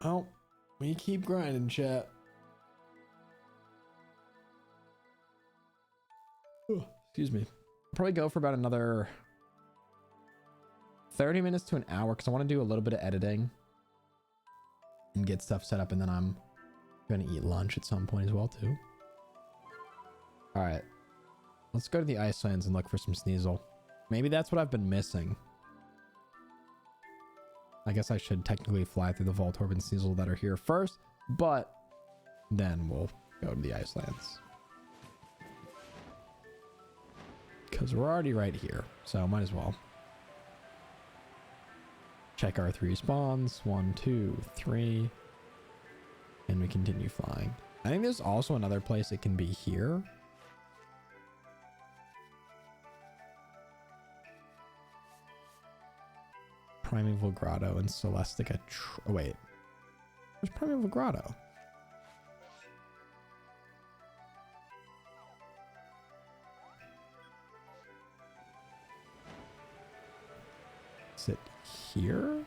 Oh, we keep grinding, chat. Excuse me. Probably go for about another 30 minutes to an hour because I want to do a little bit of editing and get stuff set up, and then I'm gonna eat lunch at some point as well too. All right, let's go to the Icelands and look for some Sneasel. Maybe that's what I've been missing. I guess I should technically fly through the Voltorb and Sneasel that are here first, but then we'll go to the Icelands. Because we're already right here, so might as well. Check our 3 spawns. 1, 2, 3. And we continue flying. I think there's also another place it can be here. Primeval Grotto and Celestica. Oh, wait. Where's Primeval Grotto? Is it here? Or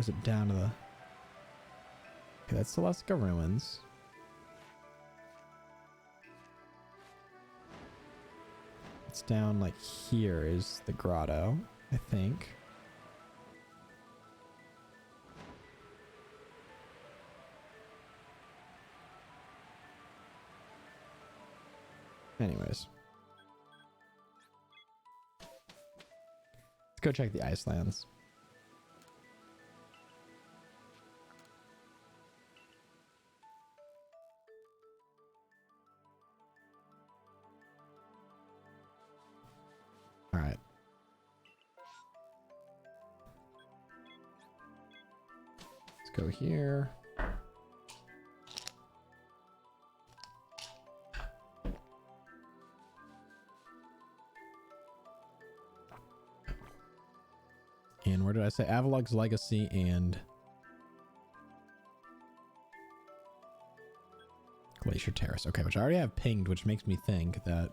is it down to the... Okay, that's Celestica Ruins. It's down like here is the grotto, I think. Anyways. Let's go check the Icelands. All right. Let's go here. And where did I say? Avalug's Legacy and Glacier Terrace. Okay, which I already have pinged, which makes me think that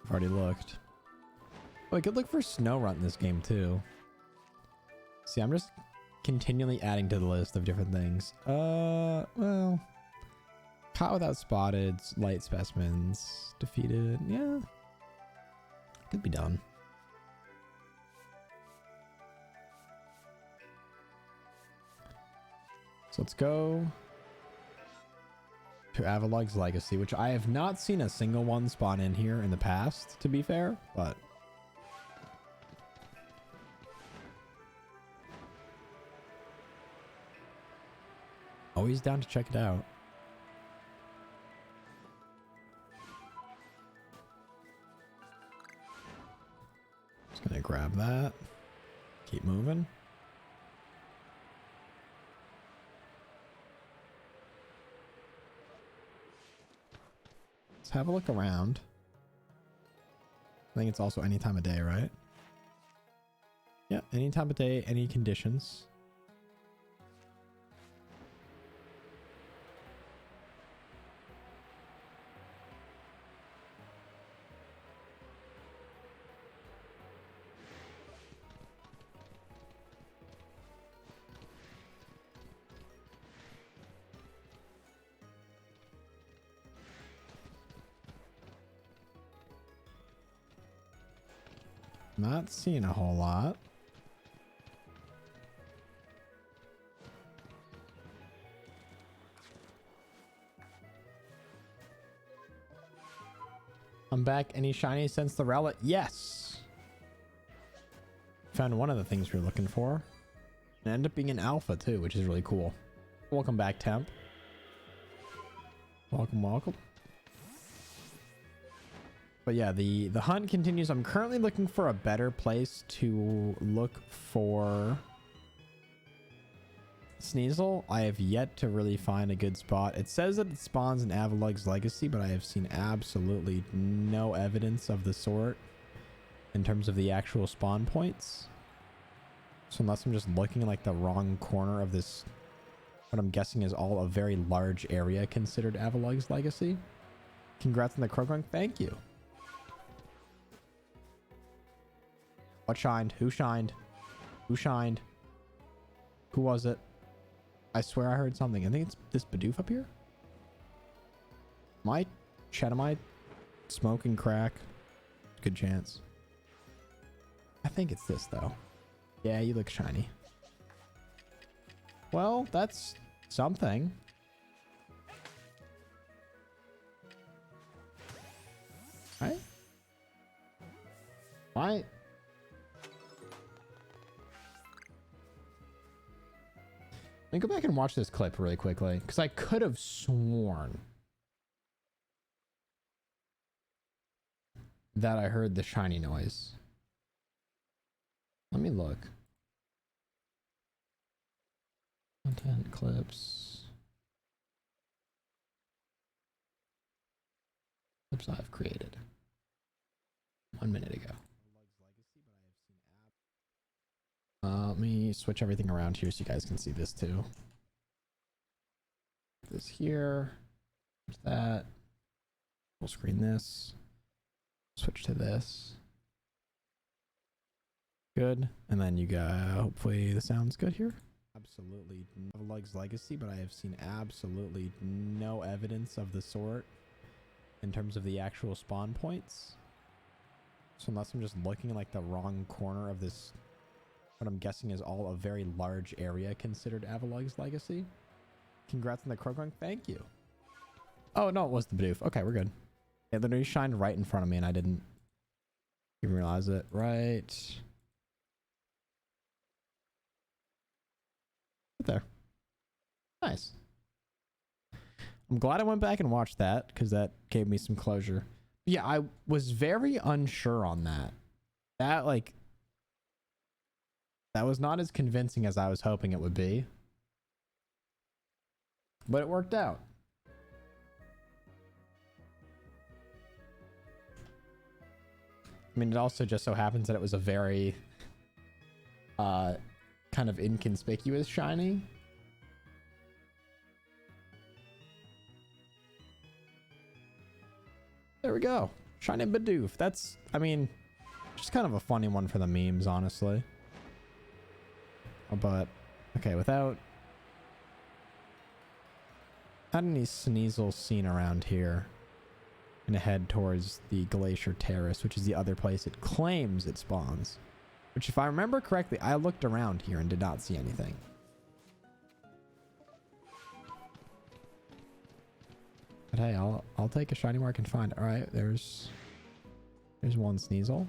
I've already looked. Oh, I could look for Snow Runt in this game too. See, I'm just continually adding to the list of different things. Well, caught without spotted, light specimens, defeated. Yeah, could be done. So let's go to Avalug's Legacy, which I have not seen a single one spawn in here in the past, to be fair, but always down to check it out. Just gonna grab that. Keep moving. Let's have a look around. I think it's also any time of day, right? Yeah, any time of day, any conditions. Not seeing a whole lot. I'm back. Any shiny since the relic? Yes. Found one of the things we were looking for. It ended up being an alpha too, which is really cool. Welcome back, Temp. Welcome, welcome. But yeah, the hunt continues. I'm currently looking for a better place to look for Sneasel. I have yet to really find a good spot. It says that it spawns in Avalug's Legacy, but I have seen absolutely no evidence of the sort in terms of the actual spawn points. So unless I'm just looking in like the wrong corner of this, what I'm guessing is all a very large area considered Avalug's Legacy. Congrats on the Krogunk. Thank you. What shined? Who shined? Who shined? Who was it? I swear I heard something. I think it's this Bidoof up here. Am I smoking crack? Good chance. I think it's this though. Yeah, you look shiny. Well, that's something. Right? Why? Let me go back and watch this clip really quickly, because I could have sworn that I heard the shiny noise. Let me look. Content clips. Clips I've created 1 minute ago. Let me switch everything around here so you guys can see this too. This here. There's that. Full screen this. Switch to this. Good. And then you got, hopefully the sound's good here. Absolutely Lugs Legacy, but I have seen absolutely no evidence of the sort in terms of the actual spawn points. So unless I'm just looking in like the wrong corner of this, what I'm guessing is all a very large area considered Avalug's Legacy. Congrats on the Krogunk. Thank you. Oh, no, it was the Bidoof. Okay, we're good. It literally shined right in front of me and I didn't even realize it. Right there. Nice. I'm glad I went back and watched that because that gave me some closure. Yeah, I was very unsure on that. That was not as convincing as I was hoping it would be. But it worked out. I mean, it also just so happens that it was a very kind of inconspicuous shiny. There we go. Shiny Bidoof. That's, I mean, just kind of a funny one for the memes, honestly. But, okay, without any Sneasel seen around here, I'm gonna head towards the Glacier Terrace, which is the other place it claims it spawns. Which, if I remember correctly, I looked around here and did not see anything. But hey, I'll take a shiny where I can find. All right, there's one Sneasel.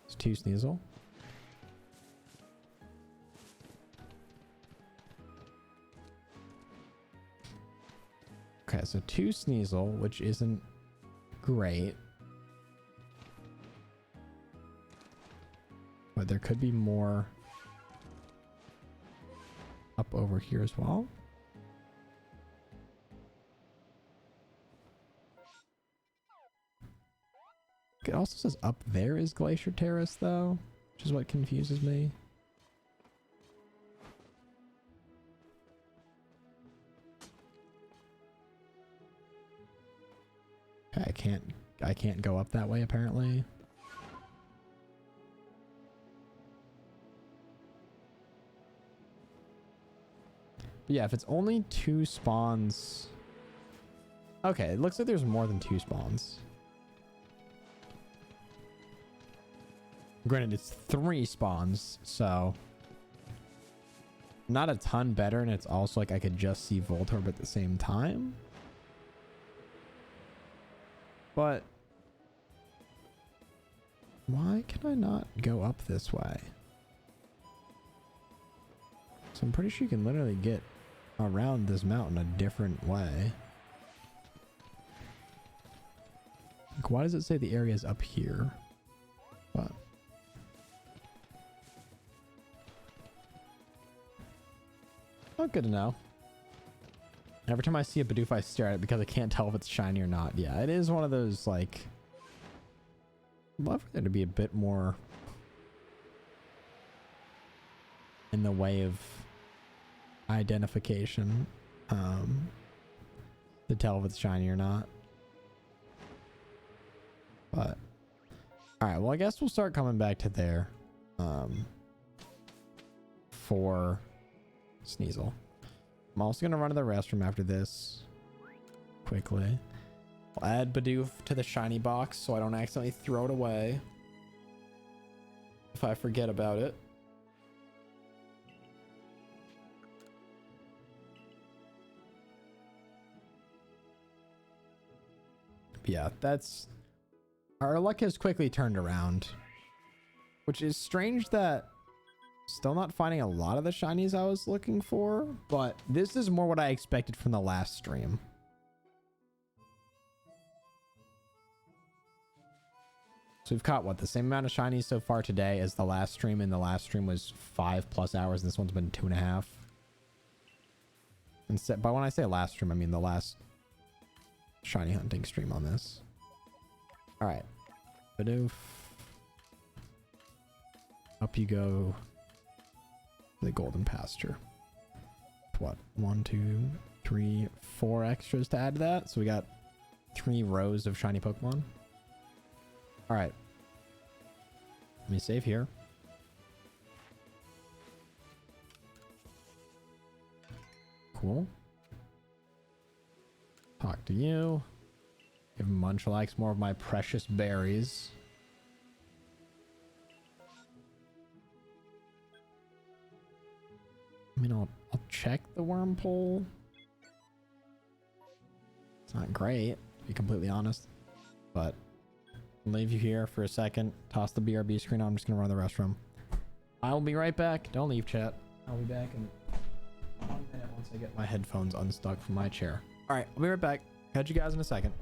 There's two Sneasel. Okay, so two Sneasel, which isn't great. But there could be more up over here as well. It also says up there is Glacier Terrace, though, which is what confuses me. Okay, I can't go up that way, apparently. But yeah, if it's only two spawns... Okay, it looks like there's more than two spawns. Granted, it's 3 spawns, so... Not a ton better, and it's also like I could just see Voltorb at the same time. But... Why can I not go up this way? So I'm pretty sure you can literally get around this mountain a different way. Like, why does it say the area is up here? What? Oh, good to know. Every time I see a Bidoof, I stare at it because I can't tell if it's shiny or not. Yeah, it is one of those, like... I'd love for there to be a bit more... in the way of... identification. To tell if it's shiny or not. But... All right, well, I guess we'll start coming back to there for Sneasel. I'm also going to run to the restroom after this quickly. I'll add Bidoof to the shiny box so I don't accidentally throw it away if I forget about it. But yeah, that's... Our luck has quickly turned around, which is strange that still not finding a lot of the shinies I was looking for, but this is more what I expected from the last stream. So we've caught what, the same amount of shinies so far today as the last stream, and the last stream was 5+ hours and this one's been 2.5. Instead, but when I say last stream, I mean the last shiny hunting stream on this. All right, Bidoof, up you go to the golden pasture. What, 1, 2, 3, 4 extras to add to that, so we got 3 rows of shiny Pokemon. All right, let me save here. Cool. Talk to you. Give Munchlax more of my precious berries. I mean, I'll check the worm pole. It's not great, to be completely honest, but I'll leave you here for a second. Toss the BRB screen on. I'm just gonna run to the restroom. I will be right back. Don't leave, chat. I'll be back in 1 minute once I get my headphones unstuck from my chair. All right, I'll be right back. Catch you guys in a second.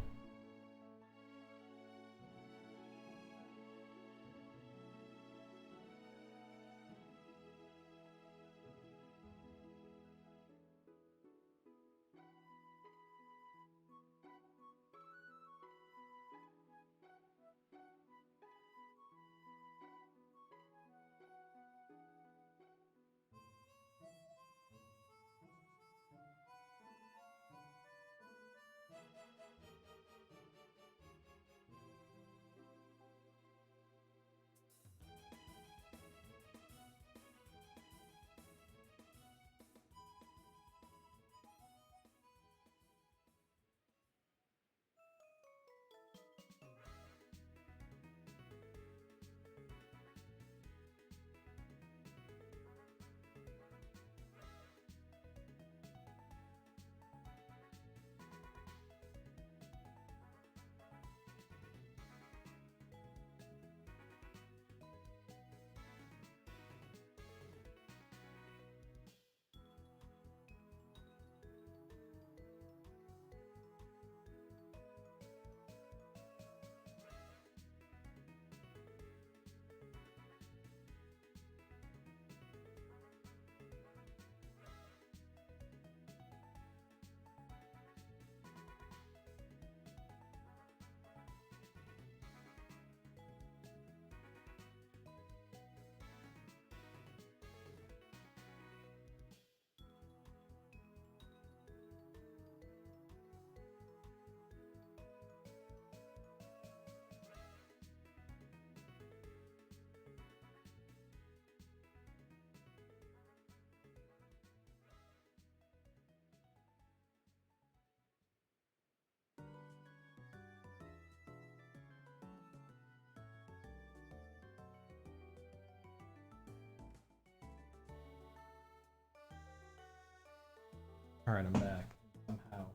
All right, I'm back. Somehow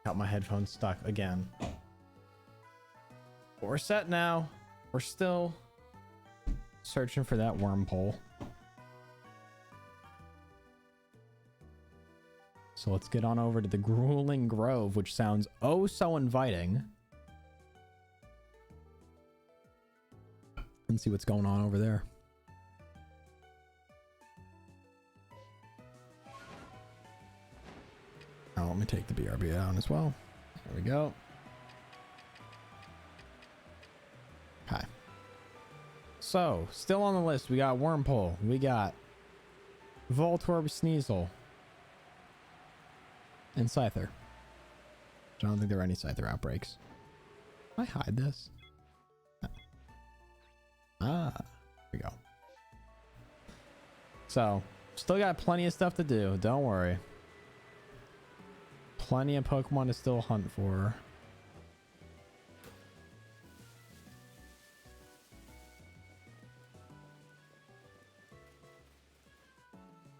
got my headphones stuck again. But we're set now. We're still searching for that worm pole. So let's get on over to the Grueling Grove, which sounds oh so inviting. And see what's going on over there. Now let me take the BRB down as well. There we go. Okay. So, still on the list, we got Wormpole, we got Voltorb, Sneasel, and Scyther. I don't think there are any Scyther outbreaks. Can I hide this? Ah, here we go. So, still got plenty of stuff to do. Don't worry. Plenty of Pokemon to still hunt for.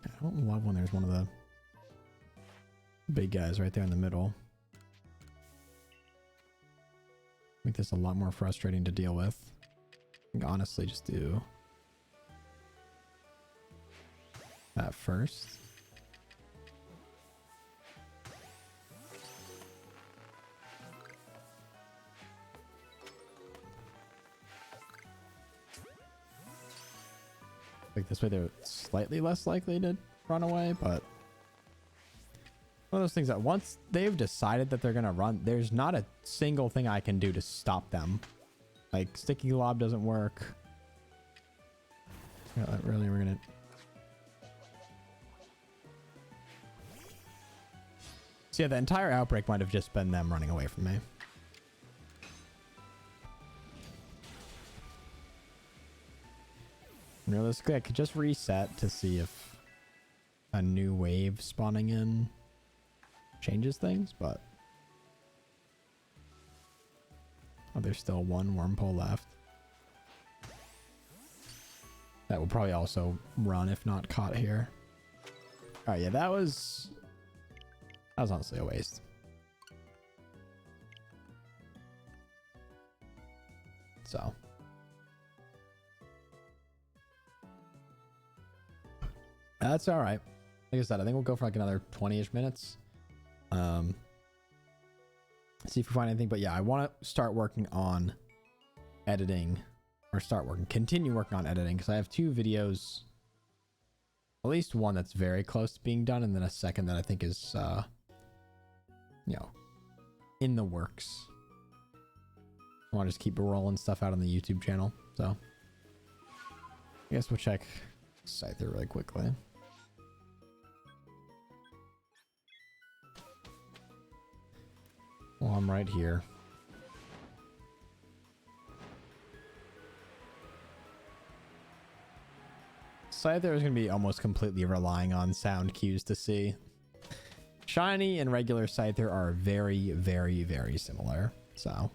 I don't love when there's one of the big guys right there in the middle. Make this a lot more frustrating to deal with. I can honestly just do that first. Like this way they're slightly less likely to run away, but one of those things that once they've decided that they're gonna run, there's not a single thing I can do to stop them. Like sticky lob doesn't work. Yeah, really, we're gonna. So yeah, the entire outbreak might have just been them running away from me. Realistically, I could just reset to see if a new wave spawning in changes things, but oh, there's still one Wormpole left. That will probably also run if not caught here. All right, yeah, that was honestly a waste. So that's all right. Like I said, I think we'll go for like another 20-ish minutes. See if we find anything. But yeah, I want to start working on editing, or continue working on editing, because I have 2 videos, at least one that's very close to being done, and then a second that I think is, you know, in the works. I want to just keep rolling stuff out on the YouTube channel. So I guess we'll check Scyther really quickly. Well, I'm right here. Scyther is going to be almost completely relying on sound cues to see. Shiny and regular Scyther are very, very, very similar. So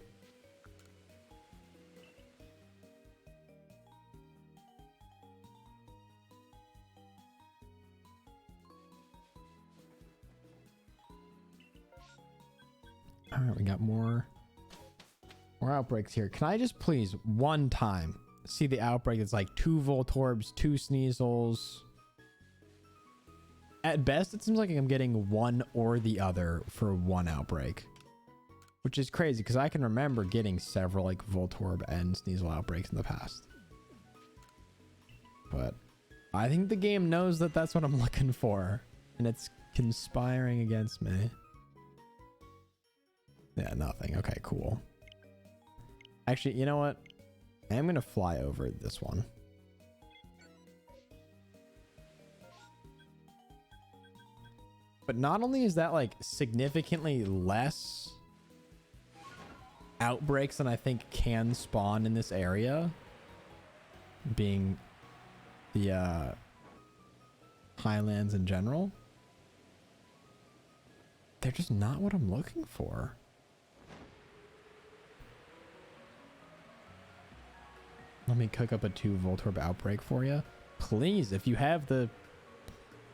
all right, we got more outbreaks here. Can I just please one time see the outbreak that's like 2 Voltorbs, 2 Sneasels? At best, it seems like I'm getting one or the other for one outbreak, which is crazy because I can remember getting several like Voltorb and Sneasel outbreaks in the past. But I think the game knows that that's what I'm looking for, and it's conspiring against me. Yeah, nothing. Okay, cool. Actually, you know what? I am going to fly over this one. But not only is that like significantly less outbreaks than I think can spawn in this area, being the highlands in general, they're just not what I'm looking for. Let me cook up a 2 Voltorb outbreak for you. Please, if you have the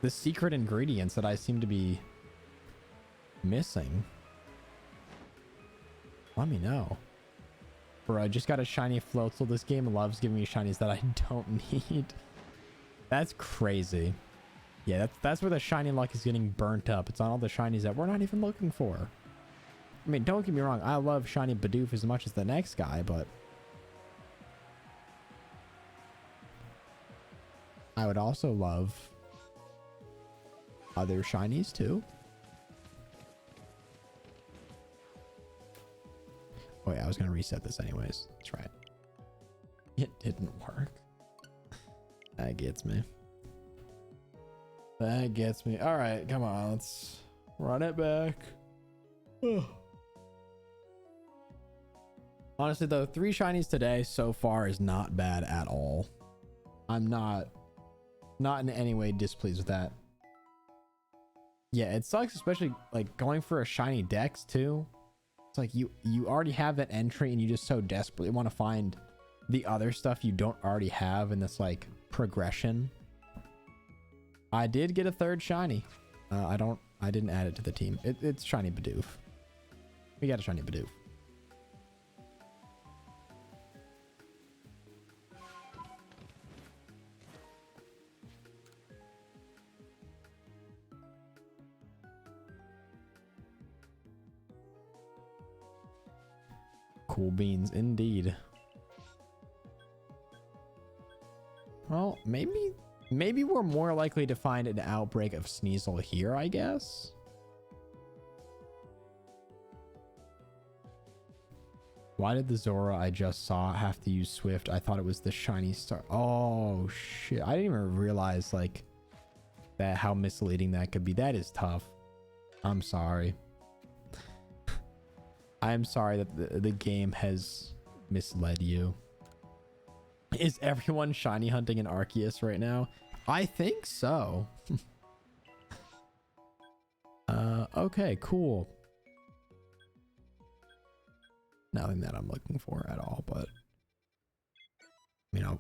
secret ingredients that I seem to be missing, let me know. Bro, I just got a shiny Floatzel. This game loves giving me shinies that I don't need. That's crazy. Yeah, that's where the shiny luck is getting burnt up. It's on all the shinies that we're not even looking for. I mean, don't get me wrong. I love shiny Bidoof as much as the next guy, but I would also love other shinies too. Oh yeah, I was gonna reset this anyways. That's right. It didn't work. That gets me. That gets me. All right, come on, let's run it back. Honestly though, 3 shinies today so far is not bad at all. I'm not in any way displeased with that. Yeah, it sucks, especially like going for a shiny Dex too. It's like you already have that entry and you just so desperately want to find the other stuff you don't already have in this like progression. I did get a 3rd shiny. I didn't add it to the team. It's shiny Bidoof. We got a shiny Bidoof. Cool beans indeed. Well, maybe we're more likely to find an outbreak of Sneasel here, I guess. Why did the Zora I just saw have to use Swift? I thought it was the shiny star. Oh shit. I didn't even realize like that, how misleading that could be. That is tough. I'm sorry. I'm sorry that the game has misled you. Is everyone shiny hunting in Arceus right now? I think so. Okay, cool. Nothing that I'm looking for at all, but I mean,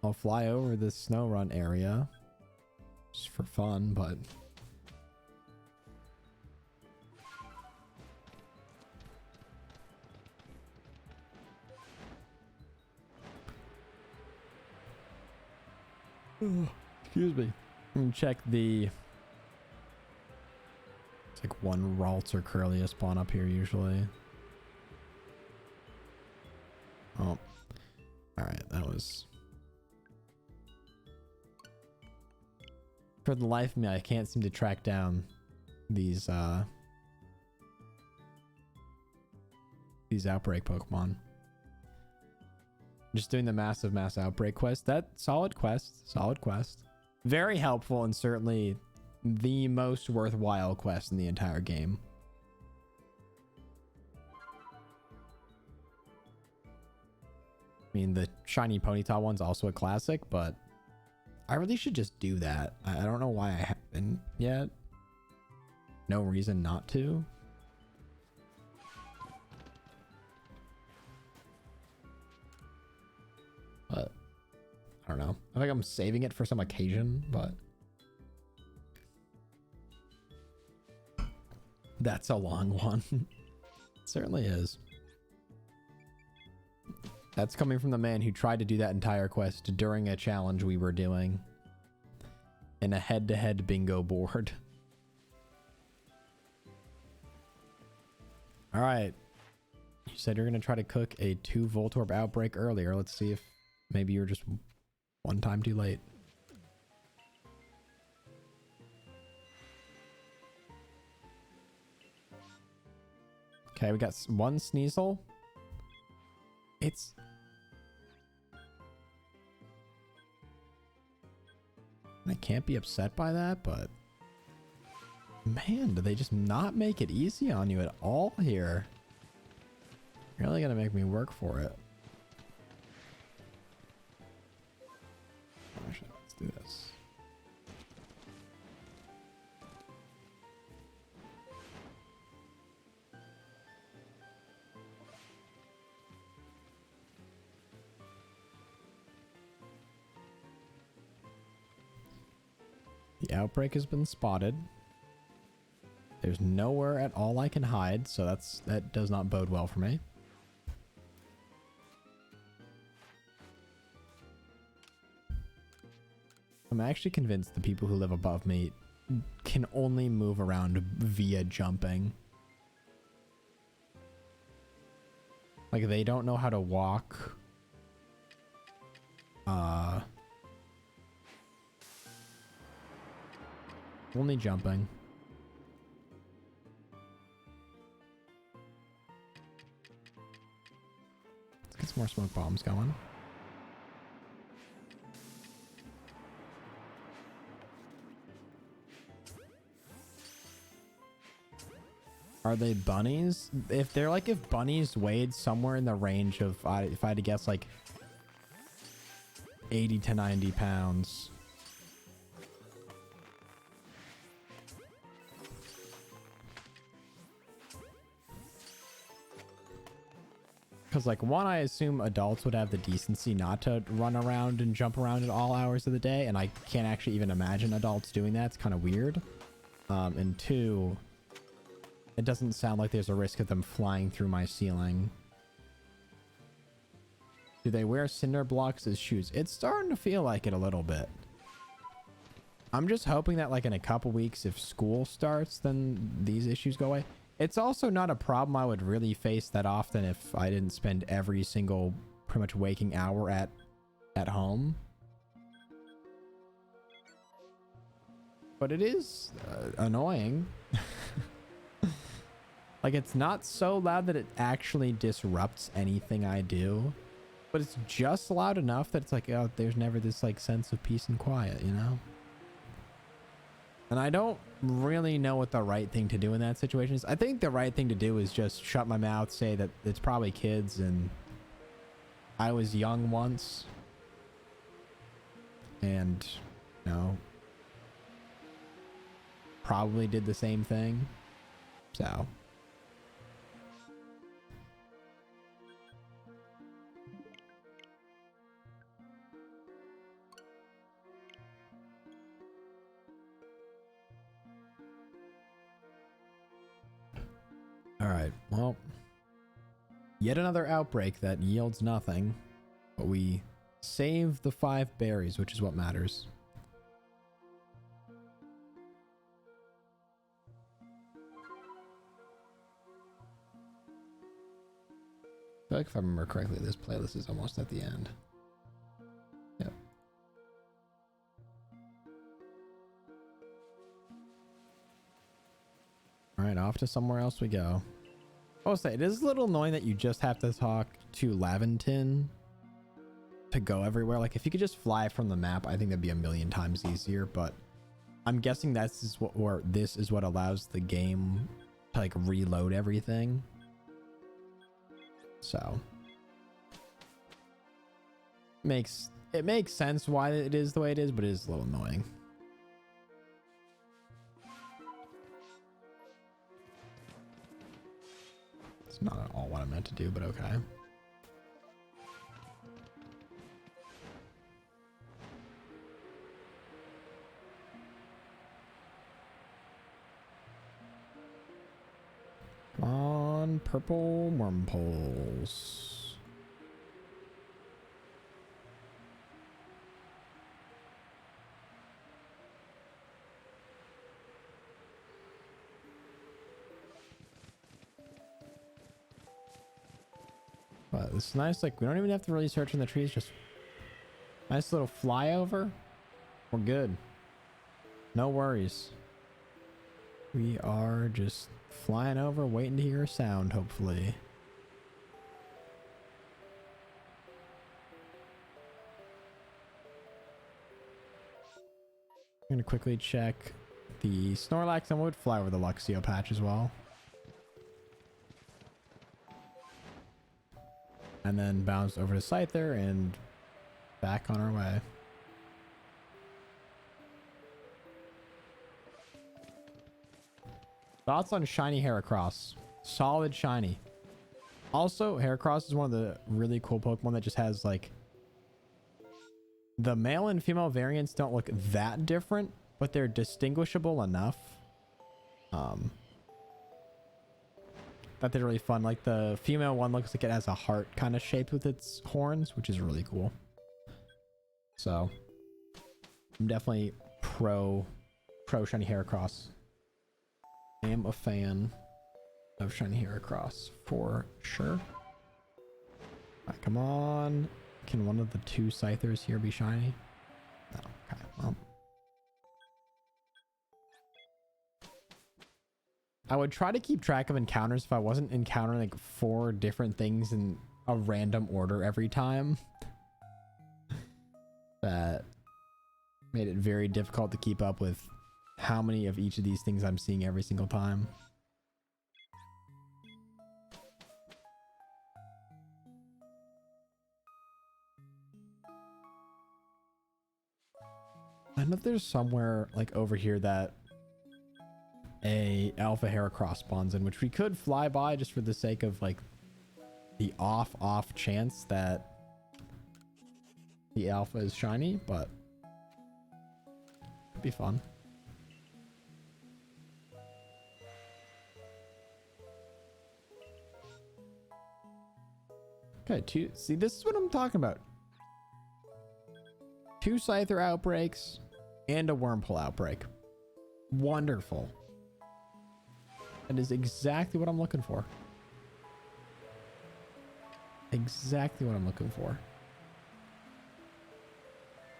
I'll fly over the snow run area just for fun, but excuse me. I'm gonna check the. It's like one Ralts or Curlia spawn up here usually. Oh, all right. That was. For the life of me, I can't seem to track down these outbreak Pokemon. Just doing the mass outbreak quest. That solid quest. Very helpful and certainly the most worthwhile quest in the entire game. I mean, the shiny Ponyta one's also a classic, but I really should just do that. I don't know why I haven't yet. No reason not to. But I don't know. I think I'm saving it for some occasion, but that's a long one. It certainly is. That's coming from the man who tried to do that entire quest during a challenge we were doing in a head-to-head bingo board. All right. You said you're going to try to cook a 2 Voltorb outbreak earlier. Let's see if maybe you're just one time too late. Okay, we got 1 Sneasel. I can't be upset by that, but man, do they just not make it easy on you at all here? You're really gonna make me work for it. Actually, let's do this. The outbreak has been spotted. There's nowhere at all I can hide, so that does not bode well for me. I'm actually convinced the people who live above me can only move around via jumping. Like, they don't know how to walk. Only jumping. Let's get some more smoke bombs going. Are they bunnies? If they're like, if bunnies weighed somewhere in the range of, if I had to guess, like 80 to 90 pounds. Because, like, one, I assume adults would have the decency not to run around and jump around at all hours of the day, and I can't actually even imagine adults doing that. It's kind of weird. And two, it doesn't sound like there's a risk of them flying through my ceiling. Do they wear cinder blocks as shoes? It's starting to feel like it a little bit. I'm just hoping that, like, in a couple weeks, if school starts, then these issues go away. It's also not a problem I would really face that often if I didn't spend every single pretty much waking hour at home. But it is annoying. Like, it's not so loud that it actually disrupts anything I do, but it's just loud enough that it's like, oh, there's never this like sense of peace and quiet, you know? And I don't really know what the right thing to do in that situation is. I think the right thing to do is just shut my mouth, say that it's probably kids and I was young once. And, you know, probably did the same thing. So. All right, well, yet another outbreak that yields nothing, but we save the 5 berries, which is what matters. I feel like if I remember correctly, this playlist is almost at the end. Yep. All right, off to somewhere else we go. I will say, it is a little annoying that you just have to talk to Laventon to go everywhere. Like, if you could just fly from the map, I think that'd be a million times easier, but I'm guessing this is what allows the game to, like, reload everything. So. It makes sense why it is the way it is, but it is a little annoying. Not at all what I meant to do, but okay. Come on, purple wormholes. But it's nice, like, we don't even have to really search in the trees, just nice little flyover. We're good. No worries. We are just flying over, waiting to hear a sound, hopefully. I'm gonna quickly check the Snorlax, and we would fly over the Luxio patch as well. And then bounce over to Scyther and back on our way. Thoughts on shiny Heracross? Solid shiny. Also, Heracross is one of the really cool Pokemon that just has, like, the male and female variants don't look that different, but they're distinguishable enough that they're really fun. Like, the female one looks like it has a heart kind of shaped with its horns, which is really cool. So I'm definitely pro shiny Heracross. I am a fan of shiny Heracross for sure. All right, come on. Can one of the 2 Scythers here be shiny? No. Okay, well. I would try to keep track of encounters if I wasn't encountering like 4 different things in a random order every time. That made it very difficult to keep up with how many of each of these things I'm seeing every single time. I know there's somewhere like over here that a alpha Heracross spawns in, which we could fly by just for the sake of like the off chance that the alpha is shiny, but it'd be fun. Okay, see, this is what I'm talking about. 2 Scyther outbreaks and a Wormhole outbreak. Wonderful. That is exactly what I'm looking for. Exactly what I'm looking for.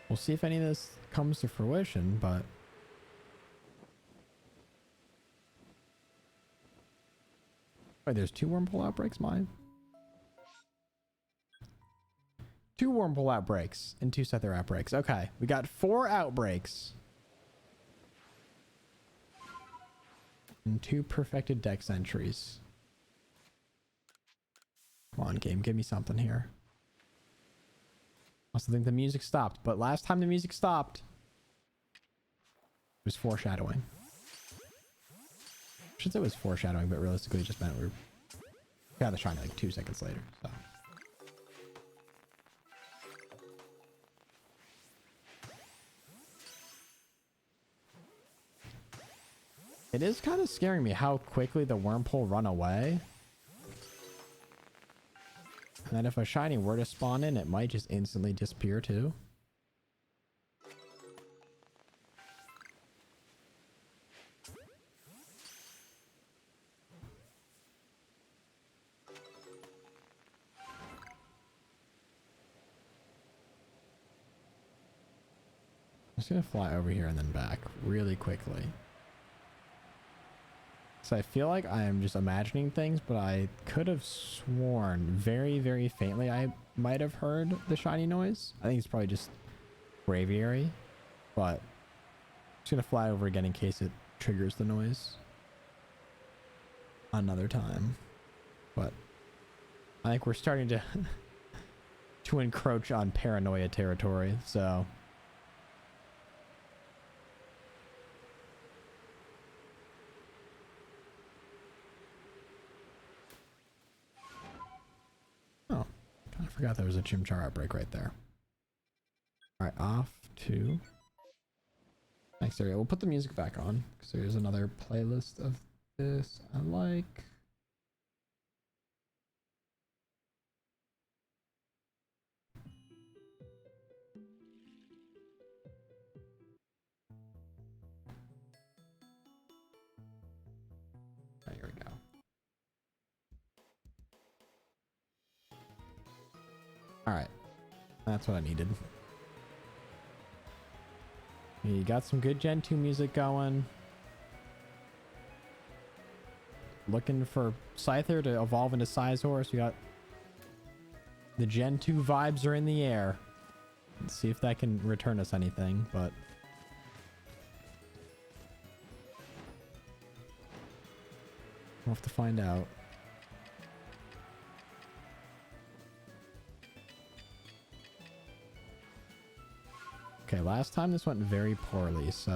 We'll see if any of this comes to fruition, but... Wait, there's 2 Wormhole outbreaks, mine? 2 Wormhole outbreaks and 2 Scyther outbreaks. Okay, we got 4 outbreaks. And 2 perfected Dex entries. Come on, game, give me something here. I also think the music stopped, but last time the music stopped, it was foreshadowing. I should say it was foreshadowing, but realistically it just meant we got the shiny like 2 seconds later, so. It is kind of scaring me how quickly the Wormhole run away. And then if a shiny were to spawn in, it might just instantly disappear too. I'm just gonna fly over here and then back really quickly. So I feel like I am just imagining things, but I could have sworn very, very faintly I might have heard the shiny noise. I think it's probably just Braviary, but I'm just gonna fly over again in case it triggers the noise another time. But I think we're starting to to encroach on paranoia territory, so... I forgot there was a Chimchar outbreak right there. Alright, off to next area. We'll put the music back on because there's another playlist of this I like. Oh, here we go. Alright. That's what I needed. You got some good Gen 2 music going. Looking for Scyther to evolve into Sizehorse. We got the Gen 2 vibes are in the air. Let's see if that can return us anything, but... we'll have to find out. Okay, last time this went very poorly, so...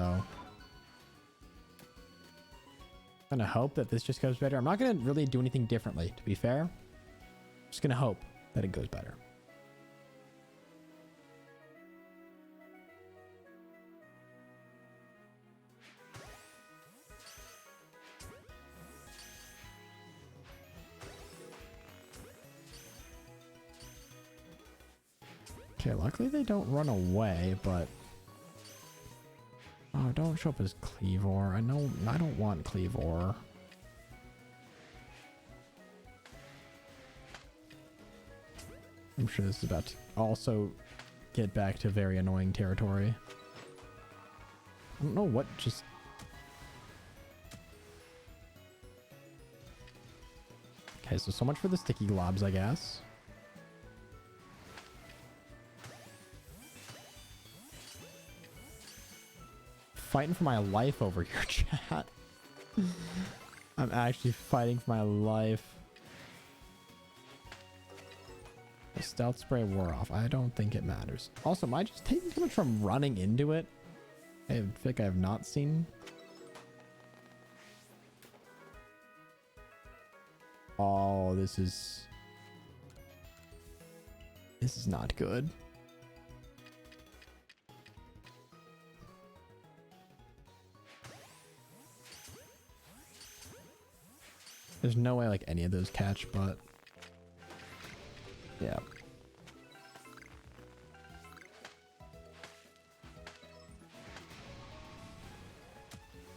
I'm gonna hope that this just goes better. I'm not gonna really do anything differently, to be fair. I'm just gonna hope that it goes better. Okay, luckily they don't run away, but... oh, don't show up as Cleavor. I know I don't want Cleavor. I'm sure this is about to also get back to very annoying territory. I don't know what just... okay, so much for the sticky globs, I guess. Fighting for my life over here, chat. I'm actually fighting for my life. The stealth spray wore off. I don't think it matters. Also, am I just taking too much from running into it? I feel like I have not seen. Oh, this is not good. There's no way like any of those catch, but yeah.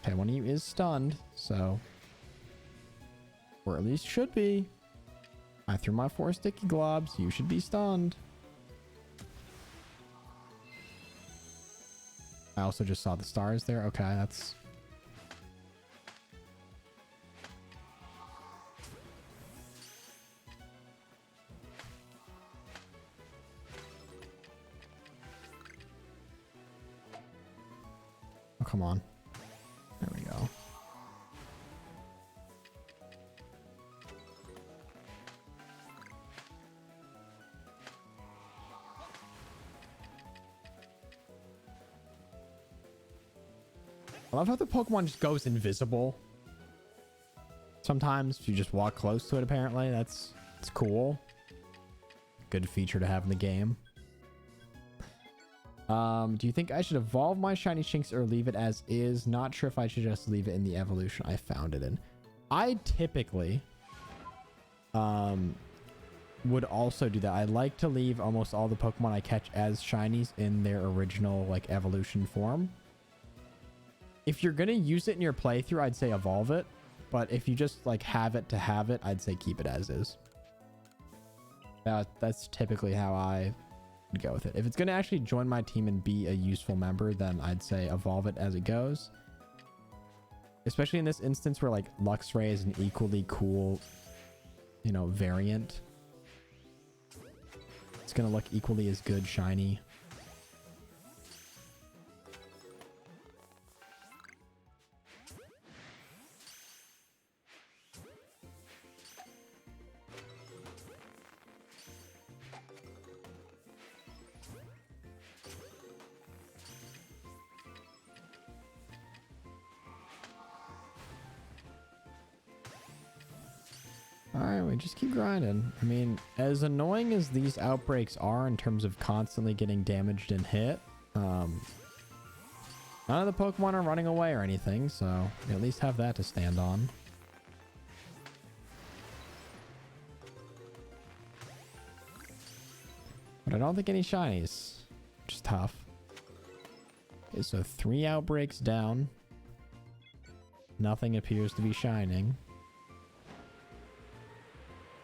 Okay, one of you is stunned, so, or at least should be. I threw my 4 sticky globs. You should be stunned. I also just saw the stars there. Okay, that's... Oh, come on. There we go. I love how the Pokemon just goes invisible. Sometimes if you just walk close to it, apparently. It's cool. Good feature to have in the game. Do you think I should evolve my shiny Shinx or leave it as is? Not sure if I should just leave it in the evolution I found it in. I typically would also do that. I like to leave almost all the Pokemon I catch as shinies in their original like evolution form. If you're gonna use it in your playthrough, I'd say evolve it. But if you just like have it to have it, I'd say keep it as is. That's typically how I would go with it. If it's gonna actually join my team and be a useful member, then I'd say evolve it as it goes. Especially in this instance where like Luxray is an equally cool, you know, variant. It's gonna look equally as good shiny. Alright, we just keep grinding. I mean, as annoying as these outbreaks are in terms of constantly getting damaged and hit, none of the Pokemon are running away or anything, so we at least have that to stand on. But I don't think any shinies, which is tough. Okay, so 3 outbreaks down. Nothing appears to be shining.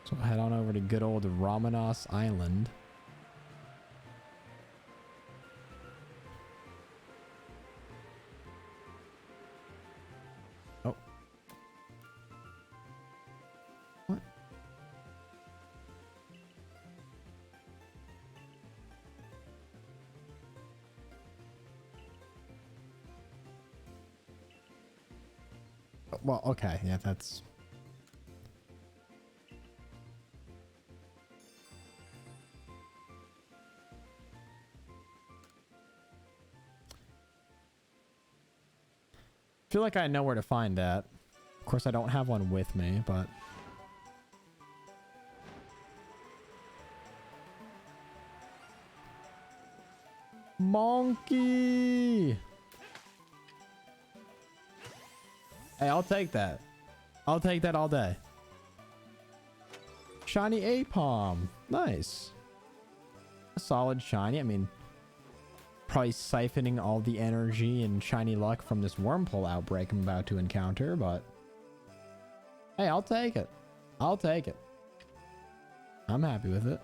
So head on over to good old Ramanos Island. Oh. What? Well, okay. Yeah, that's... I feel like I know where to find that. Of course, I don't have one with me, but... Monkey! Hey, I'll take that. I'll take that all day. Shiny Apom. Nice. A solid shiny. I mean... probably siphoning all the energy and shiny luck from this Wurmple outbreak I'm about to encounter, but hey, I'll take it. I'll take it. I'm happy with it.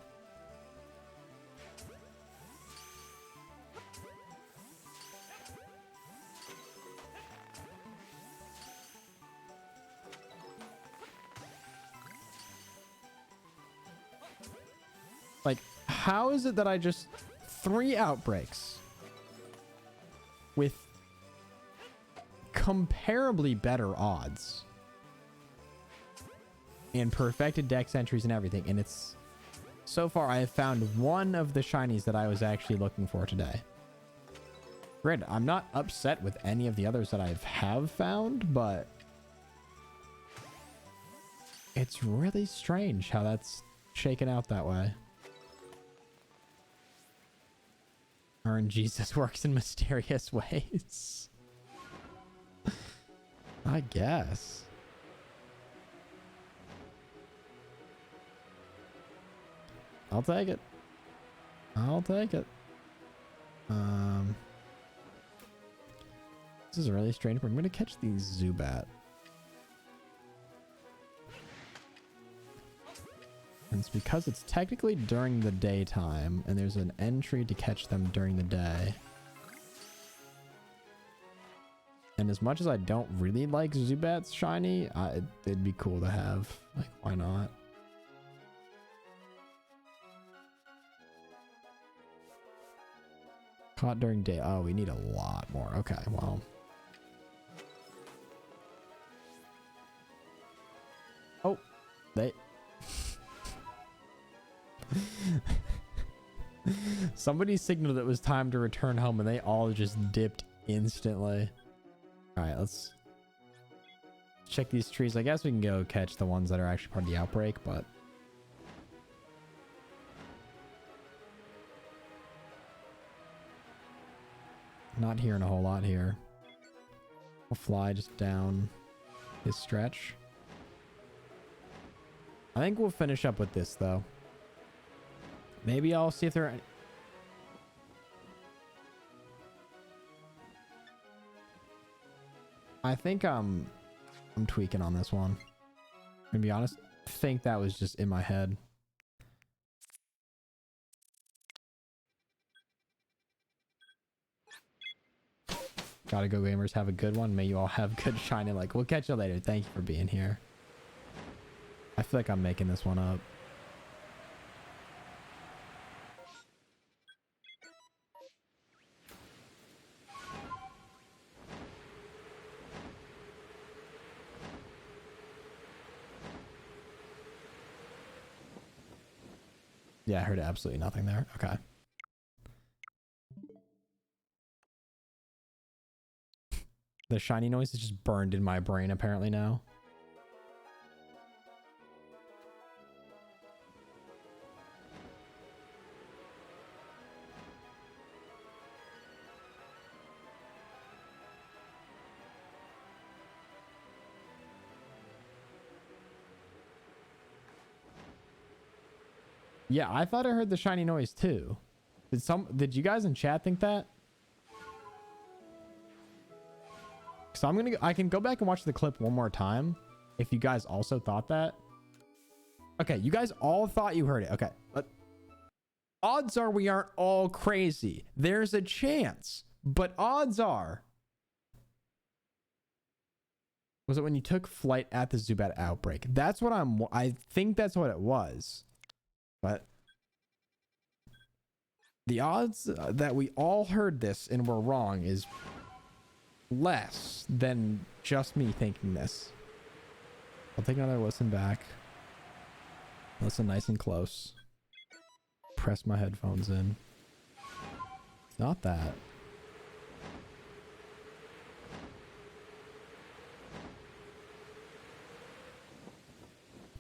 Like, how is it that I just 3 outbreaks with comparably better odds and perfected dex entries and everything, and it's so far I have found one of the shinies that I was actually looking for today. Grid, I'm not upset with any of the others that have found, but it's really strange how that's shaken out that way. RNG works in mysterious ways. I guess. I'll take it. I'll take it. This is really strange, but I'm gonna catch these Zubat. And it's because it's technically during the daytime, and there's an entry to catch them during the day. And as much as I don't really like Zubat's shiny, it'd be cool to have. Like, why not? Caught during day. Oh, we need a lot more. Okay, well. Oh, they... Somebody signaled it was time to return home and they all just dipped instantly. All right, let's check these trees. I guess we can go catch the ones that are actually part of the outbreak, but not hearing a whole lot here. We'll fly just down this stretch. I think we'll finish up with this though. Maybe I'll see if there are any... I think I'm tweaking on this one. To be honest, I think that was just in my head. Gotta go, gamers. Have a good one. May you all have good shiny luck. We'll catch you later. Thank you for being here. I feel like I'm making this one up. Yeah, I heard absolutely nothing there. Okay. The shiny noise is just burned in my brain apparently now. Yeah, I thought I heard the shiny noise too. Did you guys in chat think that? So I can go back and watch the clip one more time if you guys also thought that. Okay, you guys all thought you heard it. Okay, but odds are we aren't all crazy. There's a chance, but odds are. Was it when you took flight at the Zubat outbreak? That's what I think that's what it was. But the odds that we all heard this and were wrong is less than just me thinking this. I'll take another listen back. Listen nice and close. Press my headphones in. It's not that.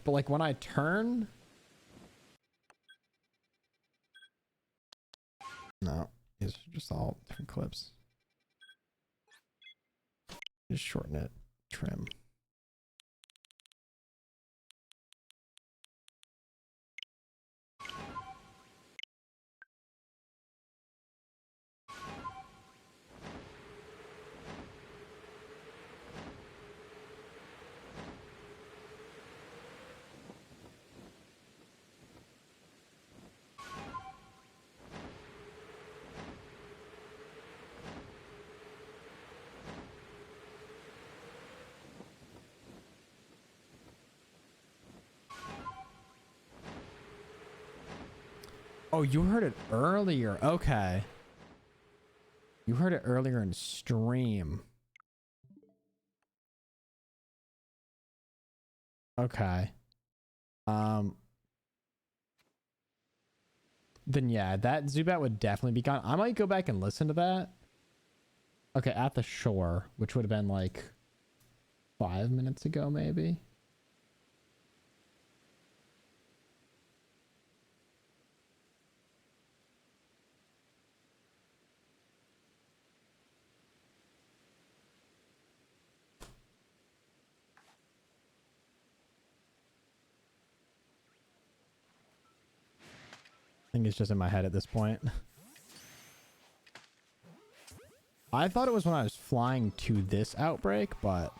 But like when I turn... No, these are just all different clips. Just shorten it, trim. Oh, you heard it earlier. Okay. You heard it earlier in stream. Okay. Then yeah, that Zubat would definitely be gone. I might go back and listen to that Okay, at the shore, which would have been like 5 minutes ago, maybe. I think it's just in my head at this point. I thought it was when I was flying to this outbreak, but...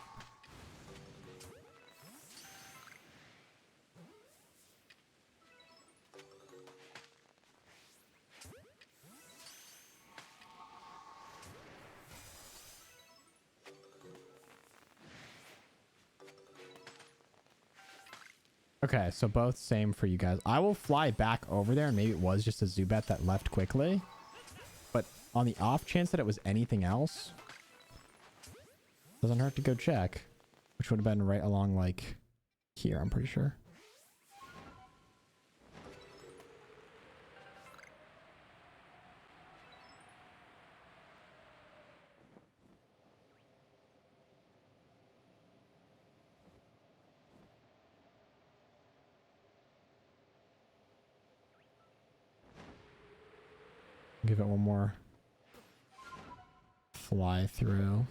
Okay, so both same for you guys. I will fly back over there, and maybe it was just a Zubat that left quickly. But on the off chance that it was anything else, doesn't hurt to go check. Which would have been right along, like, here, I'm pretty sure. Give it one more fly through.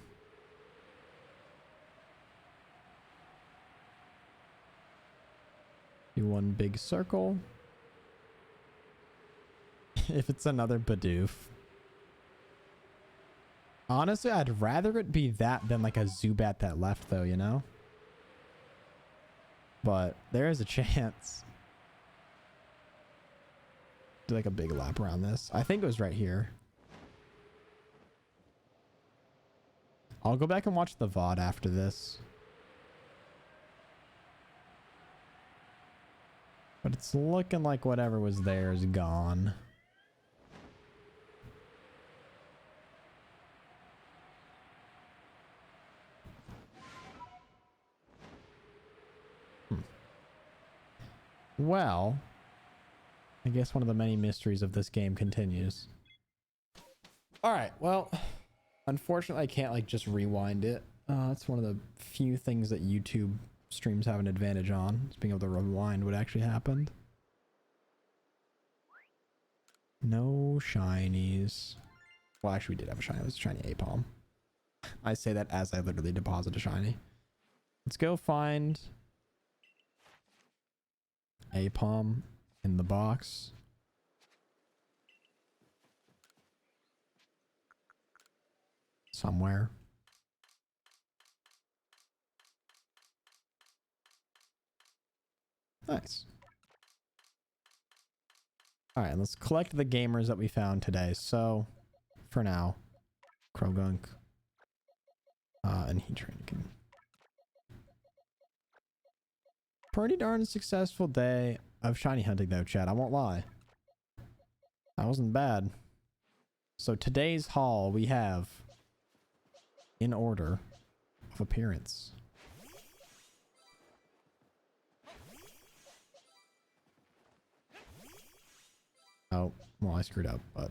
Do one big circle. If it's another Bidoof. Honestly, I'd rather it be that than like a Zubat that left though, you know? But there is a chance. Do like a big lap around this. I think it was right here. I'll go back and watch the VOD after this. But it's looking like whatever was there is gone. Well, I guess one of the many mysteries of this game continues. All right, well, unfortunately, I can't like just rewind it. That's one of the few things that YouTube streams have an advantage on, is being able to rewind what actually happened. No shinies. Well, actually, we did have a shiny. It was a shiny Apom. I say that as I literally deposit a shiny. Let's go find Apom in the box. Somewhere. Nice. All right, let's collect the gamers that we found today. So, for now, Krogunk, and Heatran. Pretty darn successful day of shiny hunting though, chat. I won't lie. That wasn't bad. So today's haul we have, in order of appearance, oh, well, I screwed up, but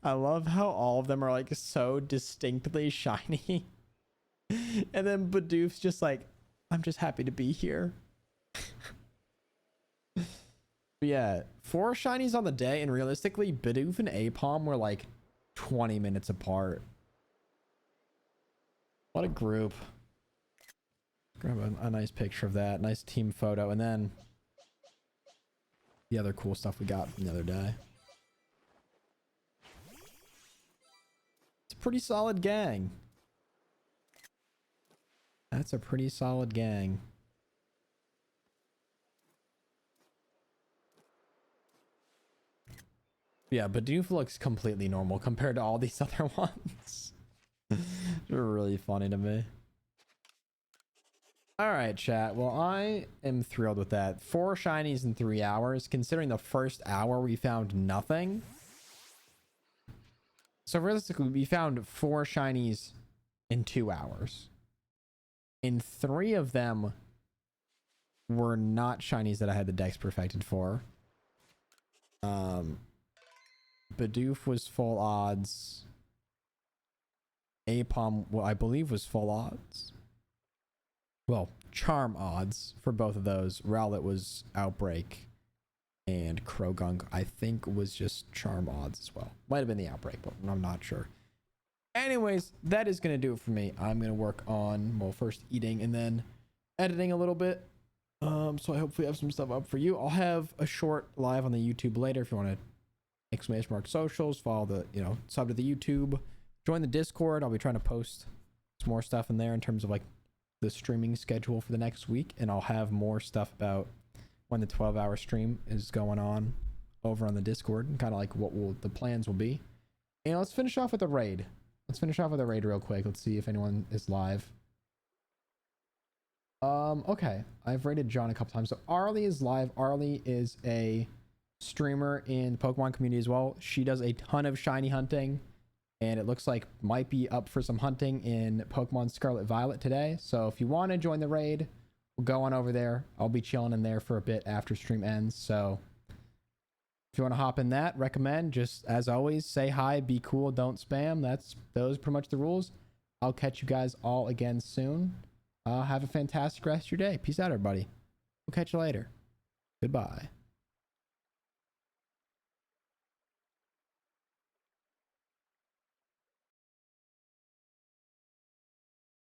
I love how all of them are like so distinctly shiny. And then Bidoof's just like, I'm just happy to be here. But yeah, 4 shinies on the day, and realistically, Bidoof and Apom were like 20 minutes apart. What a group. Grab a nice picture of that. Nice team photo. And then the other cool stuff we got from the other day. It's a pretty solid gang. That's a pretty solid gang. Yeah, Bidoof looks completely normal compared to all these other ones. They're really funny to me. All right, chat. Well, I am thrilled with that. 4 shinies in 3 hours. Considering the first hour we found nothing. So realistically, we found 4 shinies in 2 hours. And 3 of them were not shinies that I had the Dex perfected for. Bidoof was full odds. Apom, well, I believe was full odds. Well, charm odds for both of those. Rowlet was Outbreak. And Krogunk, I think, was just charm odds as well. Might have been the Outbreak, but I'm not sure. Anyways, that is going to do it for me. I'm going to work on, well, first eating and then editing a little bit. So I hopefully have some stuff up for you. I'll have a short live on the YouTube later if you want to ! Socials, follow the, sub to the YouTube, join the Discord. I'll be trying to post some more stuff in there in terms of like the streaming schedule for the next week. And I'll have more stuff about when the 12-hour stream is going on over on the Discord and kind of like what the plans will be. And let's finish off with a raid. Let's finish off with a raid real quick. Let's see if anyone is live. Okay. I've raided John a couple times. So Arlie is live. Arlie is a streamer in the Pokemon community as well. She does a ton of shiny hunting, and it looks like might be up for some hunting in Pokemon Scarlet Violet today. So if you want to join the raid, we'll go on over there. I'll be chilling in there for a bit after stream ends. So if you want to hop in that, recommend. Just as always, say hi, be cool, don't spam. Those are pretty much the rules. I'll catch you guys all again soon. Have a fantastic rest of your day. Peace out, everybody. We'll catch you later. Goodbye.